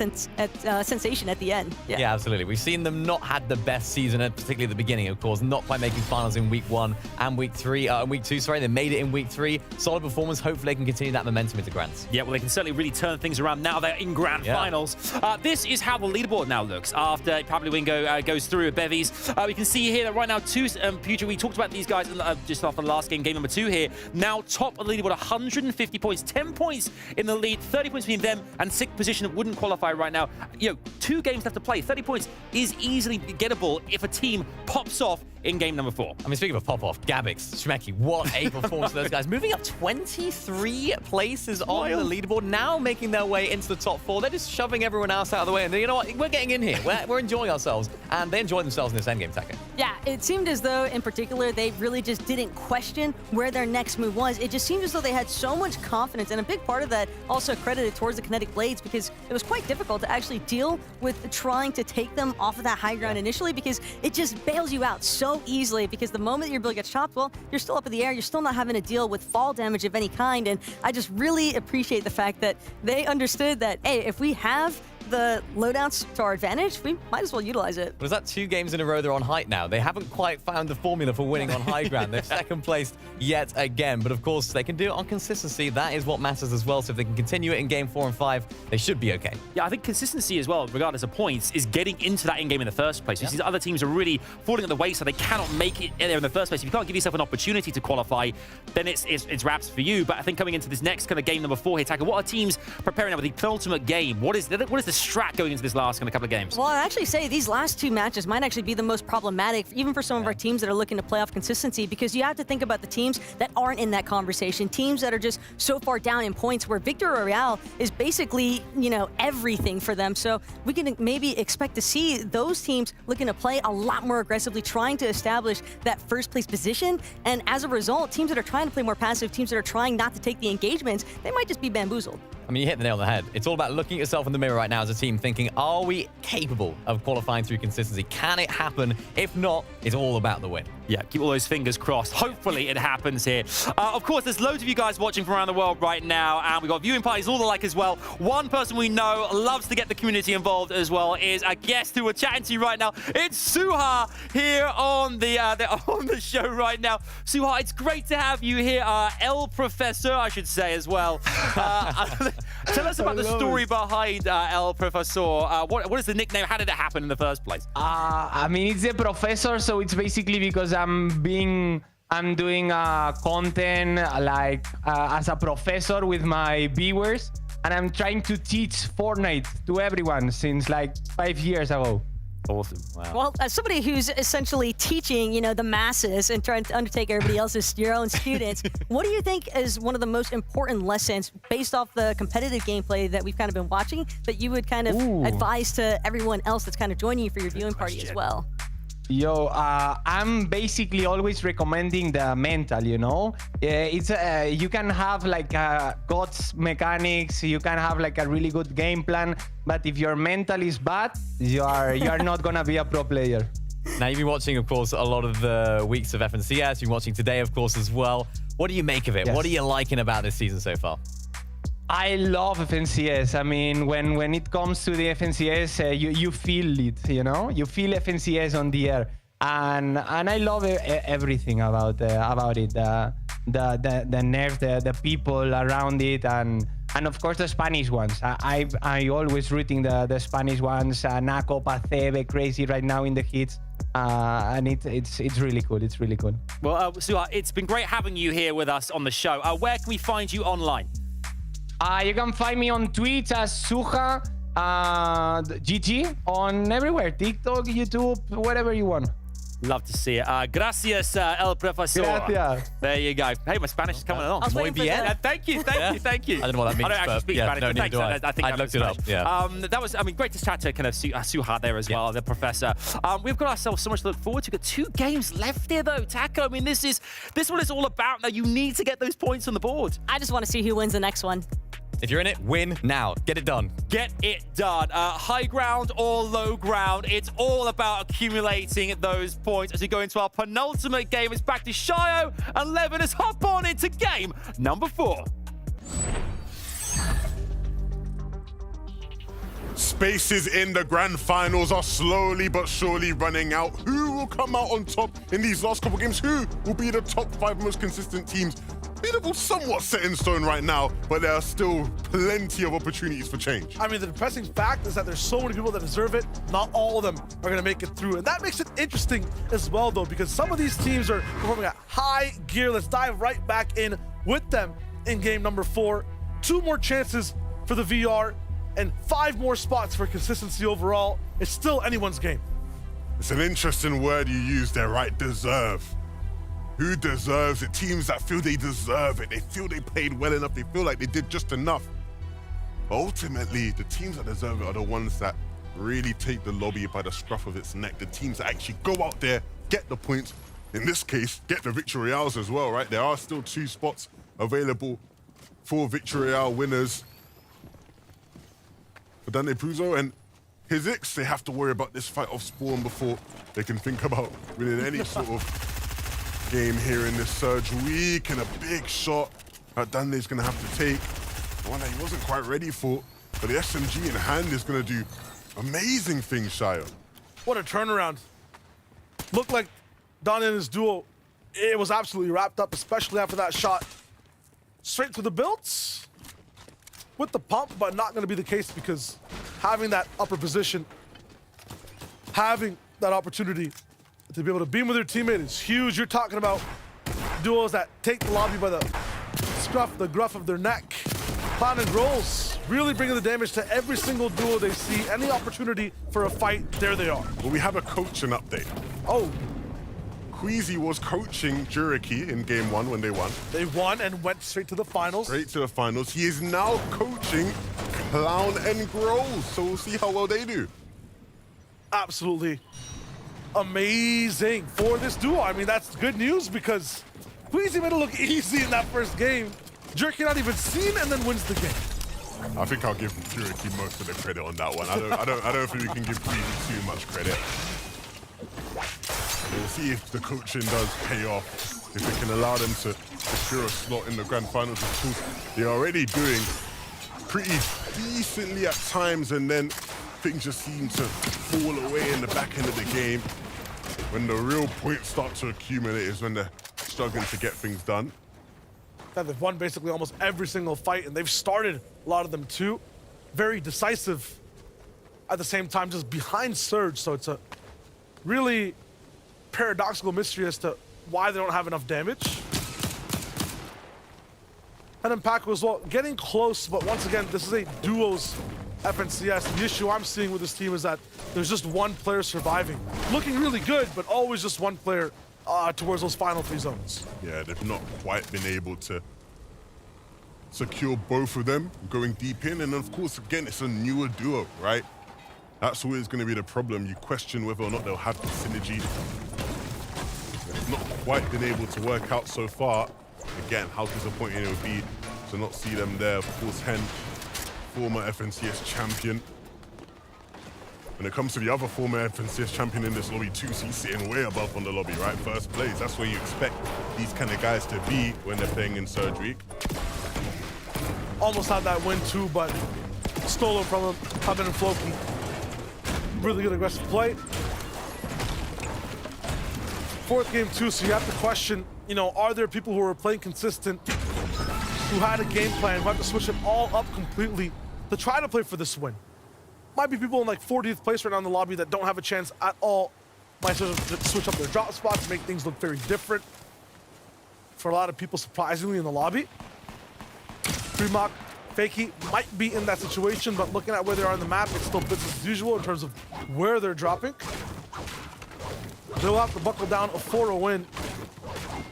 sensation at the end. Yeah, absolutely. We've seen them not had the best season, particularly at the beginning, of course, not quite making finals in week 1 and week 2, sorry. They made it in week 3. Solid performance. Hopefully they can continue that momentum into Grands. Yeah, well, they can certainly really turn things around now they're in Grand Finals. This is how the leaderboard now looks after Pablo Wingo goes through with Bevies. We can see here that right now, Puja, we talked about these guys just after the last game number 2 here. Now top of the leaderboard, 150 points, 10 points in the lead, 30 points between them and 6th position that wouldn't qualify right now. You know, 2 games left to play. 30 points is easily gettable if a team pops off in game number 4. I mean, speaking of pop-off, Gabix, Shmeki, what a performance for those guys. Moving up 23 places on the leaderboard, now making their way into the top 4. They're just shoving everyone else out of the way, and you know what? We're getting in here. We're enjoying ourselves, and they enjoy themselves in this endgame, Taka. Yeah, it seemed as though, in particular, they really just didn't question where their next move was. It just seemed as though they had so much confidence, and a big part of that also credited towards the kinetic blades, because it was quite difficult to actually deal with trying to take them off of that high ground initially, because it just bails you out so easily, because the moment your build gets chopped, well, you're still up in the air, you're still not having to deal with fall damage of any kind, and I just really appreciate the fact that they understood that, hey, if we have the loadouts to our advantage, we might as well utilize it. Was that 2 games in a row they're on height now? They haven't quite found the formula for winning on high ground. They're second placed yet again, but of course they can do it on consistency. That is what matters as well. So if they can continue it in game 4 and 5, they should be okay. Yeah, I think consistency as well, regardless of points, is getting into that in game in the first place. These other teams are really falling at the wayside. They cannot make it there in the first place. If you can't give yourself an opportunity to qualify, then it's wraps for you. But I think coming into this next kind of game number 4 here, Taka, what are teams preparing now with the penultimate game? What is the strat going into this last couple of games? Well, I'd actually say these last two matches might actually be the most problematic, even for some of our teams that are looking to playoff consistency, because you have to think about the teams that aren't in that conversation, teams that are just so far down in points, where Victory Royale is basically, you know, everything for them. So we can maybe expect to see those teams looking to play a lot more aggressively, trying to establish that first place position. And as a result, teams that are trying to play more passive, teams that are trying not to take the engagements, they might just be bamboozled. I mean, you hit the nail on the head. It's all about looking at yourself in the mirror right now as a team, thinking, are we capable of qualifying through consistency? Can it happen? If not, it's all about the win. Yeah, keep all those fingers crossed. Hopefully it happens here. Of course, there's loads of you guys watching from around the world right now, and we've got viewing parties all alike as well. One person we know loves to get the community involved as well is a guest who we're chatting to right now. It's Suha here on the show right now. Suha, it's great to have you here. El Professor, I should say as well. Tell us about the story behind El Professor. What is the nickname? How did it happen in the first place? I mean, it's a professor, so it's basically because I'm doing content like as a professor with my viewers, and I'm trying to teach Fortnite to everyone since like 5 years ago. Awesome. Wow. Well, as somebody who's essentially teaching, you know, the masses and trying to undertake everybody else's, your own students, what do you think is one of the most important lessons based off the competitive gameplay that we've kind of been watching that you would kind of advise to everyone else that's kind of joining you for your viewing party as well? Yo, I'm basically always recommending the mental, you know? It's you can have like God's mechanics, you can have like a really good game plan, but if your mental is bad, you're not gonna be a pro player. Now, you've been watching, of course, a lot of the weeks of FNCS. You've been watching today, of course, as well. What do you make of it? Yes. What are you liking about this season so far? I love FNCS. I mean, when it comes to the FNCS, you feel it, you know? You feel FNCS on the air. And I love everything about it. The nerf, the people around it, and of course the Spanish ones. I always rooting the Spanish ones. Naco, Pacebe, crazy right now in the hits. And it's really cool. It's really cool. Well, Suha, it's been great having you here with us on the show. Where can we find you online? You can find me on Twitch as Suha GG on everywhere. TikTok, YouTube, whatever you want. Love to see it. Gracias, El Profesor. Gracias. There you go. Hey, my Spanish is coming along. Muy bien. Thank you. I don't know what that means. I don't actually speak Spanish, no, but thanks. do I think I looked it up. Yeah. That was, I mean, great to chat to kind of Suha there as well, the professor. We've got ourselves so much to look forward to. We've got 2 games left here, though. Taco, I mean, this one is all about now. You need to get those points on the board. I just want to see who wins the next one. If you're in it, win now. Get it done. Get it done. High ground or low ground, it's all about accumulating those points as we go into our penultimate game. It's back to Shio and Levin. Let's hop on into game number 4. Spaces in the grand finals are slowly but surely running out. Who will come out on top in these last couple games? Who will be the top 5 most consistent teams? Beatable somewhat set in stone right now, but there are still plenty of opportunities for change. I mean, the depressing fact is that there's so many people that deserve it. Not all of them are going to make it through. And that makes it interesting as well, though, because some of these teams are performing at high gear. Let's dive right back in with them in game number 4. 2 more chances for the VR and 5 more spots for consistency overall. It's still anyone's game. It's an interesting word you use there, right? Deserve. Who deserves it? Teams that feel they deserve it. They feel they played well enough. They feel like they did just enough. Ultimately, the teams that deserve it are the ones that really take the lobby by the scruff of its neck. The teams that actually go out there, get the points. In this case, get the Victory Royales as well, right? There are still 2 spots available for Victory Royale winners. For Dane Pruzo and his Ix, they have to worry about this fight off Spawn before they can think about winning any sort of game here in this Surge week, and a big shot that Dane's gonna have to take. One that he wasn't quite ready for, but the SMG in hand is gonna do amazing things, Shio. What a turnaround. Looked like Dane and his duo, it was absolutely wrapped up, especially after that shot. Straight to the builds with the pump, but not gonna be the case because having that upper position, having that opportunity to be able to beam with your teammate is huge. You're talking about duos that take the lobby by the scruff, the gruff of their neck. Cloud and Grolls really bringing the damage to every single duo they see. Any opportunity for a fight, there they are. Well, we have a coaching update. Oh, Queasy was coaching Juriki in game 1 when they won. they won and went straight to the finals. Straight to the finals. He is now coaching Clown and Growl, so we'll see how well they do. Absolutely amazing for this duo. I mean, that's good news because Queasy made it look easy in that first game. Jerky not even seen and then wins the game. I think I'll give Juriki most of the credit on that one. I don't think we can give Queasy too much credit. We'll see if the coaching does pay off, if it can allow them to secure a slot in the grand finals. Of course, they're already doing pretty decently at times, and then things just seem to fall away in the back end of the game. When the real points start to accumulate is when they're struggling to get things done. That they've won basically almost every single fight, and they've started a lot of them too. Very decisive. At the same time, just behind Surge, so it's a really paradoxical mystery as to why they don't have enough damage. And then Paco as well, getting close, but once again, this is a duos FNCS. The issue I'm seeing with this team is that there's just one player surviving. Looking really good, but always just one player towards those final 3 zones. Yeah, they've not quite been able to secure both of them going deep in. And of course, again, it's a newer duo, right? That's always going to be the problem. You question whether or not they'll have the synergy. It's not quite been able to work out so far. Again, how disappointing it would be to not see them there. Of course, Hen, former FNCS champion. When it comes to the other former FNCS champion in this lobby, 2C sitting way above on the lobby, right? First place. That's where you expect these kind of guys to be when they're playing in Surge Week. Almost had that win too, but stolen from him. Hubin and Floki. Really good aggressive play. 4th game too, so you have to question, you know, are there people who are playing consistent, who had a game plan, who have to switch it all up completely to try to play for this win? Might be people in like 40th place right now in the lobby that don't have a chance at all. Might switch up their drop spots, make things look very different. For a lot of people, surprisingly, in the lobby. Fremok, Fakey might be in that situation, but looking at where they are on the map, it's still business as usual in terms of where they're dropping. They'll have to buckle down for a win,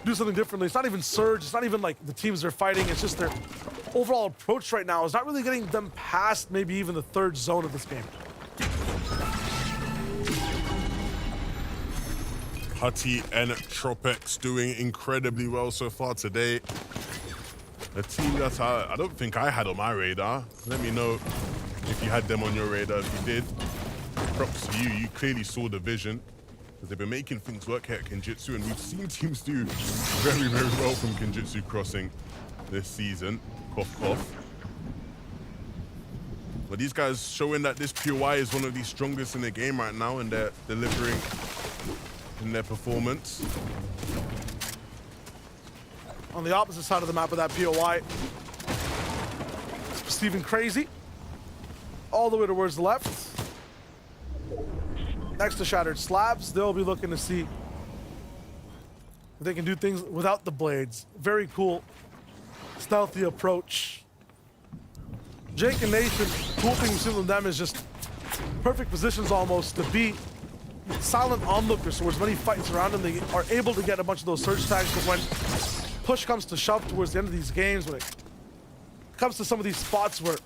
do something differently. It's not even Surge, it's not even like the teams they're fighting, it's just their overall approach right now is not really getting them past maybe even the 3rd zone of this game. Hutty and Tropex doing incredibly well so far today. A team that I don't think I had on my radar. Let me know if you had them on your radar. If you did, props to you. You clearly saw the vision. Because they've been making things work here at Kenjutsu, and we've seen teams do very, very well from Kenjutsu Crossing this season. Cough, cough. But these guys showing that this POI is one of the strongest in the game right now, and they're delivering in their performance. On the opposite side of the map of that POI, Steven Crazy, all the way towards the left. Next to Shattered Slabs, they'll be looking to see if they can do things without the blades. Very cool, stealthy approach. Jake and Nathan, cool thing we've seen from them is just perfect positions almost to be silent onlookers towards many fights around them. They are able to get a bunch of those surge tags, but when push comes to shove towards the end of these games, when it comes to some of these spots where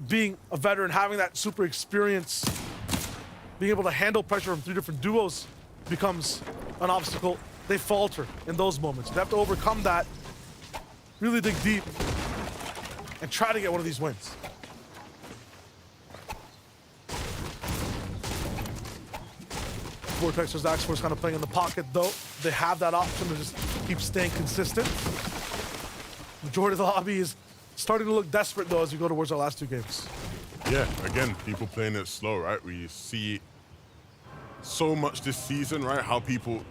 being a veteran, having that super experience, being able to handle pressure from 3 different duos becomes an obstacle, they falter in those moments. They have to overcome that, really dig deep, and try to get one of these wins. Vortex versus Axforce kind of playing in the pocket though. They have that option to just keep staying consistent. Majority of the lobby is starting to look desperate though as we go towards our last 2 games. Yeah, again, people playing it slow, right? We see so much this season, right? How people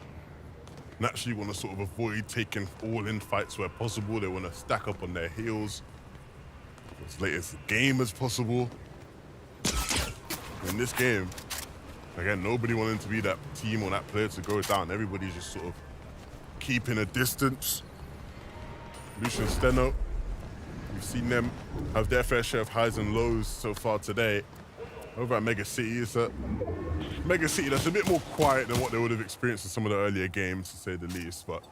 naturally want to sort of avoid taking all-in fights where possible. They want to stack up on their heels as late as the game as possible. In this game, again, nobody wanting to be that team or that player to go down. Everybody's just sort of keeping a distance. Lucian Steno, we've We've seen them have their fair share of highs and lows so far today. Over at Mega City, it's a Mega City that's a bit more quiet than what they would have experienced in some of the earlier games, to say the least, but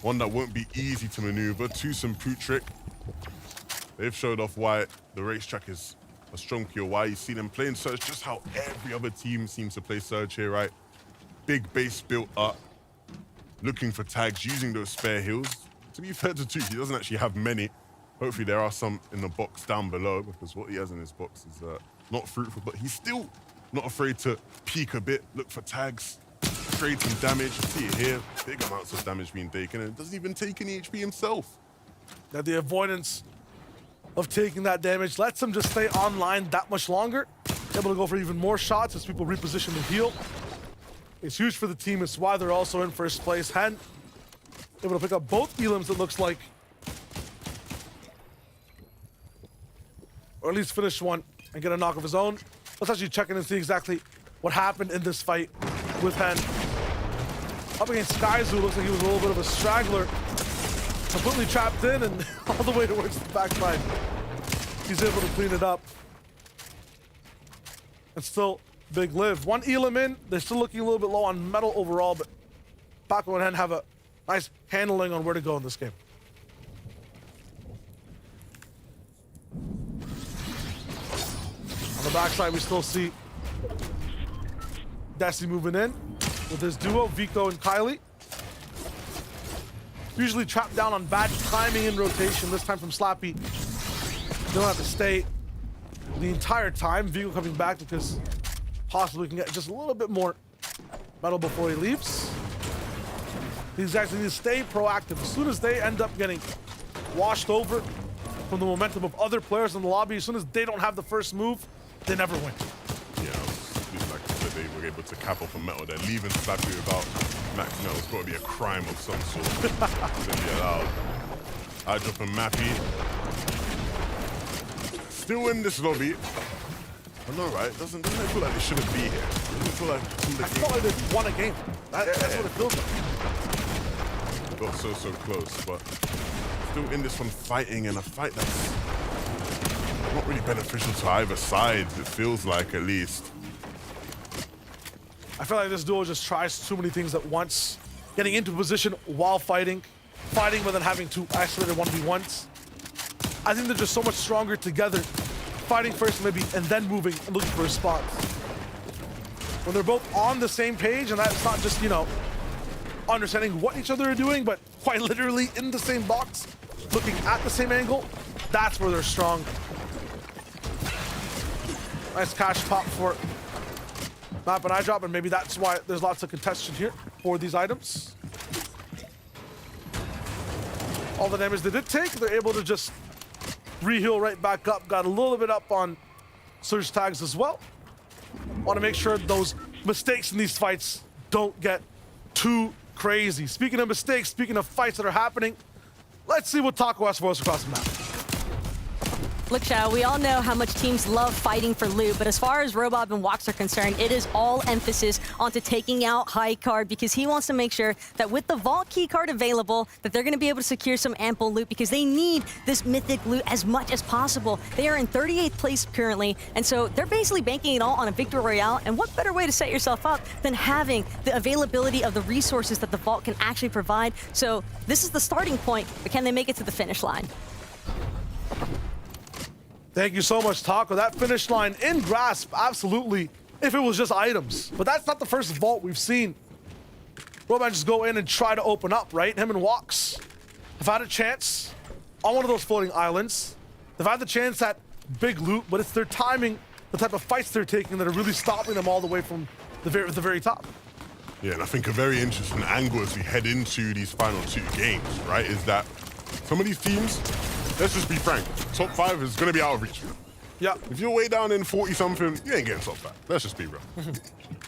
one that won't be easy to maneuver. Tusum Putrick, they've showed off why the racetrack is a strong POI. You see them playing Surge just how every other team seems to play Surge here, right? Big base built up, looking for tags, using those spare heals. To be fair to Tuki, he doesn't actually have many. Hopefully there are some in the box down below, because what he has in his box is not fruitful, but he's still not afraid to peek a bit, look for tags, trade some damage. You see it here, big amounts of damage being taken, and doesn't even take any HP himself. Now the avoidance of taking that damage lets him just stay online that much longer, able to go for even more shots as people reposition the heal. It's huge for the team. It's why they're also in first place. Hen able to pick up both elims, it looks like. Or at least finish one and get a knock of his own. Let's actually check in and see exactly what happened in this fight with Hen. Up against Skyzoo, looks like he was a little bit of a straggler. Completely trapped in and all the way towards the backside. He's able to clean it up. And still big live. One elim in, they're still looking a little bit low on metal overall, but Paco and Hen have a nice handling on where to go in this game. On the backside, we still see Desi moving in with his duo, Vico and Kylie. Usually trapped down on bad timing in rotation, this time from Slappy. They don't have to stay the entire time. Vico coming back because possibly can get just a little bit more metal before he leaves. These guys need to stay proactive. As soon as they end up getting washed over from the momentum of other players in the lobby, as soon as they don't have the first move, they never win. Yeah, like I said, they were able to cap off a metal. They're leaving Slappy without max metal. It's got to be a crime of some sort. It's going to be allowed. I drop a Mappy. Still in this lobby. I know, right? Doesn't it feel like they shouldn't be here? Doesn't it feel like I felt like they won a game. That's what it feels like. Got so close, but still in this one fighting, in a fight that's not really beneficial to either side, it feels like, at least. I feel like this duo just tries too many things at once. Getting into position while fighting but then having two isolated 1v1s. I think they're just so much stronger together. Fighting first maybe, and then moving and looking for a spot. When they're both on the same page, and that's not just, you know, understanding what each other are doing, but quite literally in the same box, looking at the same angle, that's where they're strong. Nice cash pop for Map and iDrop, and maybe that's why there's lots of contention here for these items. All the damage they did take, they're able to just re-heal right back up. Got a little bit up on Surge tags as well. Want to make sure those mistakes in these fights don't get too crazy. Speaking of mistakes, speaking of fights that are happening, let's see what Taco has for us across the map. Look, Shadow, we all know how much teams love fighting for loot, but as far as Robob and Wox are concerned, it is all emphasis onto taking out High Card because he wants to make sure that with the Vault Key card available, that they're going to be able to secure some ample loot because they need this mythic loot as much as possible. They are in 38th place currently, and so they're basically banking it all on a Victory Royale, and what better way to set yourself up than having the availability of the resources that the Vault can actually provide. So this is the starting point, but can they make it to the finish line? Thank you so much, Taco. That finish line in grasp, absolutely, if it was just items. But that's not the first vault we've seen. Roman just go in and try to open up, right? Him and Wox have had a chance on one of those floating islands. They've had the chance at big loot, but it's their timing, the type of fights they're taking that are really stopping them all the way from the very top. Yeah, and I think a very interesting angle as we head into these final two games, right, is that some of these teams, let's just be frank, top 5 is going to be out of reach. Yeah. If you're way down in 40-something, you ain't getting top 5. Let's just be real.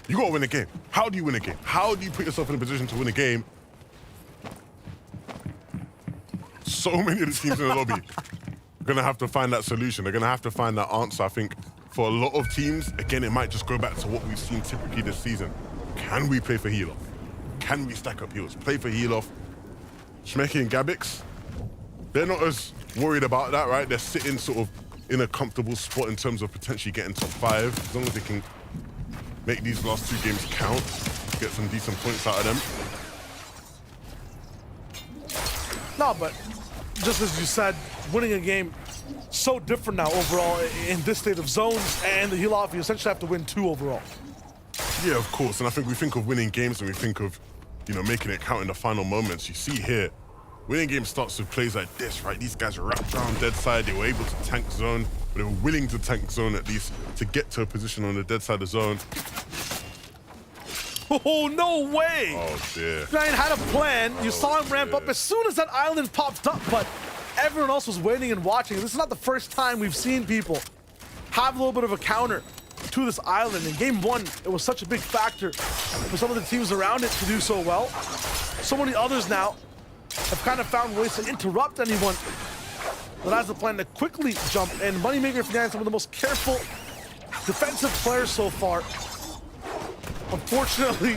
You got to win a game. How do you win a game? How do you put yourself in a position to win a game? So many of the teams in the lobby are going to have to find that solution. They're going to have to find that answer. I think for a lot of teams, again, it might just go back to what we've seen typically this season. Can we play for heal off? Can we stack up heals? Play for heal off. Shmeki and Gabix, they're not as worried about that, right? They're sitting sort of in a comfortable spot in terms of potentially getting top 5. As long as they can make these last 2 games count, get some decent points out of them. No, but just as you said, winning a game so different now overall in this state of zones, and the heal off, you essentially have to win 2 overall. Yeah, of course. And I think we think of winning games and we think of, you know, making it count in the final moments. You see here, winning game starts with plays like this, right? These guys are wrapped around dead side. They were able to tank zone, but they were willing to tank zone at least to get to a position on the dead side of zone. Oh, no way! Oh, dear. Ryan had a plan. You saw him ramp up as soon as that island popped up, but everyone else was waiting and watching. This is not the first time we've seen people have a little bit of a counter to this island. In game 1, it was such a big factor for some of the teams around it to do so well. So many others now have kind of found ways to interrupt anyone that has the plan to quickly jump in. Moneymaker Fnatic, some of the most careful defensive players so far. Unfortunately,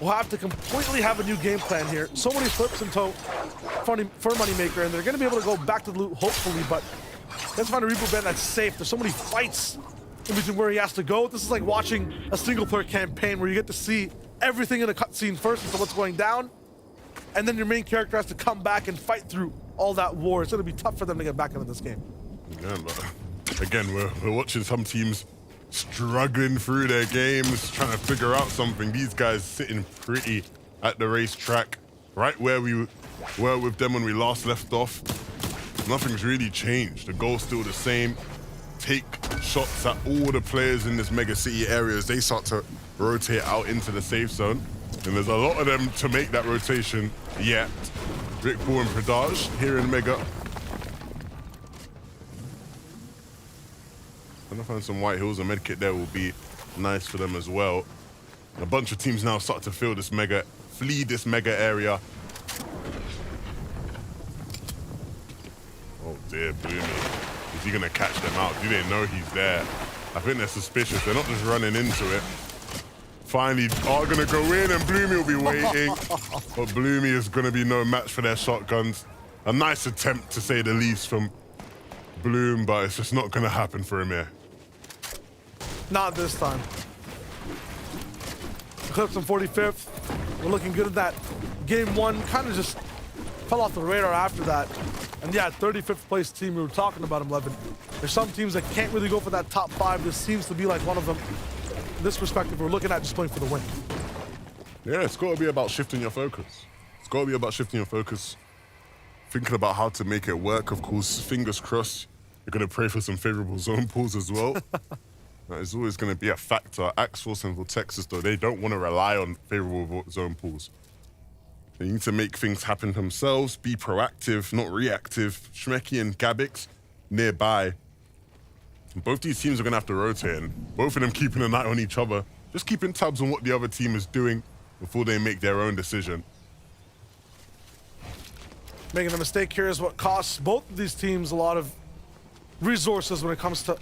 we'll have to completely have a new game plan here. So many flips in tow for Moneymaker, and they're going to be able to go back to the loot, hopefully, but let's find a reboot band that's safe. There's so many fights in between where he has to go. This is like watching a single-player campaign where you get to see everything in a cutscene first as to what's going down, and then your main character has to come back and fight through all that war. It's going to be tough for them to get back into this game. Yeah, but again, we're watching some teams struggling through their games, trying to figure out something. These guys sitting pretty at the racetrack, right where we were with them when we last left off. Nothing's really changed. The goal's still the same. Take shots at all the players in this mega city area as they start to rotate out into the safe zone. And there's a lot of them to make that rotation yet. Rick Ball and Pradaj here in Mega. Trying to find some White Hills. A medkit there will be nice for them as well. And a bunch of teams now start to flee this mega area. Oh dear, Bloomy. Is he gonna catch them out? Do they know he's there? I think they're suspicious. They're not just running into it. Finally are gonna go in and Bloomy will be waiting. But Bloomy is gonna be no match for their shotguns. A nice attempt to say the least from Bloom, but it's just not gonna happen for him here. Not this time. Clips on 45th. We're looking good at that. Game 1 kind of just fell off the radar after that. And yeah, 35th place team, we were talking about him, Levin. There's some teams that can't really go for that top 5. This seems to be like one of them. In this perspective, we're looking at just playing for the win. Yeah, it's got to be about shifting your focus. It's got to be about shifting your focus. Thinking about how to make it work, of course. Fingers crossed. You're going to pray for some favorable zone pools as well. That is always going to be a factor. Axforce and Vortexus, though, they don't want to rely on favorable zone pools. They need to make things happen themselves, be proactive, not reactive. Shmeki and Gabix nearby. Both these teams are going to have to rotate, and both of them keeping an eye on each other, just keeping tabs on what the other team is doing before they make their own decision. Making a mistake here is what costs both of these teams a lot of resources when it comes to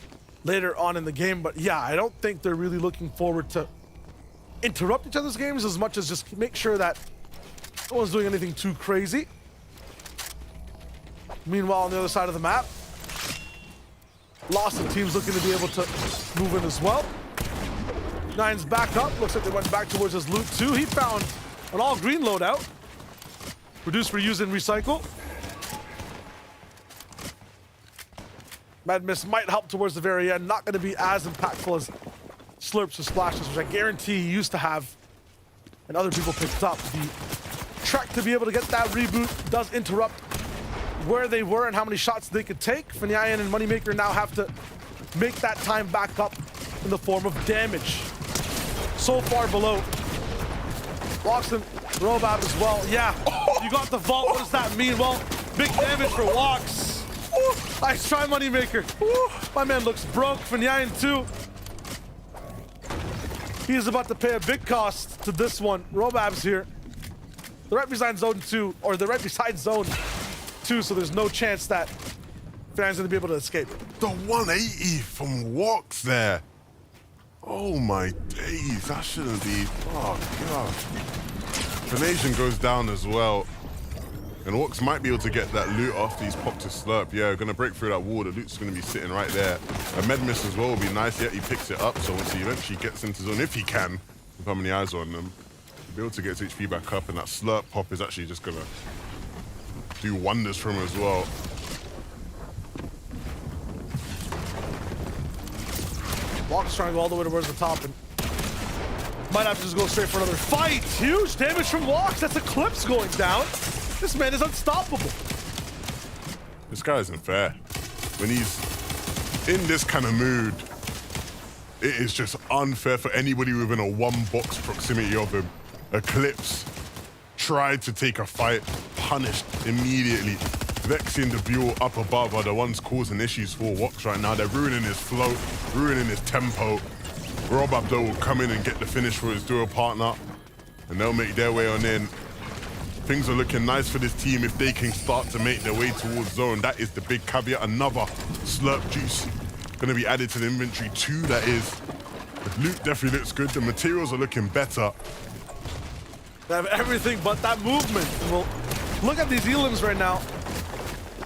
later on in the game. But yeah, I don't think they're really looking forward to interrupt each other's games as much as just make sure that no one's doing anything too crazy. Meanwhile, on the other side of the map, lots of teams looking to be able to move in as well. Nine's back up. Looks like they went back towards his loot too. He found an all green loadout. Reduce, reuse, and recycle. Mad Miss might help towards the very end. Not going to be as impactful as Slurps or Splashes, which I guarantee he used to have and other people picked up. The trek to be able to get that reboot does interrupt where they were and how many shots they could take. Fnatic and Moneymaker now have to make that time back up in the form of damage. So far below. Loxton, Robab as well. Yeah, you got the vault. What does that mean? Well, big damage for Wox. Nice try, Moneymaker. My man looks broke. Fnatic too. He is about to pay a big cost to this one. Robab's here. They're right beside zone 2, or they're right beside zone 2, so there's no chance that Fnatic's gonna be able to escape. The 180 from Wox there. Oh my days, that shouldn't be. Oh gosh. The nation goes down as well. And Wox might be able to get that loot after he's popped his slurp. Yeah, gonna break through that wall. The loot's gonna be sitting right there. A med miss as well will be nice. Yeah, he picks it up. So once he eventually gets into zone, if he can, with how many eyes on them, he'll be able to get his HP back up. And that slurp pop is actually just gonna do wonders for him as well. Wox trying to go all the way towards the top and might have to just go straight for another fight. Huge damage from Wox. That's Eclipse going down. This man is unstoppable. This guy isn't fair. When he's in this kind of mood, it is just unfair for anybody within a one-box proximity of him. Eclipse tried to take a fight, punished immediately. Vex and Debut up above are the ones causing issues for Wox right now. They're ruining his flow, ruining his tempo. Rob Abdul will come in and get the finish for his duo partner, and they'll make their way on in. Things are looking nice for this team if they can start to make their way towards zone. That is the big caveat. Another slurp juice gonna be added to the inventory. 2, that is. The loot definitely looks good. The materials are looking better. They have everything but that movement. Well, look at these elims right now.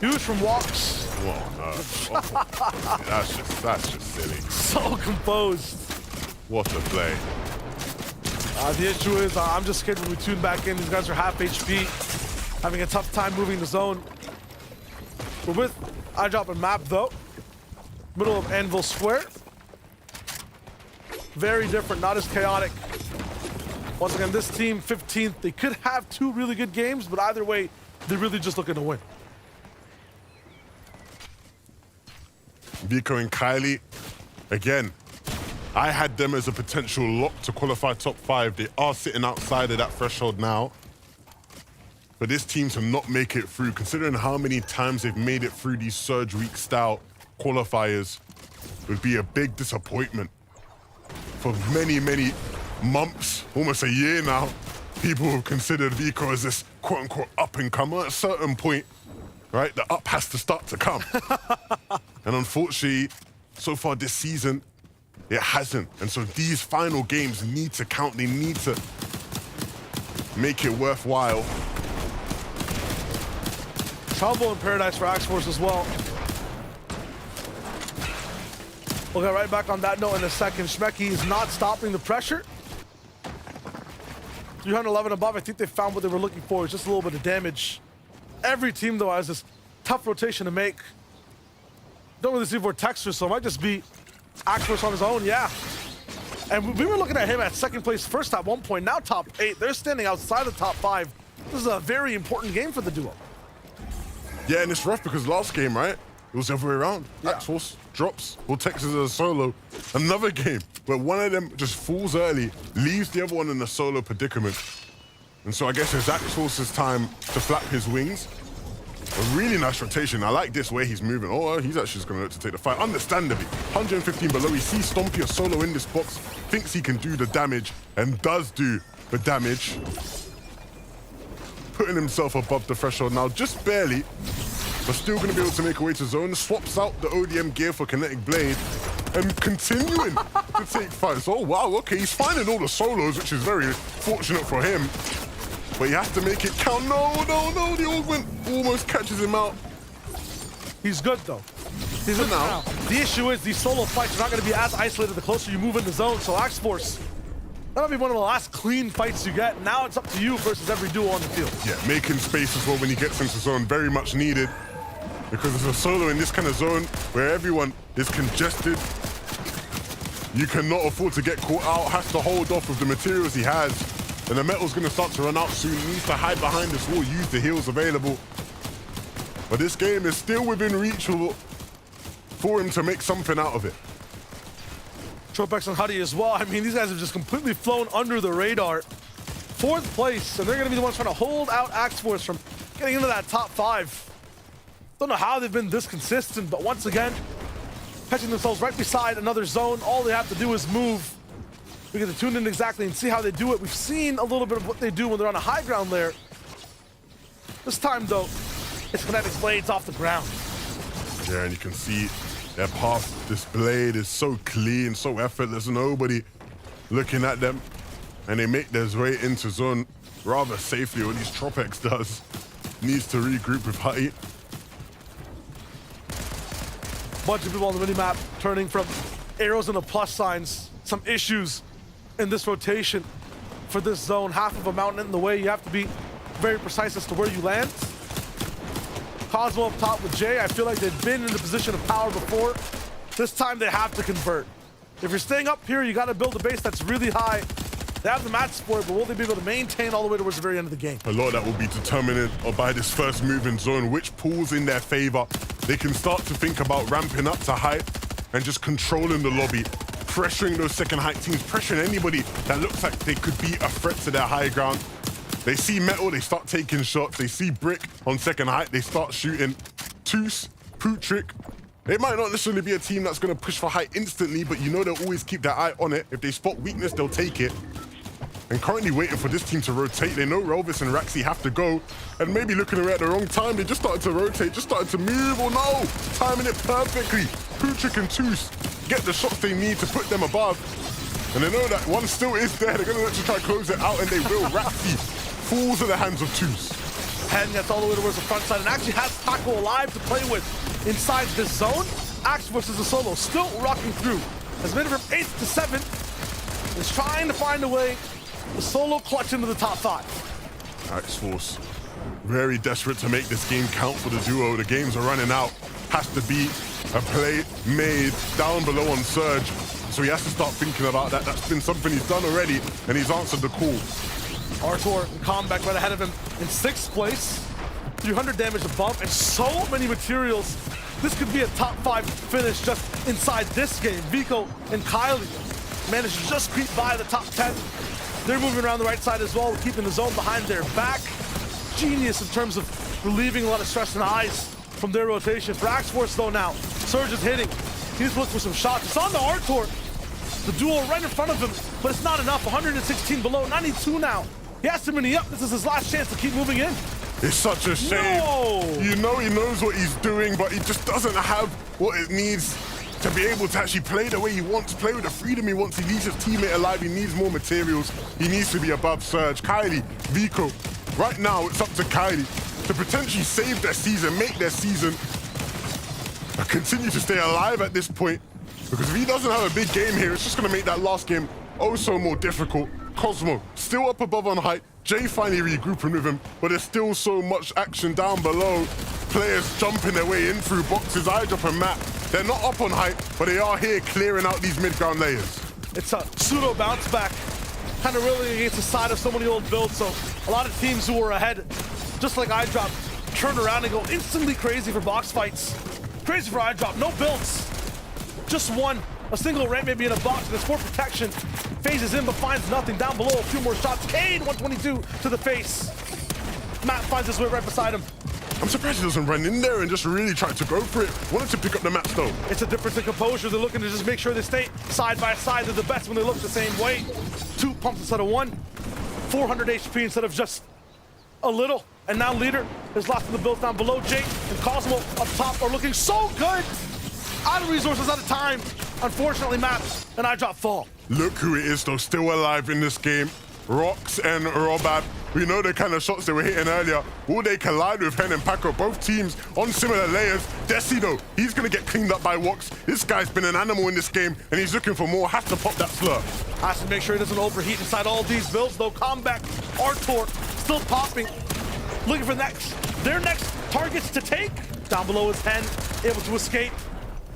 Huge from Wox. Whoa, no. That's just silly. So composed. What a play. The issue is, I'm just scared when we tune back in. These guys are half HP, having a tough time moving the zone. We're with iDrop and Map, though. Middle of Anvil Square. Very different, not as chaotic. Once again, this team, 15th, they could have 2 really good games, but either way, they're really just looking to win. Vico and Kylie, again, I had them as a potential lock to qualify top 5. They are sitting outside of that threshold now. But this team to not make it through, considering how many times they've made it through these Surge Week style qualifiers, would be a big disappointment. For many, many months, almost a year now, people have considered Vico as this quote-unquote up-and-comer. At a certain point, right, the up has to start to come. And unfortunately, so far this season, it hasn't. And so these final games need to count. They need to make it worthwhile. Trouble in paradise for Axe-Force as well. We'll get right back on that note in a second. Shmeki is not stopping the pressure. 311 above, I think they found what they were looking for. It's just a little bit of damage. Every team, though, has this tough rotation to make. Don't really see Vortexer, so it might just be Axe-Force on his own, yeah. And we were looking at him at second place first at one point, now top 8. They're standing outside the top 5. This is a very important game for the duo. Yeah, and it's rough because last game, right? It was the other way around. Yeah. Axe-Force drops, Vortexer as a solo. Another game where one of them just falls early, leaves the other one in a solo predicament. And so I guess it's Axe-Force's time to flap his wings. A really nice rotation. I like this way he's moving. Oh, he's actually just going to look to take the fight. Understandably, 115 below. He sees Stompy a solo in this box, thinks he can do the damage, and does do the damage. Putting himself above the threshold now, just barely, but still going to be able to make a way to zone. Swaps out the ODM gear for Kinetic Blade, and continuing to take fights. Oh, wow, okay, he's finding all the solos, which is very fortunate for him. But he has to make it count. No, the augment almost catches him out. He's good, though. He's good now. The issue is these solo fights are not going to be as isolated the closer you move in the zone. So Axe-Force, that'll be one of the last clean fights you get. Now it's up to you versus every duo on the field. Yeah, making space as well when he gets into zone, very much needed. Because it's a solo in this kind of zone where everyone is congested. You cannot afford to get caught out, has to hold off with the materials he has. And the metal's going to start to run out soon. He needs to hide behind this wall, use the heals available. But this game is still within reach for him to make something out of it. Tropex and Huddy as well. I mean, these guys have just completely flown under the radar. 4th place, and they're going to be the ones trying to hold out Axe-Force from getting into that top 5. Don't know how they've been this consistent, but once again, catching themselves right beside another zone. All they have to do is move. We get to tune in exactly and see how they do it. We've seen a little bit of what they do when they're on a high ground layer. This time, though, it's Kinetic Blades off the ground. Yeah, and you can see their path. This blade is so clean, so effortless, nobody looking at them. And they make their way into zone rather safely, or at least Tropex does. needs to regroup with Hutty. Bunch of people on the minimap turning from arrows into plus signs. Some issues in this rotation for this zone. Half of a mountain in the way. You have to be very precise as to where you land. Cosmo up top with Jay. I feel like they've been in the position of power before. This time they have to convert. If you're staying up here, you got to build a base that's really high. They have the mats for it, but will they be able to maintain all the way towards the very end of the game? A lot of that will be determined by this first move in zone, which pulls in their favor. They can start to think about ramping up to height and just controlling the lobby, pressuring those second height teams, pressuring anybody that looks like they could be a threat to their high ground. They see Metal, they start taking shots. They see Brick on second height, they start shooting. Toos, Pootrick. It might not necessarily be a team that's going to push for height instantly, but you know they'll always keep their eye on it. If they spot weakness, they'll take it. And currently waiting for this team to rotate. They know Relvis and Raxi have to go. And maybe looking away at the wrong time, they just started to rotate, just started to move. Oh no! Timing it perfectly. Pootrick and Toos get the shots they need to put them above. And they know that one still is there. They're going to look to try to close it out, and they will. Raxi falls in the hands of Toos. Heading that's all the way towards the front side and actually has Paco alive to play with inside this zone. Axe versus the solo still rocking through. Has made it from 8th to 7th. Is trying to find a way. The solo clutch into the top 5. Axe Force, very desperate to make this game count for the duo. The games are running out. Has to be a play made down below on Surge. So he has to start thinking about that. That's been something he's done already, and he's answered the call. Artur and Combat right ahead of him in 6th place. 300 damage above and so many materials. This could be a top 5 finish just inside this game. Vico and Kylie managed to just creep by the top 10. They're moving around the right side as well, keeping the zone behind their back. Genius in terms of relieving a lot of stress and eyes from their rotations. For Axe Force though now, Surge is hitting. He's looking for some shots. It's on the Artur. The duo right in front of him, but it's not enough. 116 below, 92 now. He has to mini up. This is his last chance to keep moving in. It's such a shame. No. You know he knows what he's doing, but he just doesn't have what it needs to be able to actually play the way he wants, play with the freedom he wants. He needs his teammate alive. He needs more materials. He needs to be above Surge. Kylie, Vico. Right now, it's up to Kylie to potentially save their season, make their season, and continue to stay alive at this point. Because if he doesn't have a big game here, it's just going to make that last game oh so more difficult. Cosmo still up above on height. Jay finally regrouping with him, but there's still so much action down below. Players jumping their way in through boxes. Eyedrop and Matt, they're not up on height, but they are here clearing out these mid-ground layers. It's a pseudo bounce back, kind of really against the side of so many old builds. So a lot of teams who were ahead, just like Eyedrop, turn around and go instantly crazy for box fights. Crazy for Eyedrop, no builds. Just one, a single ramp maybe in a box, and it's for protection. Phases in but finds nothing. Down below, a few more shots. Cade, 122 to the face. Matt finds his way right beside him. I'm surprised he doesn't run in there and just really try to go for it. Wanted to pick up the match though. It's a difference in composure. They're looking to just make sure they stay side by side. They're the best when they look the same way. 2 pumps instead of 1. 400 HP instead of just a little. And now Leader is lost in the builds down below. Jake and Cosmo up top are looking so good. Out of resources, out of time. Unfortunately, Matt and Eyedrop fall. Look who it is though, still alive in this game. Rox and Robab. We know the kind of shots they were hitting earlier. Will they collide with Hen and Paco? Both teams on similar layers. Desi though, he's gonna get cleaned up by Wox. This guy's been an animal in this game and he's looking for more. Has to pop that slurp. Has to make sure he doesn't overheat inside all these builds though. Combat, Artur still popping. Looking for their next targets to take. Down below is Hen, able to escape.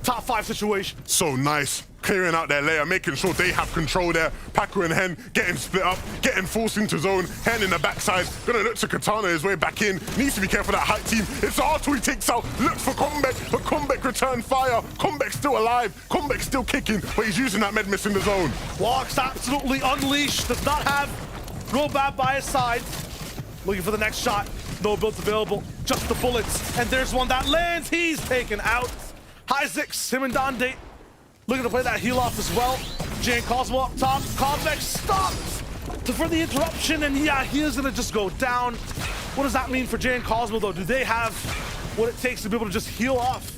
Top 5 situation. So nice. Clearing out their layer, making sure they have control there. Paco and Hen getting split up, getting forced into zone. Hen in the backside, gonna look to Katana his way back in. Needs to be careful of that height team. It's Artur he takes out, looks for Comeback, but Comeback return fire. Comeback's still alive, Comeback's still kicking, but he's using that med miss in the zone. Walks absolutely unleashed, does not have Robab by his side. Looking for the next shot, no builds available, just the bullets. And there's one that lands, he's taken out. Isaacs, him and Dondate looking to play that heal off as well. Jay and Cosmo up top. Convex stopped for the interruption, and yeah, he is gonna just go down. What does that mean for Jay and Cosmo though? Do they have what it takes to be able to just heal off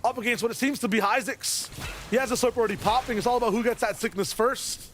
up against what it seems to be Isaacs? He has a slurp already popping. It's all about who gets that sickness first.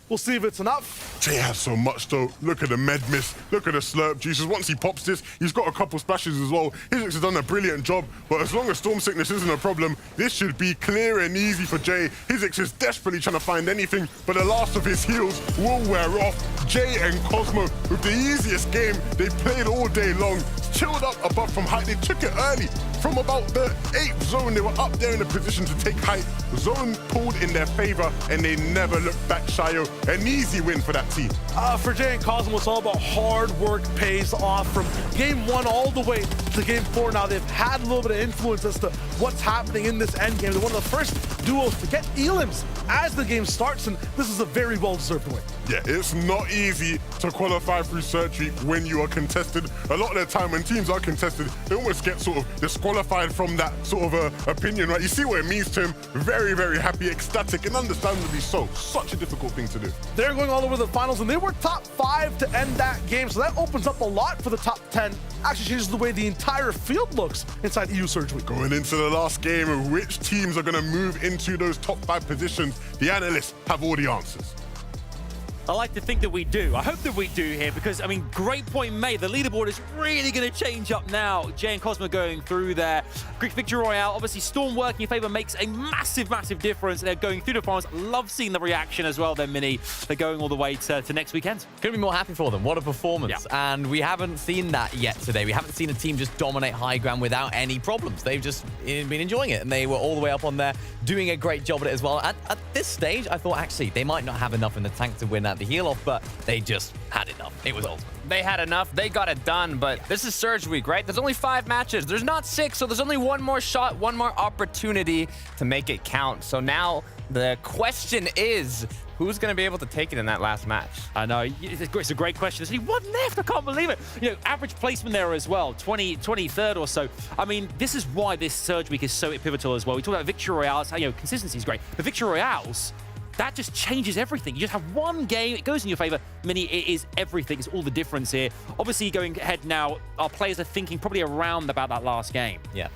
We'll see if it's enough. Jay has so much though. Look at the med miss. Look at the slurp juices. Once he pops this, he's got a couple splashes as well. Hizix has done a brilliant job, but as long as Storm Sickness isn't a problem, this should be clear and easy for Jay. Hizix is desperately trying to find anything, but the last of his heals will wear off. Jay and Cosmo with the easiest game they played all day long. Chilled up above from height. They took it early. From about the 8th zone, they were up there in a position to take height. Zone pulled in their favor, and they never looked back. Shayo, an easy win for that team. For Jay and Cosmo, it's all about hard work pays off from game 1 all the way to game 4. Now they've had a little bit of influence as to what's happening in this end game. They're one of the first duos to get elims as the game starts, and this is a very well-deserved win. Yeah, it's not easy to qualify through Search Week when you are contested. A lot of the time when teams are contested, they almost get sort of disqualified from that sort of opinion, right? You see what it means to him. Very, very happy, ecstatic, and understandably so. Such a difficult thing to do. They're going all over the finals, and they were top 5 to end that game, so that opens up a lot for the top 10. Actually changes the way the entire field looks inside EU Surge Week. Going into the last game of which teams are going to move into those top 5 positions, the analysts have all the answers. I like to think that we do. I hope that we do here because, I mean, great point made. The leaderboard is really going to change up now. Jay and Cosmo going through there. Greek Victory Royale. Obviously, Storm working in favor makes a massive, massive difference. They're going through the finals. Love seeing the reaction as well, then, Mini. They're going all the way to next weekend. Couldn't be more happy for them. What a performance. Yeah. And we haven't seen that yet today. We haven't seen a team just dominate high ground without any problems. They've just been enjoying it, and they were all the way up on there, doing a great job at it as well. At this stage, I thought, actually, they might not have enough in the tank to win at the heel-off, but they just had enough. It was ultimate. They had enough. They got it done, but this is Surge Week, right? There's only 5 matches. There's not 6, so there's only one more shot, one more opportunity to make it count. So now the question is, who's going to be able to take it in that last match? I know. It's a great question. There's only 1 left. I can't believe it. You know, average placement there as well, 23rd or so. I mean, this is why this Surge Week is so pivotal as well. We talk about Victory Royales. You know, consistency is great. But Victory Royales, that just changes everything. You just have one game, it goes in your favor. Mini, it is everything. It's all the difference here. Obviously, going ahead now, our players are thinking probably around about that last game. Yeah.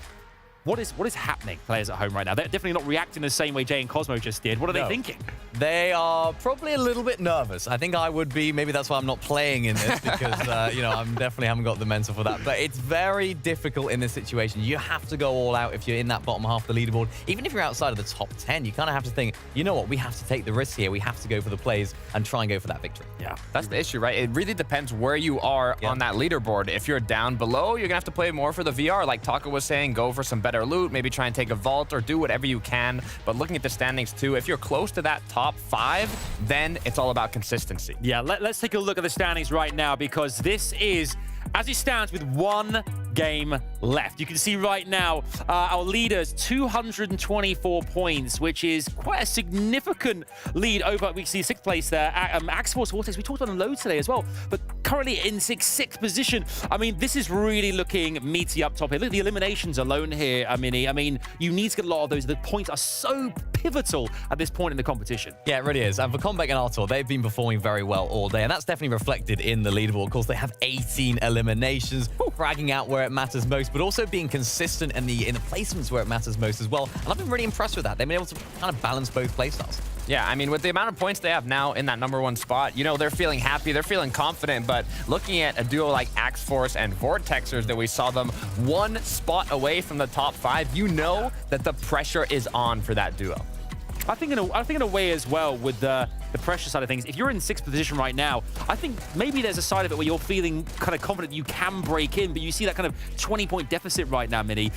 What is happening, players at home right now? They're definitely not reacting the same way Jay and Cosmo just did. What are they thinking? They are probably a little bit nervous. I think I would be. Maybe that's why I'm not playing in this because, you know, I definitely haven't got the mental for that. But it's very difficult in this situation. You have to go all out if you're in that bottom half of the leaderboard. Even if you're outside of the top 10, you kind of have to think, you know what, we have to take the risk here. We have to go for the plays and try and go for that victory. Yeah, that's the issue, right? It really depends where you are on that leaderboard. If you're down below, you're going to have to play more for the VR. Like Taka was saying, go for some better loot, maybe try and take a vault or do whatever you can. But looking at the standings too, if you're close to that top 5, then it's all about consistency. Yeah, let's take a look at the standings right now because this is, as it stands, with 1 game left. You can see right now our leaders 224 points, which is quite a significant lead over, we see 6th place there, Axforce Vortex. We talked about them loads today as well, but currently in 6th position. I mean, this is really looking meaty up top here. Look at the eliminations alone here, Mini. I mean, you need to get a lot of those. The points are so pivotal at this point in the competition. Yeah, it really is. And for Comeback and Artor, they've been performing very well all day, and that's definitely reflected in the leaderboard. Of course, they have 18 eliminations, fragging out where it matters most, but also being consistent in the placements where it matters most as well. And I've been really impressed with that. They've been able to kind of balance both playstyles. Yeah, I mean, with the amount of points they have now in that #1 spot, you know, they're feeling happy, they're feeling confident, but looking at a duo like Axforce and Vortexers that we saw them 1 spot away from the top 5, you know that the pressure is on for that duo. I think in a way as well with the pressure side of things, if you're in 6th position right now, I think maybe there's a side of it where you're feeling kind of confident you can break in, but you see that kind of 20-point deficit right now, Mini.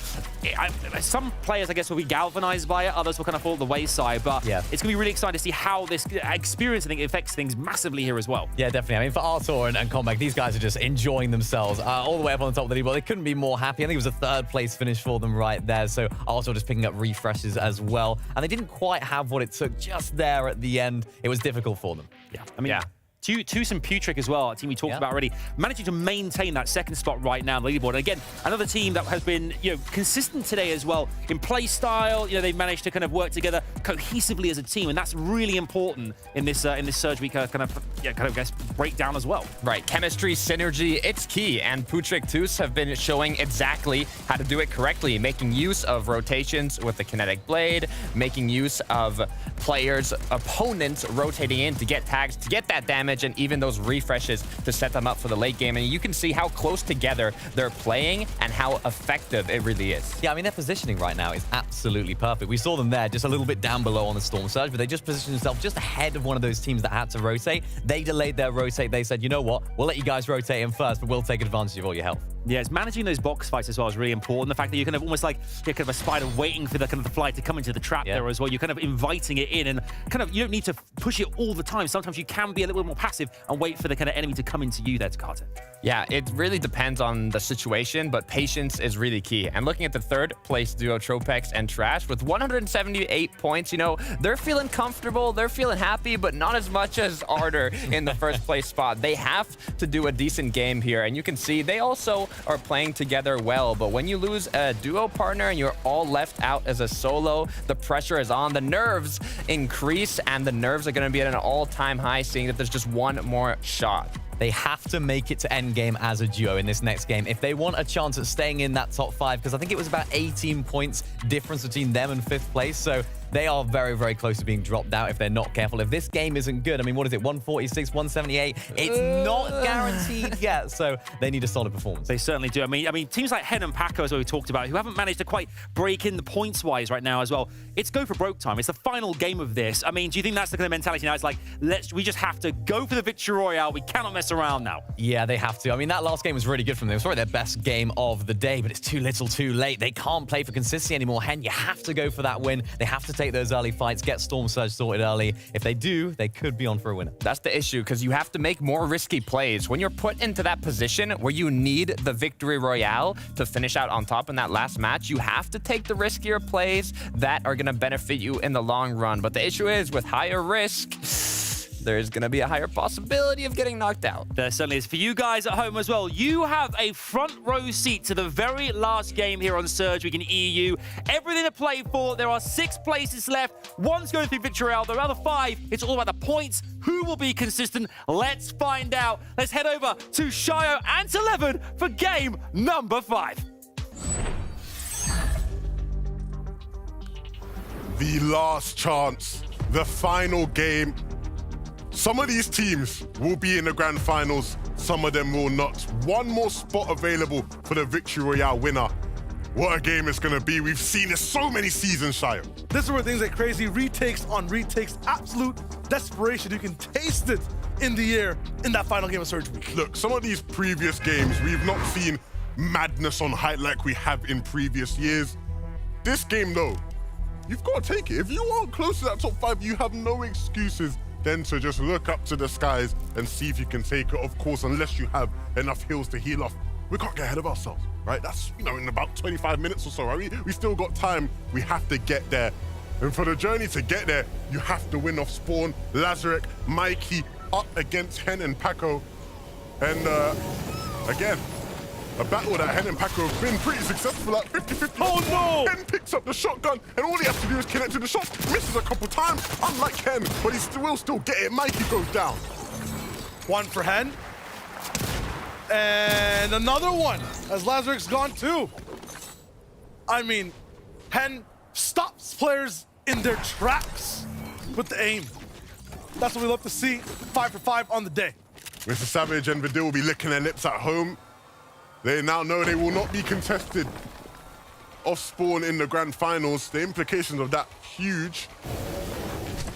Some players, I guess, will be galvanized by it, others will kind of fall at the wayside, but yeah, it's going to be really exciting to see how this experience, I think, affects things massively here as well. Yeah, definitely. I mean, for Artor and Comeback, these guys are just enjoying themselves all the way up on the top of the leaderboard. They couldn't be more happy. I think it was a 3rd place finish for them right there, so Artor just picking up refreshes as well, and they didn't quite have what it took just there at the end. It was difficult for them. Yeah, I mean, Tusum Putrick as well, a team we talked about already, managing to maintain that 2nd spot right now on the leaderboard. And again, another team that has been, you know, consistent today as well in play style. You know, they've managed to kind of work together cohesively as a team, and that's really important in this Surge Week kind of guess break down as well. Right, chemistry, synergy, it's key. And Putrick Tus have been showing exactly how to do it correctly, making use of rotations with the kinetic blade, making use of players, opponents rotating in to get tags, to get that damage, and even those refreshes to set them up for the late game. And you can see how close together they're playing and how effective it really is. Yeah, I mean, their positioning right now is absolutely perfect. We saw them there just a little bit down below on the Storm Surge, but they just positioned themselves just ahead of one of those teams that had to rotate. They delayed their rotate. They said, you know what, we'll let you guys rotate in first, but we'll take advantage of all your health. Yeah, it's managing those box fights as well is really important. The fact that you're kind of almost like you're kind of a spider waiting for the kind of the fly to come into the trap there as well. You're kind of inviting it in, and kind of you don't need to push it all the time. Sometimes you can be a little bit more passive and wait for the kind of enemy to come into you there, Takata. Yeah, it really depends on the situation, but patience is really key. And looking at the third place duo, Tropex and Trash, with 178 points, you know, they're feeling comfortable, they're feeling happy, but not as much as Ardor in the first place spot. They have to do a decent game here, and you can see they also are playing together well. But when you lose a duo partner and you're all left out as a solo, the pressure is on, the nerves increase, and the nerves are going to be at an all-time high, seeing that there's just one more shot. They have to make it to endgame as a duo in this next game if they want a chance at staying in that top 5, because I think it was about 18 points difference between them and 5th place. So they are very, very close to being dropped out if they're not careful. If this game isn't good, I mean, what is it, 146, 178? It's not guaranteed yet, so they need a solid performance. They certainly do. I mean, teams like Hen and Paco, as we talked about, who haven't managed to quite break in the points-wise right now as well. It's go for broke time. It's the final game of this. I mean, do you think that's the kind of mentality now? It's like, we just have to go for the victory royale. We cannot mess around now. Yeah, they have to. I mean, that last game was really good from them. It was probably their best game of the day, but it's too little too late. They can't play for consistency anymore. Hen, you have to go for that win. They have to take those early fights, get Storm Surge sorted early. If they do, they could be on for a winner. That's the issue, because you have to make more risky plays. When you're put into that position where you need the victory royale to finish out on top in that last match, you have to take the riskier plays that are going to benefit you in the long run. But the issue is, with higher risk, there's going to be a higher possibility of getting knocked out. There certainly is. For you guys at home as well, you have a front row seat to the very last game here on Surge Week in EU. Everything to play for. There are 6 places left. One's going through Victory Royale. The other 5, it's all about the points. Who will be consistent? Let's find out. Let's head over to Shio and to Levin for game number 5. The last chance, the final game. Some of these teams will be in the grand finals, some of them will not. One more spot available for the Victory Royale winner. What a game it's going to be. We've seen it so many seasons, Shio. This is where things get crazy. Retakes on retakes. Absolute desperation. You can taste it in the air in that final game of Surge Week. Look, some of these previous games, we've not seen madness on height like we have in previous years. This game, though, you've got to take it. If you aren't close to that top 5, you have no excuses then to just look up to the skies and see if you can take it. Of course, unless you have enough heals to heal off. We can't get ahead of ourselves, right? That's, you know, in about 25 minutes or so, right? We still got time. We have to get there. And for the journey to get there, you have to win off Spawn, Lazarek, Mikey, up against Hen and Paco. And again, a battle that Hen and Paco have been pretty successful at, 50-50. Oh no! Hen picks up the shotgun, and all he has to do is connect to the shots. Misses a couple times, unlike Hen, but he will still get it. Mikey goes down. One for Hen. And another one, as Lazarek's gone too. I mean, Hen stops players in their tracks with the aim. That's what we love to see. 5 for 5 on the day. Mr. Savage and Vidil will be licking their lips at home. They now know they will not be contested off Spawn in the grand finals. The implications of that, huge.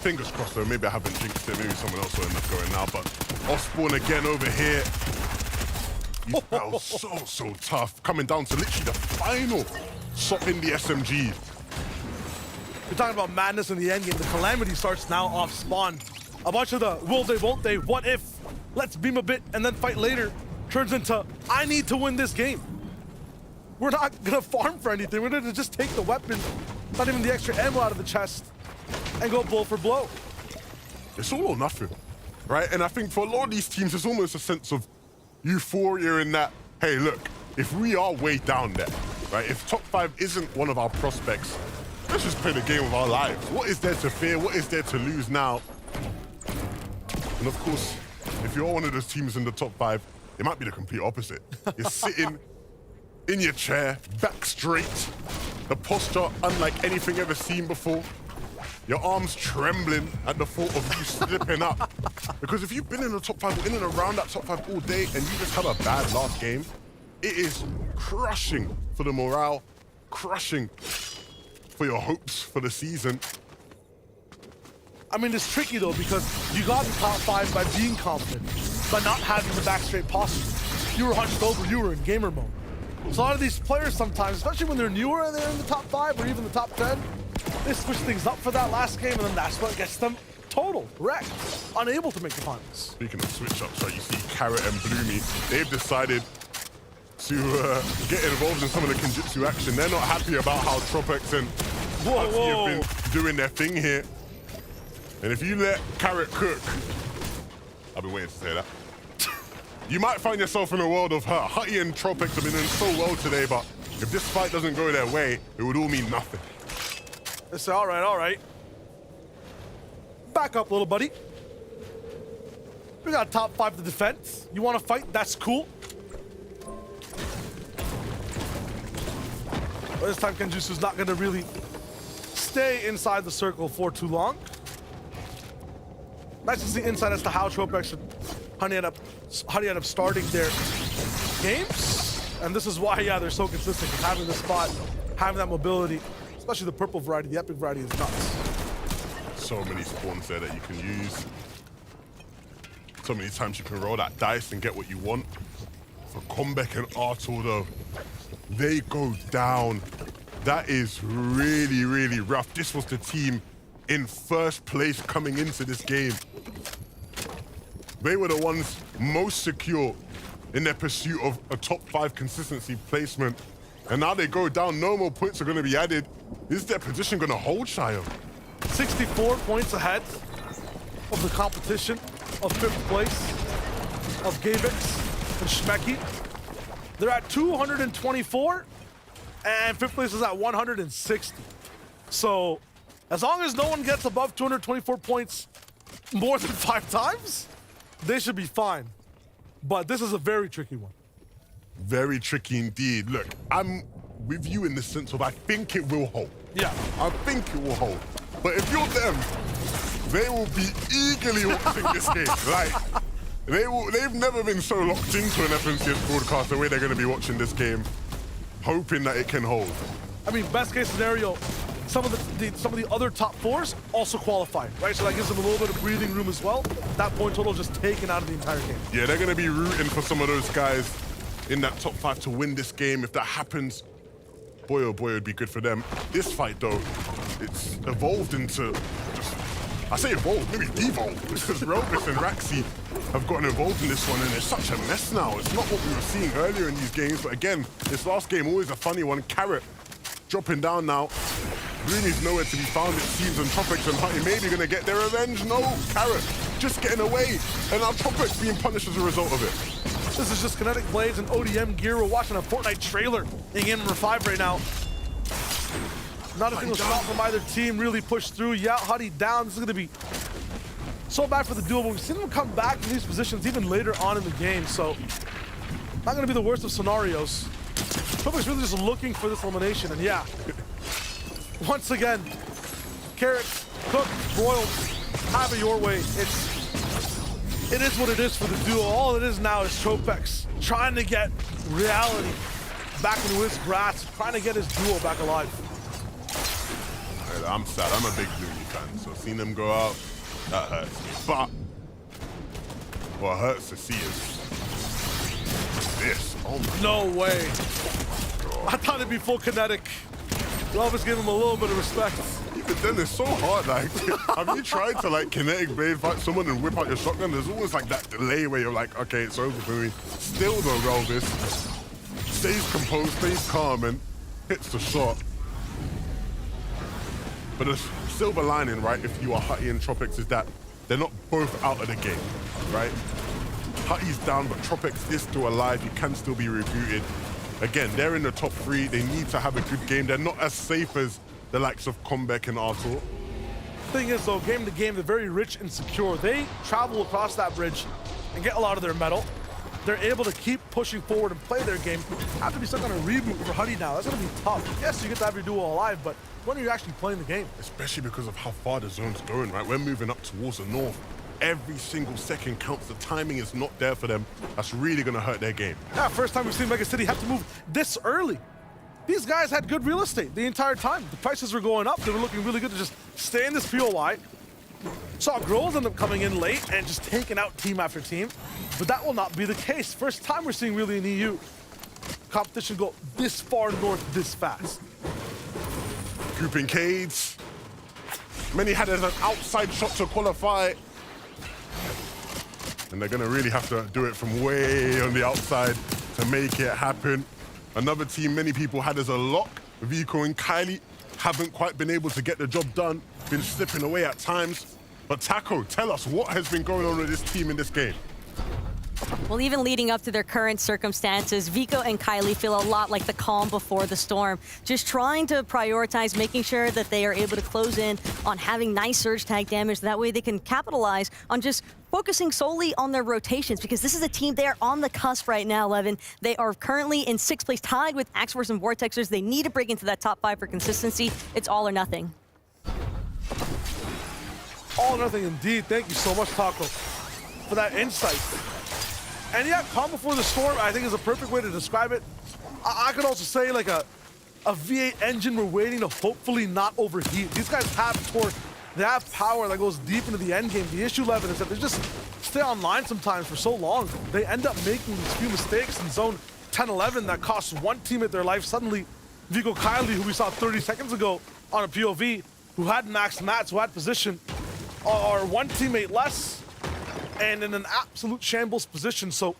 Fingers crossed though, maybe I haven't jinxed it, maybe someone else will end up going now, but off Spawn again over here. These battles so tough, coming down to literally the final shot in the SMG. We're talking about madness in the end game. The calamity starts now off Spawn. A bunch of the will they, won't they, what if, let's beam a bit and then fight later, turns into, I need to win this game. We're not gonna farm for anything. We're gonna just take the weapon, not even the extra ammo out of the chest, and go blow for blow. It's all or nothing, right? And I think for a lot of these teams, there's almost a sense of euphoria in that, hey, look, if we are way down there, right? If top 5 isn't one of our prospects, let's just play the game of our lives. What is there to fear? What is there to lose now? And of course, if you're one of those teams in the top 5, it might be the complete opposite. You're sitting in your chair, back straight, the posture unlike anything ever seen before. Your arms trembling at the thought of you slipping up. Because if you've been in the top 5 or in and around that top 5 all day and you just had a bad last game, it is crushing for the morale, crushing for your hopes for the season. I mean, it's tricky though, because you got the top 5 by being confident, by not having the back straight posture. You were hunched over, you were in gamer mode. So a lot of these players sometimes, especially when they're newer and they're in the top 5 or even the top 10, they switch things up for that last game, and then that's what gets them total wrecked, unable to make the finals. Speaking of switch-ups, right, you see Carrot and Bloomy, they've decided to get involved in some of the Kenjutsu action. They're not happy about how Tropex and Hutty have been doing their thing here. And if you let Carrot cook, I've been waiting to say that, you might find yourself in a world of hurt. Hutty and Tropex have been doing so well today, but if this fight doesn't go their way, it would all mean nothing. They say, all right. Back up, little buddy. We got top 5 to defense. You want to fight? That's cool. But this time, Kenjutsu's not going to really stay inside the circle for too long. Nice to see insight as to how Tropex and Hutty end up starting their games. And this is why, yeah, they're so consistent. Having the spot, having that mobility, especially the purple variety, the epic variety is nuts. So many spawns there that you can use. So many times you can roll that dice and get what you want. For Comeback and Artur though, they go down. That is really, really rough. This was the team in first place coming into this game. They were the ones most secure in their pursuit of a top 5 consistency placement. And now they go down, no more points are gonna be added. Is their position gonna hold, Shayo? 64 points ahead of the competition of 5th place of Gavix and Schmecky. They're at 224, and 5th place is at 160. So, as long as no one gets above 224 points more than 5 times, they should be fine. But this is a very tricky one. Very tricky indeed. Look, I'm with you in the sense of I think it will hold. Yeah. I think it will hold. But if you're them, they will be eagerly watching this game. Like, they've never been so locked into an FNCS broadcast the way they're going to be watching this game, hoping that it can hold. I mean, best case scenario, some of the other top 4s also qualify, right? So that gives them a little bit of breathing room as well. That point total just taken out of the entire game. Yeah, they're going to be rooting for some of those guys in that top 5 to win this game. If that happens, boy oh boy, it would be good for them. This fight though, it's evolved into just, I say evolved, maybe devolved, because Robus and Raxi have gotten involved in this one, and it's such a mess now. It's not what we were seeing earlier in these games, but again, this last game, always a funny one. Carrot dropping down now. Rooney's nowhere to be found, it seems, and Tropex and Hutty maybe gonna get their revenge. No, Carrot just getting away, and now Tropex being punished as a result of it. This is just Kinetic Blades and ODM gear. We're watching a Fortnite trailer in game number 5 right now. Not a single shot from either team really pushed through. Yeah, Hutty down. This is going to be so bad for the duo, but we've seen them come back from these positions even later on in the game, so not going to be the worst of scenarios. Tropex really just looking for this elimination, and yeah, once again, Carrot, cooked, broiled, have it your way. It is what it is for the duo. All it is now is Tropex trying to get reality back into his grasp, trying to get his duo back alive. I'm sad. I'm a big Looney fan, so seeing them go out, that hurts me. But what hurts to see is this. Oh my No way. I thought it'd be full kinetic. Elvis gave him a little bit of respect. Even then, it's so hard. Like, have you tried to like kinetic blade fight someone and whip out your shotgun? There's always like that delay where you're like, okay, it's over for me. Still though, Elvis stays composed, stays calm, and hits the shot. But the silver lining, right, if you are Hutty and Tropex, is that they're not both out of the game, right? Hutty's down, but Tropex is still alive. He can still be rebooted. Again, they're in the top 3. They need to have a good game. They're not as safe as the likes of Comeback and Artur. Thing is, though, game to game, they're very rich and secure. They travel across that bridge and get a lot of their metal. They're able to keep pushing forward and play their game. Have to be stuck on a reboot for Huddy now. That's gonna be tough. Yes, you get to have your duo alive, but when are you actually playing the game? Especially because of how far the zone's going, right? We're moving up towards the north. Every single second counts. The timing is not there for them. That's really gonna hurt their game. Yeah, first time we've seen Mega City have to move this early. These guys had good real estate the entire time. The prices were going up. They were looking really good to just stay in this POI. Saw Grolls end up coming in late and just taking out team after team. But that will not be the case. First time we're seeing really an EU competition go this far north this fast. Grouping Cades. Many had as an outside shot to qualify. And they're gonna really have to do it from way on the outside to make it happen. Another team many people had as a lock, Vico and Kylie, haven't quite been able to get the job done, been slipping away at times. But Taco, tell us what has been going on with this team in this game. Well, even leading up to their current circumstances, Vico and Kylie feel a lot like the calm before the storm. Just trying to prioritize making sure that they are able to close in on having nice surge tag damage. That way they can capitalize on just focusing solely on their rotations, because this is a team, they are on the cusp right now, Levin. They are currently in 6th place, tied with Axeforce and Vortexers. They need to break into that top 5 for consistency. It's all or nothing. All or nothing indeed. Thank you so much, Taco, for that insight. And yeah, calm before the storm, I think, is a perfect way to describe it. I could also say like a V8 engine we're waiting to hopefully not overheat. These guys have torque, they have power that goes deep into the end game. The issue, Levin, is that they just stay online sometimes for so long. They end up making these few mistakes in zone 10-11 that costs one teammate their life. Suddenly, Vico Kylie, who we saw 30 seconds ago on a POV, who had max mats, who had position, are one teammate less and in an absolute shambles position. So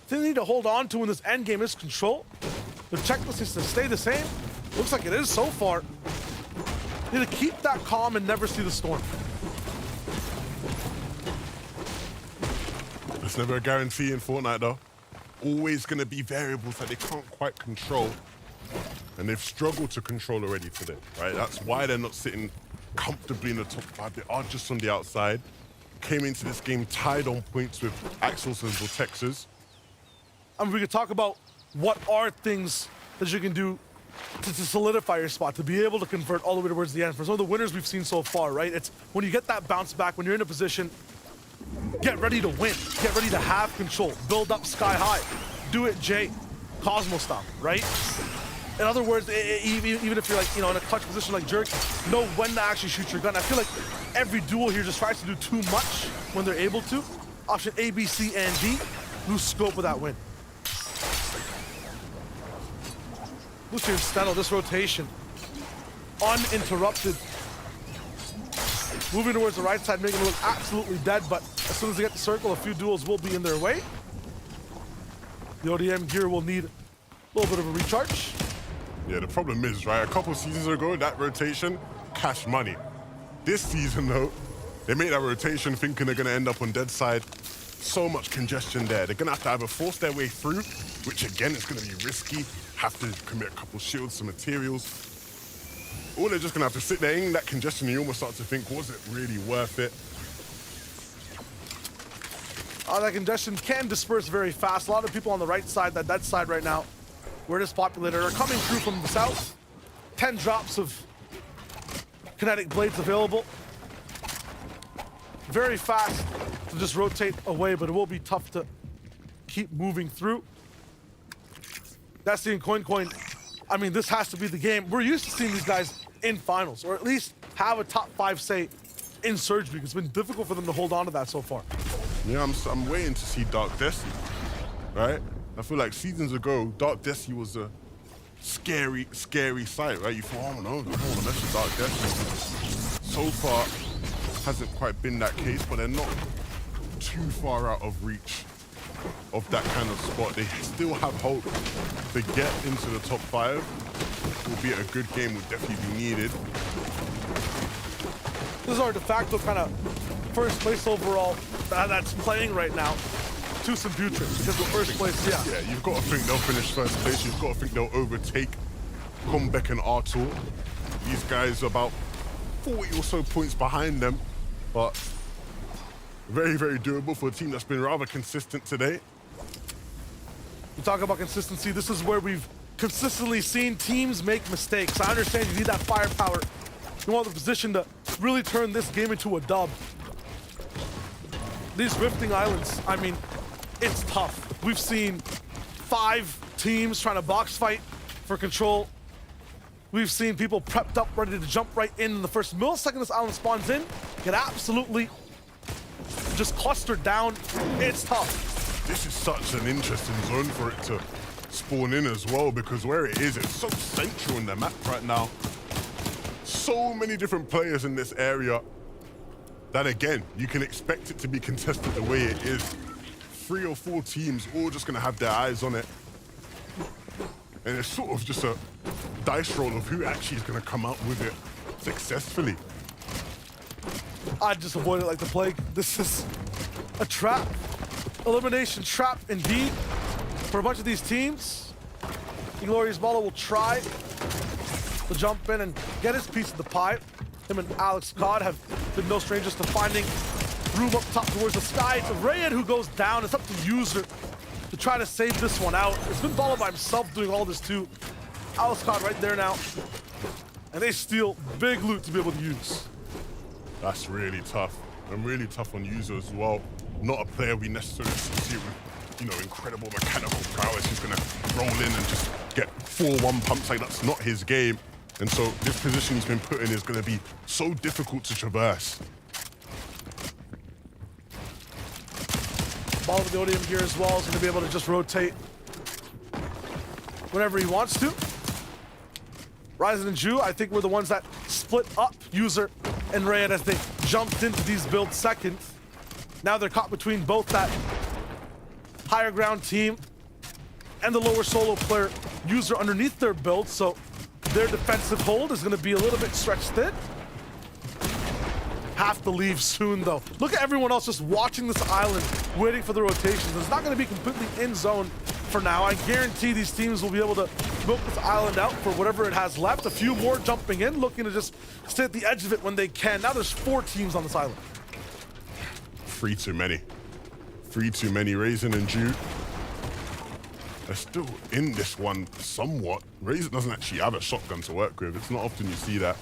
they need to hold on to in this end game is control. The checklist is to stay the same. Looks like it is so far. They need to keep that calm and never see the storm. It's never a guarantee in Fortnite though. Always gonna be variables that they can't quite control. And they've struggled to control already today, right? That's why they're not sitting comfortably in the top 5. They are just on the outside. Came into this game tied on points with Axels and Vortexers. I mean, we could talk about what are things that you can do to solidify your spot, to be able to convert all the way towards the end. For some of the winners we've seen so far, right? It's when you get that bounce back, when you're in a position, get ready to win, get ready to have control, build up sky high, do it Jay, Cosmo style, right? In other words, even if you're like, in a clutch position like Jerk, know when to actually shoot your gun. I feel like every duel here just tries to do too much when they're able to. Option A, B, C, and D, lose scope of that win. Lucian Steno, this rotation, uninterrupted. Moving towards the right side, making it look absolutely dead, but as soon as they get the circle, a few duels will be in their way. The ODM gear will need a little bit of a recharge. Yeah, the problem is, right, a couple seasons ago, that rotation, cash money. This season, though, they make that rotation thinking they're going to end up on dead side. So much congestion there. They're going to have to either force their way through, which, again, is going to be risky, have to commit a couple shields, some materials. Or they're just going to have to sit there in that congestion and you almost start to think, was it really worth it? That congestion can disperse very fast. A lot of people on the right side, that dead side right now, where it is populated, are coming through from the south. 10 drops of kinetic blades available. Very fast to just rotate away, but it will be tough to keep moving through. Destiny and Coin. I mean, this has to be the game. We're used to seeing these guys in finals, or at least have a top 5 say in Surge Week. It's been difficult for them to hold on to that so far. Yeah, I'm waiting to see Dark Destiny, right? I feel like seasons ago, Dark Destiny was a scary, scary sight, right? You thought, oh no, I don't want to mess with Dark Destiny. So far, hasn't quite been that case, but they're not too far out of reach of that kind of spot. They still have hope to get into the top 5. Albeit a good game would definitely be needed. This is our de facto kind of first place overall that's playing right now. To some Putrid, because the first place, yeah. Yeah, you've got to think they'll finish first place. You've got to think they'll overtake Comeback and Artur. These guys are about 40 or so points behind them, but Very, very doable for a team that's been rather consistent today. We talk about consistency. This is where we've consistently seen teams make mistakes. I understand you need that firepower. You want the position to really turn this game into a dub. These rifting islands, I mean, it's tough. We've seen 5 teams trying to box fight for control. We've seen people prepped up, ready to jump right in the first millisecond this island spawns in, get absolutely just clustered down. It's tough. This is such an interesting zone for it to spawn in as well, because where it is, it's so central in the map right now. So many different players in this area that, again, you can expect it to be contested the way it is. 3 or 4 teams all just gonna have their eyes on it. And it's sort of just a dice roll of who actually is gonna come out with it successfully. I just avoid it like the plague. This is a trap. Elimination trap indeed for a bunch of these teams. Inglorious Baller will try to jump in and get his piece of the pie. Him and Alex Cod have been no strangers to finding room up top towards the sky. It's Rayed who goes down. It's up to User to try to save this one out. It's been Baller by himself doing all this too. Alex Cod right there now. And they steal big loot to be able to use. That's really tough, and really tough on User as well. Not a player we necessarily associate with, you know, incredible mechanical prowess who's gonna roll in and just get 4-1 pumps. Like, that's not his game. And so this position he's been put in is gonna be so difficult to traverse. Ball of the Odium here as well is gonna be able to just rotate whenever he wants to. Ryzen and Ju, I think, were the ones that split up User and Rayed as they jumped into these builds second. Now they're caught between both that higher ground team and the lower solo player User underneath their build, so their defensive hold is going to be a little bit stretched thin. Have to leave soon, though. Look at everyone else just watching this island, waiting for the rotations. It's not going to be completely in zone for now. I guarantee these teams will be able to milk this island out for whatever it has left. A few more jumping in, looking to just stay at the edge of it when they can. Now there's 4 teams on this island. 3 too many. 3 too many. Raisin and Ju are still in this one somewhat. Raisin doesn't actually have a shotgun to work with. It's not often you see that.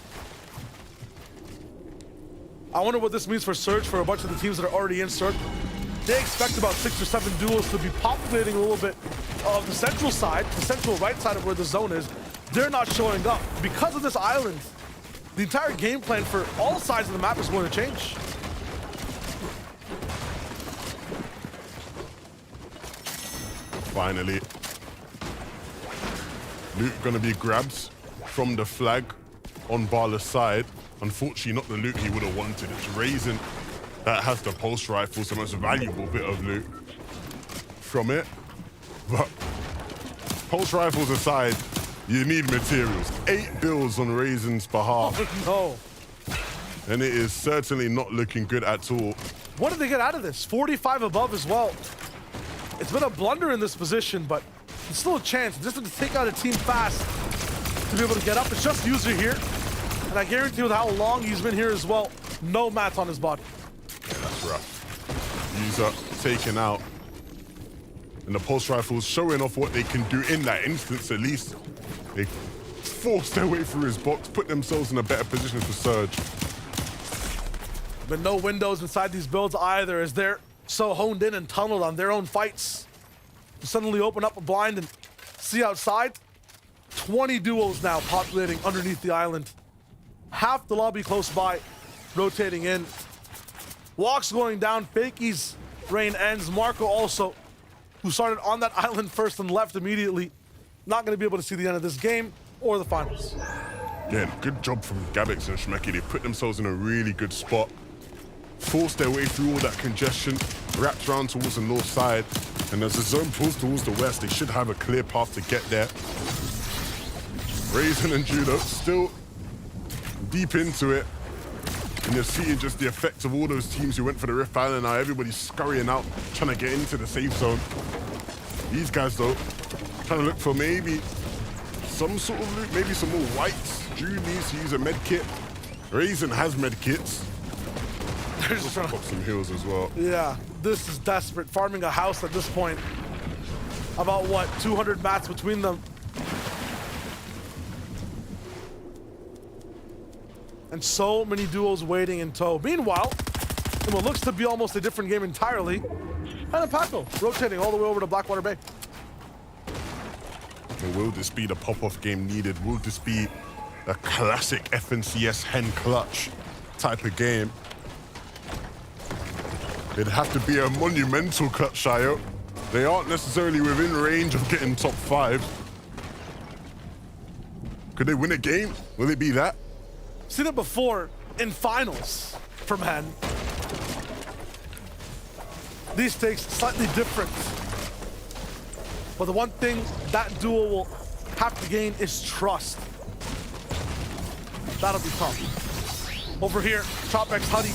I wonder what this means for Surge for a bunch of the teams that are already in Surge. They expect about 6 or 7 duos to be populating a little bit of the central side, the central right side of where the zone is. They're not showing up. Because of this island, the entire game plan for all sides of the map is going to change. Finally. Loot gonna be grabbed from the flag on Barla's side. Unfortunately, not the loot he would have wanted. It's Raisin that has the pulse rifle, the most valuable bit of loot from it. But pulse rifles aside, you need materials. 8 bills on Raisin's behalf. Oh, no. And it is certainly not looking good at all. What did they get out of this? 45 above as well. It's been a blunder in this position, but it's still a chance. Just to take out a team fast to be able to get up. It's just User here. And I guarantee with how long he's been here as well, no mats on his body. That's rough. User taken out. And the pulse rifles showing off what they can do in that instance at least. They forced their way through his box, put themselves in a better position for Surge. But no windows inside these builds either, as they're so honed in and tunneled on their own fights. To suddenly open up a blind and see outside. 20 duos now populating underneath the island. Half the lobby close by, rotating in. Walks going down, Fakey's reign ends. Marco also, who started on that island first and left immediately, not going to be able to see the end of this game or the finals. Again, good job from Gabix and Shmeki. They put themselves in a really good spot. Forced their way through all that congestion, wrapped around towards the north side, and as the zone pulls towards the west, they should have a clear path to get there. Raisin and Judo still deep into it, and you're seeing just the effects of all those teams who went for the Rift Island. Now everybody's scurrying out, trying to get into the safe zone. These guys, though, trying to look for maybe some sort of loot, maybe some more whites. Drew needs to use a med kit. Raisin has med kits. They're just trying to... Pop some heals as well. Yeah, this is desperate. Farming a house at this point. About what, 200 mats between them. And so many duos waiting in tow. Meanwhile, in what looks to be almost a different game entirely, and Paco rotating all the way over to Blackwater Bay. And will this be the pop-off game needed? Will this be a classic FNCS hen clutch type of game? It'd have to be a monumental clutch, Shayo. They aren't necessarily within range of getting top 5. Could they win a game? Will it be that? Seen it before in finals from Hen. These stakes slightly different. But the one thing that duo will have to gain is trust. That'll be tough. Over here, Tropex, Huddy.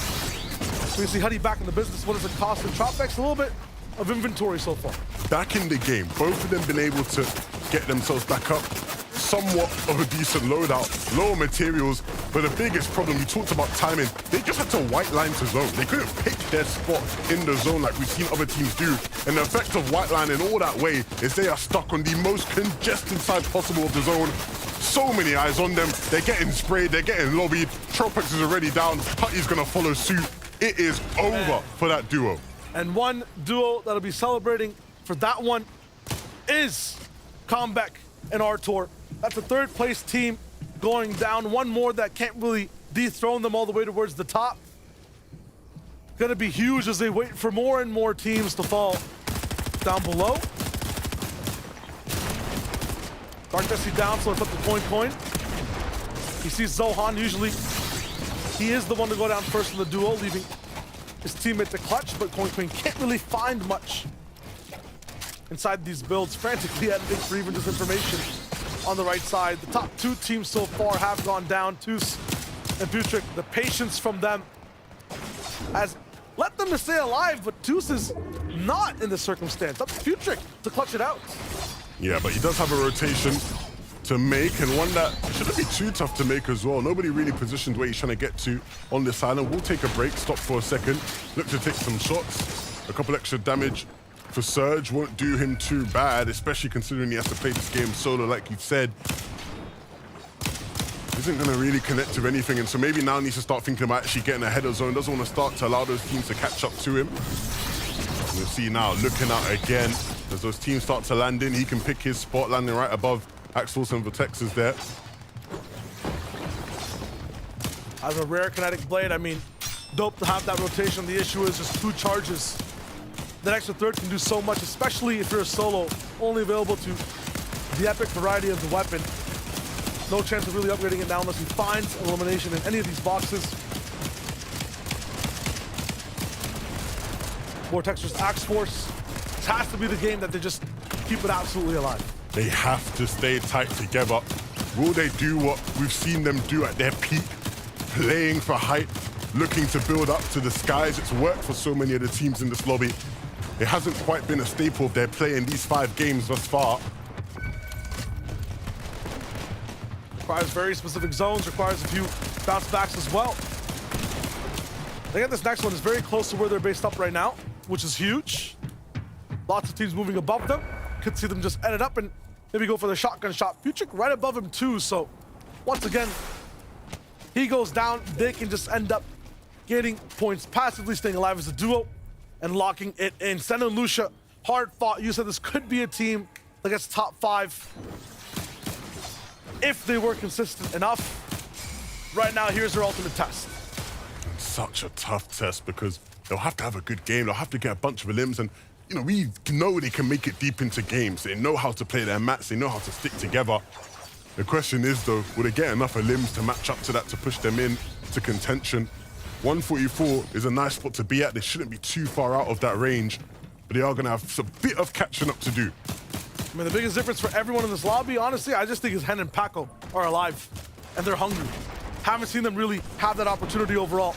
We see Huddy back in the business. What does it cost for Tropex? A little bit of inventory so far. Back in the game, both of them been able to get themselves back up. Somewhat of a decent loadout, lower materials, but the biggest problem, we talked about timing, they just had to white line to zone. They couldn't pick their spot in the zone like we've seen other teams do. And the effect of white lining all that way is they are stuck on the most congested side possible of the zone. So many eyes on them. They're getting sprayed, they're getting lobbied. Tropex is already down. Hutty's gonna follow suit. It is over for that duo. And one duo that'll be celebrating for that one is Combeck and Artor. That's a third place team going down. One more that can't really dethrone them all the way towards the top. Gonna be huge as they wait for more and more teams to fall down below. Dark Jesse down, so it's up to Coin. He sees Zohan. Usually he is the one to go down first in the duo, leaving his teammate to clutch, but Coin can't really find much inside these builds, frantically editing for even just information on the right side. The top 2 teams so far have gone down, Toos and Butrick. The patience from them has let them to stay alive, but Toos is not in this circumstance. Up to Butrick to clutch it out. Yeah, but he does have a rotation to make, and one that shouldn't be too tough to make as well. Nobody really positioned where he's trying to get to on this island. We'll take a break, stop for a second, look to take some shots. A couple extra damage for Surge won't do him too bad, especially considering he has to play this game solo, like you said. Isn't going to really connect to anything, and so maybe now needs to start thinking about actually getting ahead of zone. Doesn't want to start to allow those teams to catch up to him. We'll see now, looking out again. As those teams start to land in, he can pick his spot, landing right above Axels and Vertexes there. As a rare kinetic blade, I mean, dope to have that rotation. The issue is just 2 charges. That extra third can do so much, especially if you're a solo, only available to the epic variety of the weapon. No chance of really upgrading it now unless he finds elimination in any of these boxes. Vortex's Axe Force. This has to be the game that they just keep it absolutely alive. They have to stay tight together. Will they do what we've seen them do at their peak? Playing for height, looking to build up to the skies. It's worked for so many of the teams in this lobby. It hasn't quite been a staple of their play in these 5 games thus far. Requires very specific zones, requires a few bounce backs as well. I think this next one is very close to where they're based up right now, which is huge. Lots of teams moving above them. Could see them just edit up and maybe go for the shotgun shot. Futrick right above him too, so once again, he goes down. They can just end up getting points, passively staying alive as a duo and locking it in. Sen and Lucia, hard fought. You said this could be a team that gets top 5 if they were consistent enough. Right now, here's their ultimate test. Such a tough test because they'll have to have a good game. They'll have to get a bunch of limbs, and you know, we know they can make it deep into games. They know how to play their mats. They know how to stick together. The question is, though, will they get enough of limbs to match up to that, to push them in to contention? 144 is a nice spot to be at. They shouldn't be too far out of that range, but they are going to have a bit of catching up to do. I mean, the biggest difference for everyone in this lobby, honestly, I just think is Hen and Paco are alive, and they're hungry. Haven't seen them really have that opportunity overall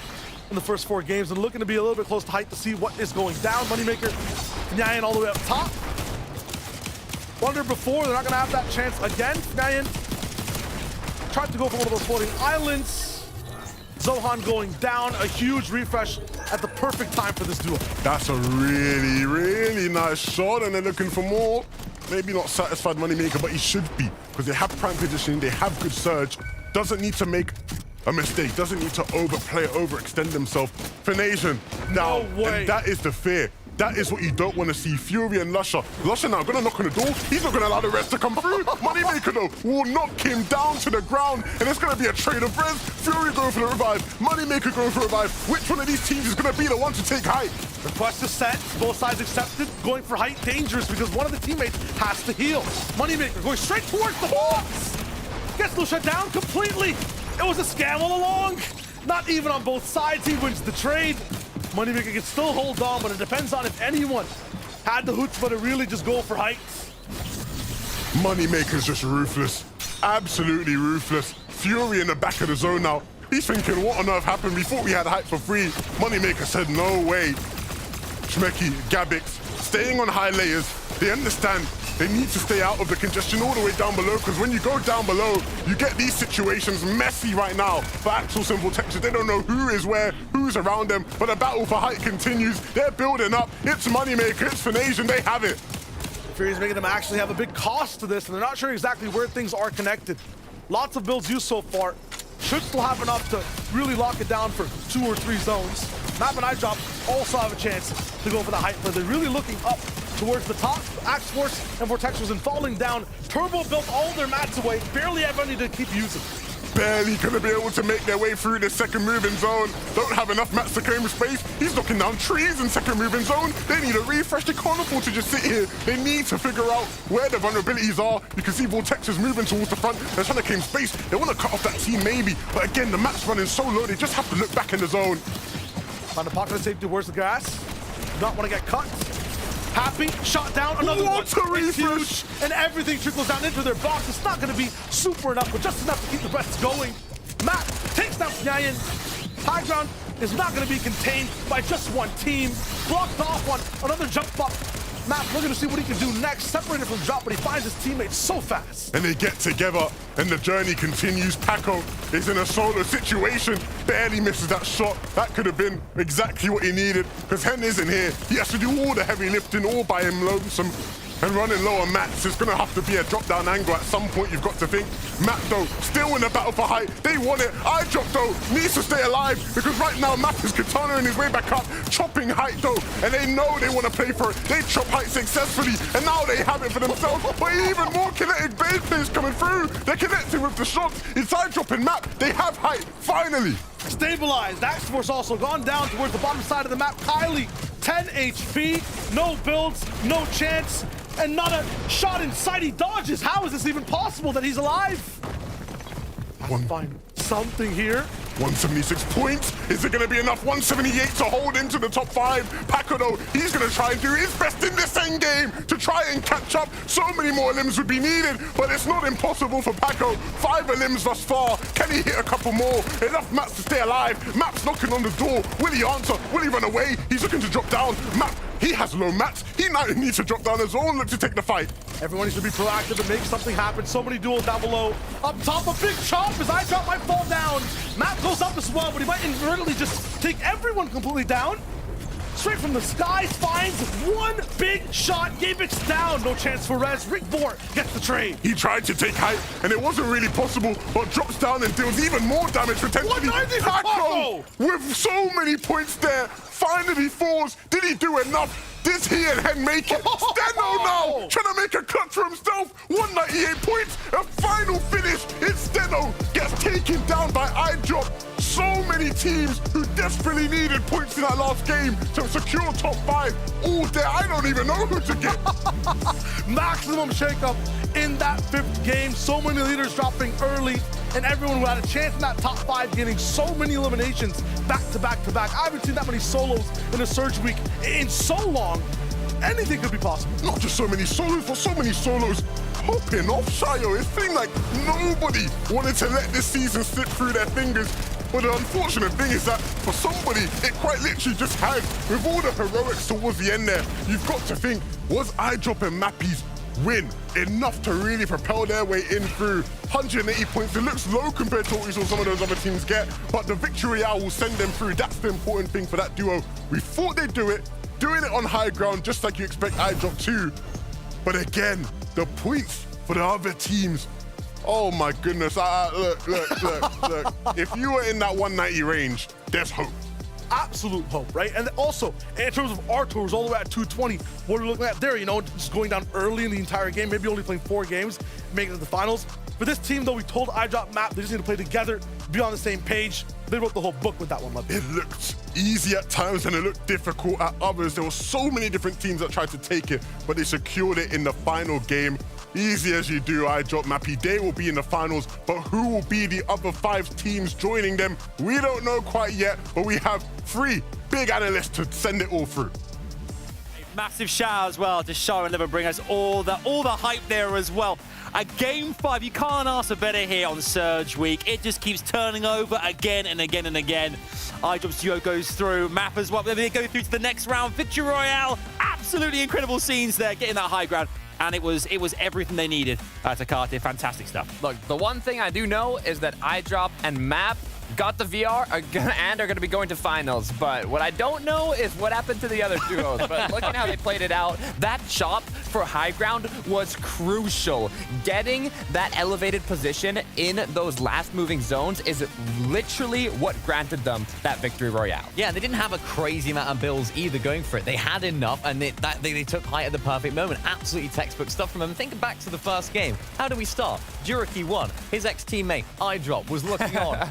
in the first 4 games, and looking to be a little bit close to height to see what is going down. Moneymaker, Nyan all the way up top. Wonder before, they're not going to have that chance again. Nyan tried to go for one of those floating islands. Zohan going down, a huge refresh at the perfect time for this duo. That's a really, really nice shot, and they're looking for more. Maybe not satisfied Moneymaker, but he should be, because they have prime positioning, they have good surge. Doesn't need to make a mistake, doesn't need to overplay, overextend himself. Fination, now, No way. And that is the fear. That is what you don't want to see. Fury and Lusher. Lusher now gonna knock on the door. He's not gonna allow the rest to come through. Moneymaker though will knock him down to the ground, and it's gonna be a trade of res. Fury going for the revive. Moneymaker going for a revive. Which one of these teams is gonna be the one to take height? Request is set, both sides accepted. Going for height, dangerous because one of the teammates has to heal. Moneymaker going straight towards the box. Gets Lucia down completely. It was a scam all along. Not even on both sides, he wins the trade. Moneymaker can still hold on, but it depends on if anyone had the chutzpah to really just go for heights. Moneymaker's just ruthless. Absolutely ruthless. Fury in the back of the zone now. He's thinking, what on earth happened? We thought we had height for free. Moneymaker said, no way. Shmeki, Gabix, staying on high layers. They understand they need to stay out of the congestion all the way down below, because when you go down below, you get these situations messy right now. For actual simple Texas, they don't know who is where, who's around them, but the battle for height continues. They're building up. It's Moneymaker, it's Finasian, they have it. Fury's making them actually have a big cost to this, and they're not sure exactly where things are connected. Lots of builds used so far. Should still have enough to really lock it down for 2 or 3 zones. Map and iDrop also have a chance to go for the height, but they're really looking up towards the top. Axe Force and Vortex was in falling down. Turbo built all their mats away, barely have any to keep using. Barely gonna be able to make their way through the second moving zone. Don't have enough mats to claim space. He's knocking down trees in second moving zone. They need a refresh. They can't afford to just sit here. They need to figure out where the vulnerabilities are. You can see Vortex is moving towards the front. They're trying to claim space. They want to cut off that team maybe, but again, the map's running so low, they just have to look back in the zone. Find a pocket of safety, where's the grass? Not want to get cut. Happy, shot down, another one. What a It's refresh! huge, and everything trickles down into their box. It's not going to be super enough, but just enough to keep the rest going. Matt takes down Nyayan. High ground is not going to be contained by just one team. Blocked off on another jump bot. Matt looking to see what he can do next. Separated from drop, but he finds his teammates so fast. And they get together, and the journey continues. Paco is in a solo situation, barely misses that shot. That could have been exactly what he needed, because Hen isn't here. He has to do all the heavy lifting all by him lonesome. And running low on Mats, it's gonna have to be a drop-down angle at some point, you've got to think. Matt, though, still in the battle for height. They want it. iDrop, though, needs to stay alive, because right now, Matt is katanaing his way back up, chopping height, though, and they know they want to play for it. They chop height successfully, and now they have it for themselves. But even more kinetic base plays coming through. They're connecting with the shots. It's iDrop and Matt. They have height, finally. Stabilized. Axe Force also gone down towards the bottom side of the map. Kylie, 10 HP, no builds, no chance, and not a shot in sight. He dodges. How is this even possible that he's alive? Find something here. 176 points. Is it going to be enough? 178 to hold into the top 5. Paco, though, he's going to try and do his best in this end game to try and catch up. So many more limbs would be needed, but it's not impossible for Paco. 5 limbs thus far. Can he hit a couple more? Enough Maps to stay alive. Maps knocking on the door. Will he answer? Will he run away? He's looking to drop down. Map, he has low mats. He now needs to drop down his own look to take the fight. Everyone needs to be proactive and make something happen. So many duels down below. Up top, a big chomp as iDrop might fall down. Matt goes up as well, but he might inadvertently just take everyone completely down. Straight from the skies, finds one big shot. Gabix down, no chance for res. Rick Bohr gets the trade. He tried to take height, and it wasn't really possible, but drops down and deals even more damage potentially. 190 for Paco, with so many points there, finally falls. Did he do enough? Did he and Hen make it? Steno now, trying to make a cut for himself. 198 points, a final finish. It's Steno gets taken down by iDrop. So many teams who desperately needed points in that last game to secure top 5. All there, I don't even know who to get. Maximum shakeup in that 5th game. So many leaders dropping early, and everyone who had a chance in that top 5 getting so many eliminations back to back to back. I haven't seen that many solos in a Surge week in so long. Anything could be possible. Not just so many solos, but so many solos popping off, Shayo. It seemed like nobody wanted to let this season slip through their fingers. But the unfortunate thing is that for somebody, it quite literally just has. With all the heroics towards the end there, you've got to think, was iDrop and Mappies win. Enough to really propel their way in through. 180 points. It looks low compared to what we saw some of those other teams get, but the victory royale will send them through. That's the important thing for that duo. We thought they'd do it, doing it on high ground, just like you expect iDrop to. But again, the points for the other teams. Oh my goodness. Look. If you were in that 190 range, there's hope. Absolute hope, right? And also, in terms of our tours, all the way at 220, what we're looking at there, you know, just going down early in the entire game, maybe only playing 4 games, making it to the finals. For this team, though, we told iDrop Map they just need to play together, be on the same page. They wrote the whole book with that one. It looked easy at times and it looked difficult at others. There were so many different teams that tried to take it, but they secured it in the final game. Easy as you do, iDrop Mappy. They will be in the finals, but who will be the other 5 teams joining them? We don't know quite yet, but we have 3 big analysts to send it all through. Massive shout out as well to Show and Never bring us all the hype there as well. At Game 5, you can't ask for better here on Surge Week. It just keeps turning over again and again and again. iDrop's duo goes through, Map as well. They go through to the next round. Victory Royale, absolutely incredible scenes there, getting that high ground. And it was everything they needed. Takate, fantastic stuff. Look, the one thing I do know is that iDrop and Map got the VR and are going to be going to finals. But what I don't know is what happened to the other duos. But looking how they played it out, that chop for high ground was crucial. Getting that elevated position in those last moving zones is literally what granted them that victory royale. Yeah, they didn't have a crazy amount of builds either going for it. They had enough, and they took height at the perfect moment. Absolutely textbook stuff from them. Think back to the first game. How do we start? Juriki won. His ex-teammate, iDrop, was looking on.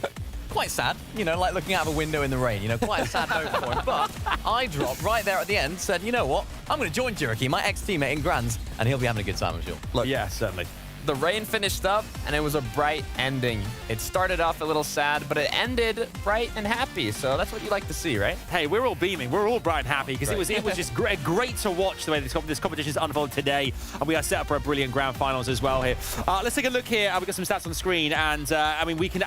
Quite sad, you know, like looking out of a window in the rain, you know, quite a sad note for him. But iDrop, right there at the end, said, you know what, I'm going to join Juriki, my ex-teammate in Grands, and he'll be having a good time, I'm sure. Look, yeah, certainly. The rain finished up, and it was a bright ending. It started off a little sad, but it ended bright and happy. So that's what you like to see, right? Hey, we're all beaming. We're all bright and happy because it was just great to watch the way this competition's unfolded today. And we are set up for a brilliant grand finals as well here. Let's take a look here. We've got some stats on the screen. And, I mean, we can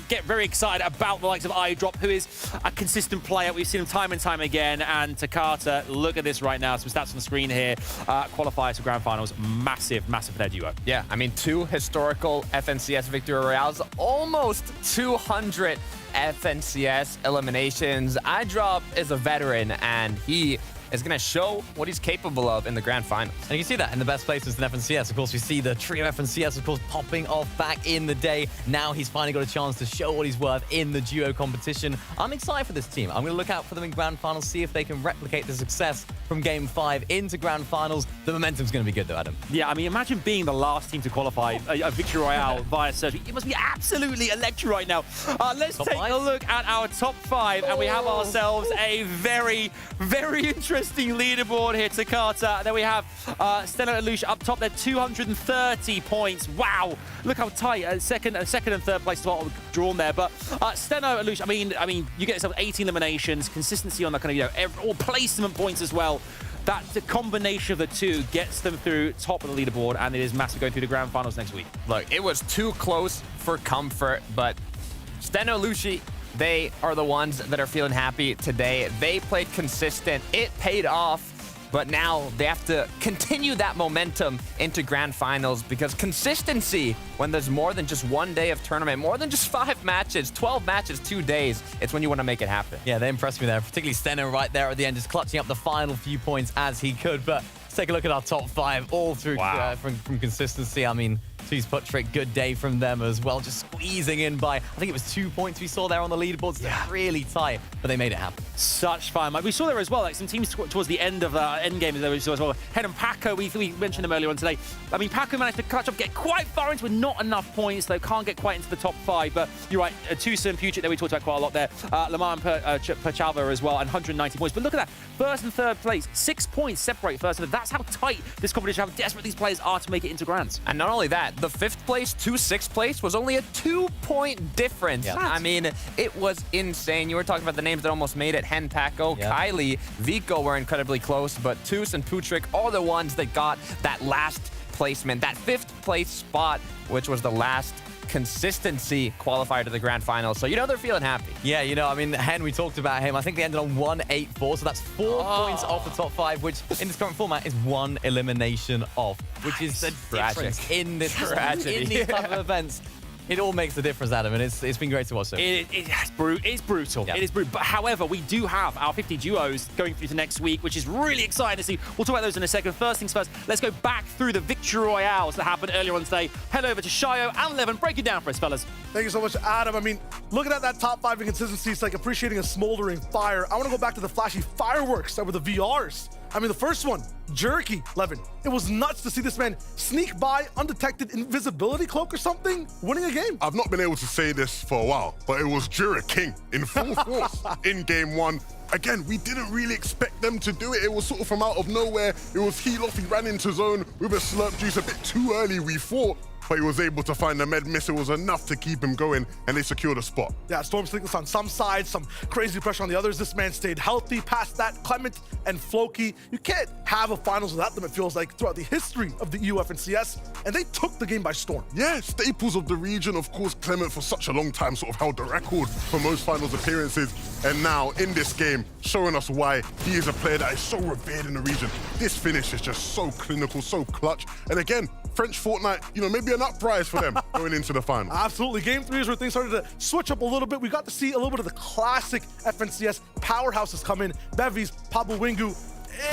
get very excited about the likes of iDrop, who is a consistent player. We've seen him time and time again. And Takata, look at this right now. Some stats on the screen here. Qualifiers for grand finals. Massive for their duo. Yeah, I mean, 2 historical FNCS victory royales, almost 200 FNCS eliminations. iDrop is a veteran, and he is going to show what he's capable of in the grand finals. And you can see that in the best places in FNCS. Of course, we see the trio FNCS, of course, popping off back in the day. Now he's finally got a chance to show what he's worth in the duo competition. I'm excited for this team. I'm going to look out for them in grand finals, see if they can replicate the success from Game 5 into grand finals. The momentum's going to be good, though, Adam. Yeah, I mean, imagine being the last team to qualify a victory royale via Surge. It must be absolutely electric right now. Let's take a look at our top 5, and we have ourselves a very, very interesting leaderboard here, Takata. Then we have Steno and Lucia up top. They're 230 points. Wow, look how tight. Second and third place spot drawn there. But Steno and Lucia, I mean, you get yourself 18 eliminations, consistency on that kind of, all placement points as well. That the combination of the two gets them through top of the leaderboard, and it is massive going through the grand finals next week. Look, it was too close for comfort, but Steno and Lucia, they are the ones that are feeling happy today. They played consistent. It paid off. But now they have to continue that momentum into grand finals, because consistency, when there's more than just 1 day of tournament, more than just 5 matches, 12 matches, 2 days, it's when you want to make it happen. Yeah, they impressed me there, particularly Steno right there at the end, just clutching up the final few points as he could. But let's take a look at our top 5 all through from consistency. I mean, Two's put trick, good day from them as well, just squeezing in by, I think it was 2 points we saw there on the leaderboards. They're really tight, but they made it happen. Such fun. Like, we saw there as well, like some teams towards the end of the end game there we saw as well. Head and Paco, we mentioned them earlier on today. I mean, Paco managed to clutch up, get quite far into with not enough points, though can't get quite into the top 5. But you're right, Tusa and Puget there we talked about quite a lot there. Lamar and Pachalva as well, and 190 points. But look at that, first and third place, 6 points separate first and third. That's how tight this competition, how desperate these players are to make it into grands. And not only that, the 5th place to 6th place was only a 2-point difference. Yeah. I mean, it was insane. You were talking about the names that almost made it. Hen, Paco, Kylie, Vico were incredibly close, but Tus and Putrick are the ones that got that last placement, that 5th place spot, which was the last consistency qualifier to the grand final. So, you know, they're feeling happy. Yeah, you know, I mean, Hen, we talked about him. I think they ended on 1-8-4, so that's 4 points off the top 5, which in this current format is 1 elimination off, which is the difference in this in these type of events. It all makes the difference, Adam, and it's been great to watch them. It's brutal. Yeah. It is brutal. But however, we do have our 50 duos going through to next week, which is really exciting to see. We'll talk about those in a second. First things first, let's go back through the Victory Royales that happened earlier on today. Head over to Shayo and Levin. Break it down for us, fellas. Thank you so much, Adam. I mean, looking at that top 5 inconsistency, it's like appreciating a smoldering fire. I want to go back to the flashy fireworks that were the VRs. I mean, the first one, Jerky, Levin. It was nuts to see this man sneak by undetected invisibility cloak or something, winning a game. I've not been able to say this for a while, but it was Jura King in full force in game 1. Again, we didn't really expect them to do it. It was sort of from out of nowhere. It was heal off. He ran into zone with a slurp juice a bit too early, we thought. But he was able to find the med missile was enough to keep him going, and they secured a spot. Yeah, Storm Slickness on some sides, some crazy pressure on the others. This man stayed healthy past that. Clement and Floki, you can't have a finals without them, it feels like, throughout the history of the EU FNCS, and they took the game by storm. Yeah, staples of the region. Of course, Clement for such a long time sort of held the record for most finals appearances, and now in this game, showing us why he is a player that is so revered in the region. This finish is just so clinical, so clutch, and again, French Fortnite, you know, maybe an uprise for them going into the final. Absolutely. Game 3 is where things started to switch up a little bit. We got to see a little bit of the classic FNCS powerhouses come in. Bevies, Pablo Wingu.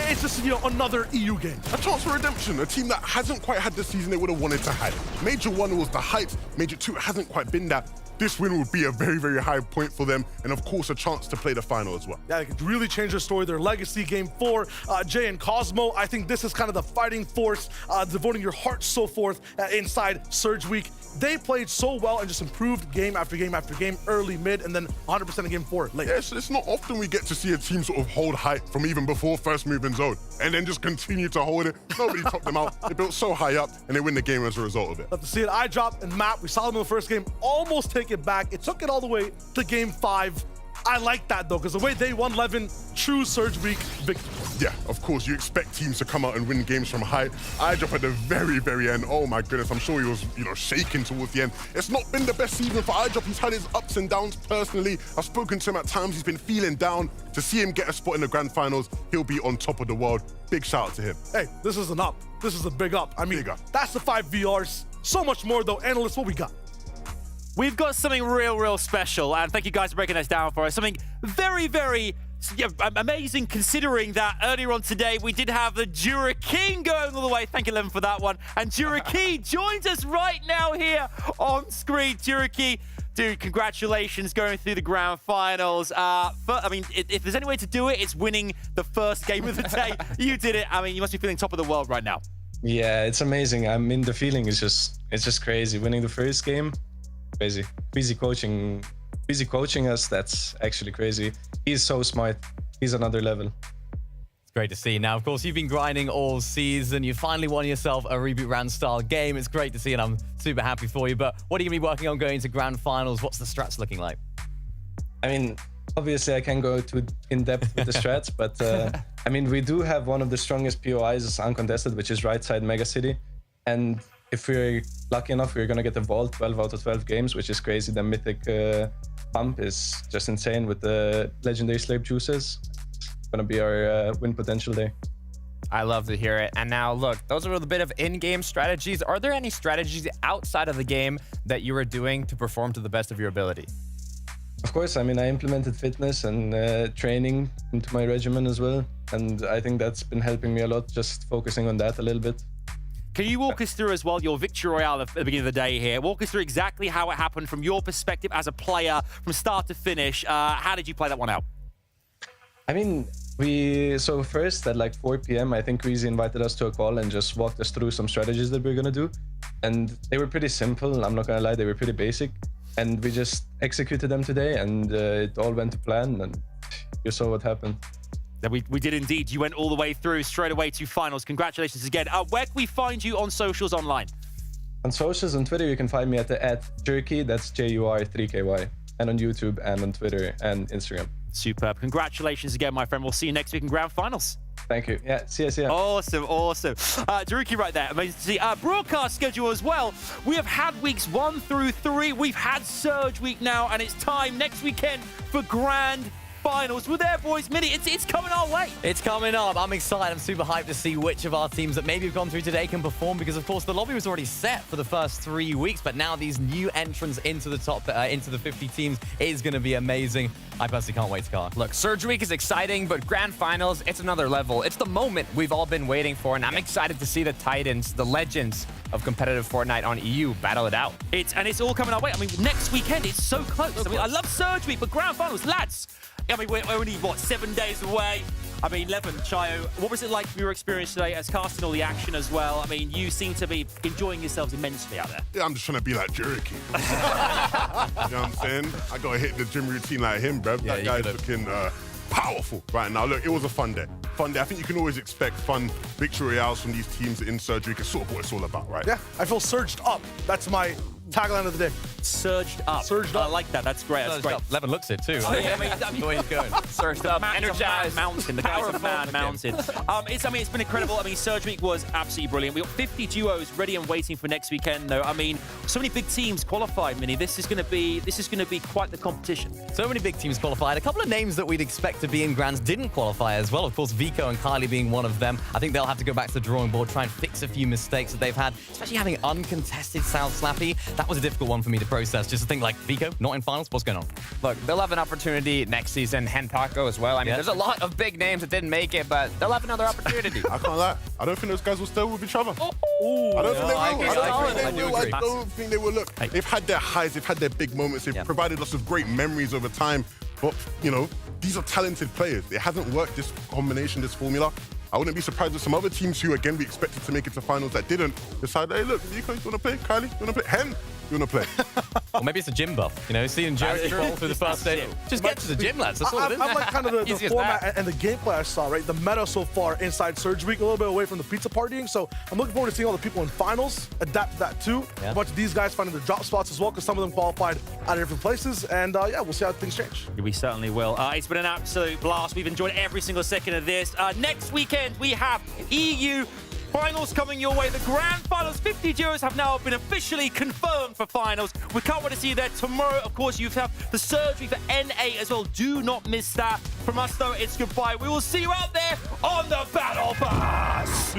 It's just, you know, another EU game. A chance for redemption, a team that hasn't quite had the season they would have wanted to have. Major 1 was the height, Major 2 hasn't quite been that. This win would be a very, very high point for them, and of course, a chance to play the final as well. Yeah, they could really change their story, their legacy. Game 4, Jay and Cosmo, I think this is kind of the fighting force, devoting your heart, so forth, inside Surge Week. They played so well and just improved game after game after game, early, mid, and then 100% in game 4 late. Yes, it's not often we get to see a team sort of hold height from even before first move in zone, and then just continue to hold it. Nobody topped them out. They built so high up, and they win the game as a result of it. Love to see it. iDrop and Map, we saw them in the first game, almost take it back. It took it all the way to game 5. I like that, though, because the way they won Levin, true Surge Week victory. Yeah, of course, you expect teams to come out and win games from height. iDrop at the very, very end. Oh, my goodness, I'm sure he was, you know, shaking towards the end. It's not been the best season for iDrop. He's had his ups and downs personally. I've spoken to him at times. He's been feeling down. To see him get a spot in the grand finals, he'll be on top of the world. Big shout out to him. Hey, this is an up. This is a big up. I mean, that's the 5 VRs. So much more, though. Analysts, what we got? We've got something real special, and thank you guys for breaking this down for us. Something very amazing, considering that earlier on today we did have the Jura King going all the way. Thank you, Levin, for that one. And Jura King joins us right now here on screen. Jura King, dude, congratulations going through the grand finals. I mean, if there's any way to do it, it's winning the first game of the day. You did it. I mean, you must be feeling top of the world right now. Yeah, it's amazing. I mean, the feeling is just crazy. Winning the first game. Crazy. Busy coaching us. That's actually crazy. He's so smart. He's another level. It's great to see. Now, of course, you've been grinding all season. You finally won yourself a Reboot Round style game. It's great to see, and I'm super happy for you. But what are you going to be working on going to grand finals? What's the strats looking like? I mean, obviously, I can't go too in depth with the strats, but I mean, we do have one of the strongest POIs uncontested, which is right side Mega City, and if we're lucky enough, we're going to get the vault 12 out of 12 games, which is crazy. The mythic pump is just insane with the legendary slurp juices. It's going to be our win potential there. I love to hear it. And now, look, those are a bit of in-game strategies. Are there any strategies outside of the game that you are doing to perform to the best of your ability? Of course, I mean, I implemented fitness and training into my regimen as well. And I think that's been helping me a lot, just focusing on that a little bit. Can you walk us through as well your Victory Royale at the beginning of the day here? Walk us through exactly how it happened from your perspective as a player from start to finish. How did you play that one out? I mean, so first at like 4 p.m., I think Reezy invited us to a call and just walked us through some strategies that we're going to do. And they were pretty simple. I'm not going to lie, they were pretty basic. And we just executed them today, and it all went to plan, and you saw what happened. We did indeed. You went all the way through, straight away to finals. Congratulations again. Where can we find you on socials online? On socials, on Twitter, you can find me at @Jurky, that's JUR3KY, and on YouTube and on Twitter and Instagram. Superb. Congratulations again, my friend. We'll see you next week in grand finals. Thank you. Yeah, see ya. Awesome. Jaruki right there. Amazing to see. Broadcast schedule as well. We have had weeks 1 through 3. We've had Surge Week now, and it's time next weekend for Grand Finals. We're there, boys. Mini, it's coming our way. It's coming up. I'm excited. I'm super hyped to see which of our teams that maybe have gone through today can perform because, of course, the lobby was already set for the first 3 weeks, but now these new entrants into the top, into the 50 teams is going to be amazing. I personally can't wait, Car. Look, Surge Week is exciting, but Grand Finals, it's another level. It's the moment we've all been waiting for, and I'm excited to see the titans, the legends of competitive Fortnite on EU battle it out. It's all coming our way. I mean, next weekend, it's so close. I mean, I love Surge Week, but Grand Finals, lads. I mean, we're only, what, 7 days away? I mean, Levin, Chayo, what was it like from your experience today as casting all the action as well? I mean, you seem to be enjoying yourselves immensely out there. Yeah, I'm just trying to be like Jericho. You know what I'm saying? I got to hit the gym routine like him, bruv. Yeah, that guy's looking powerful right now. Look, it was a fun day. I think you can always expect fun victory royales from these teams in Surgery. It's sort of what it's all about, right? Yeah, I feel surged up. That's my tagline of the day. Surged up. Surged up. I like that. That's great. That's great. Up. Levin looks it too. I mean, the way he's going. Surged up, energized. Mountain. The guy's a mad mountain. It's been incredible. I mean, Surge Week was absolutely brilliant. We got 50 duos ready and waiting for next weekend, though. I mean, so many big teams qualified, Mini. This is going to be quite the competition. So many big teams qualified. A couple of names that we'd expect to be in Grands didn't qualify as well. Of course, Vico and Kylie being one of them. I think they'll have to go back to the drawing board, try and fix a few mistakes that they've had, especially having uncontested South Slappy. That was a difficult one for me to process. Just to think like, Vico, not in finals, what's going on? Look, they'll have an opportunity next season. Hentaco as well. I mean, there's a lot of big names that didn't make it, but they'll have another opportunity. I can't lie. I don't think those guys will stay with each other. Ooh, I don't think they will. I don't think they will. Look, they've had their highs, they've had their big moments, they've provided lots of great memories over time. But, you know, these are talented players. It hasn't worked, this combination, this formula. I wouldn't be surprised if some other teams who, again, we expected to make it to finals that didn't decide, hey, look, Vico, you want to play? Kylie, you want to play? Hen, you want to play? Or maybe it's a gym buff. You know, seeing Jared roll through the first day. Just get to the gym, lads. That's all it is. I like kind of the format and the gameplay I saw, right? The meta so far inside Surge Week, a little bit away from the pizza partying. So I'm looking forward to seeing all the people in finals adapt to that too. A bunch of these guys finding their drop spots as well, because some of them qualified out of different places. And yeah, we'll see how things change. We certainly will. It's been an absolute blast. We've enjoyed every single second of this. Next weekend, we have EU finals coming your way. The Grand Finals 50 duos have now been officially confirmed for finals. We can't wait to see you there tomorrow. Of course, you have the Surge Week for NA as well. Do not miss that. From us, though, it's goodbye. We will see you out there on the Battle Bus.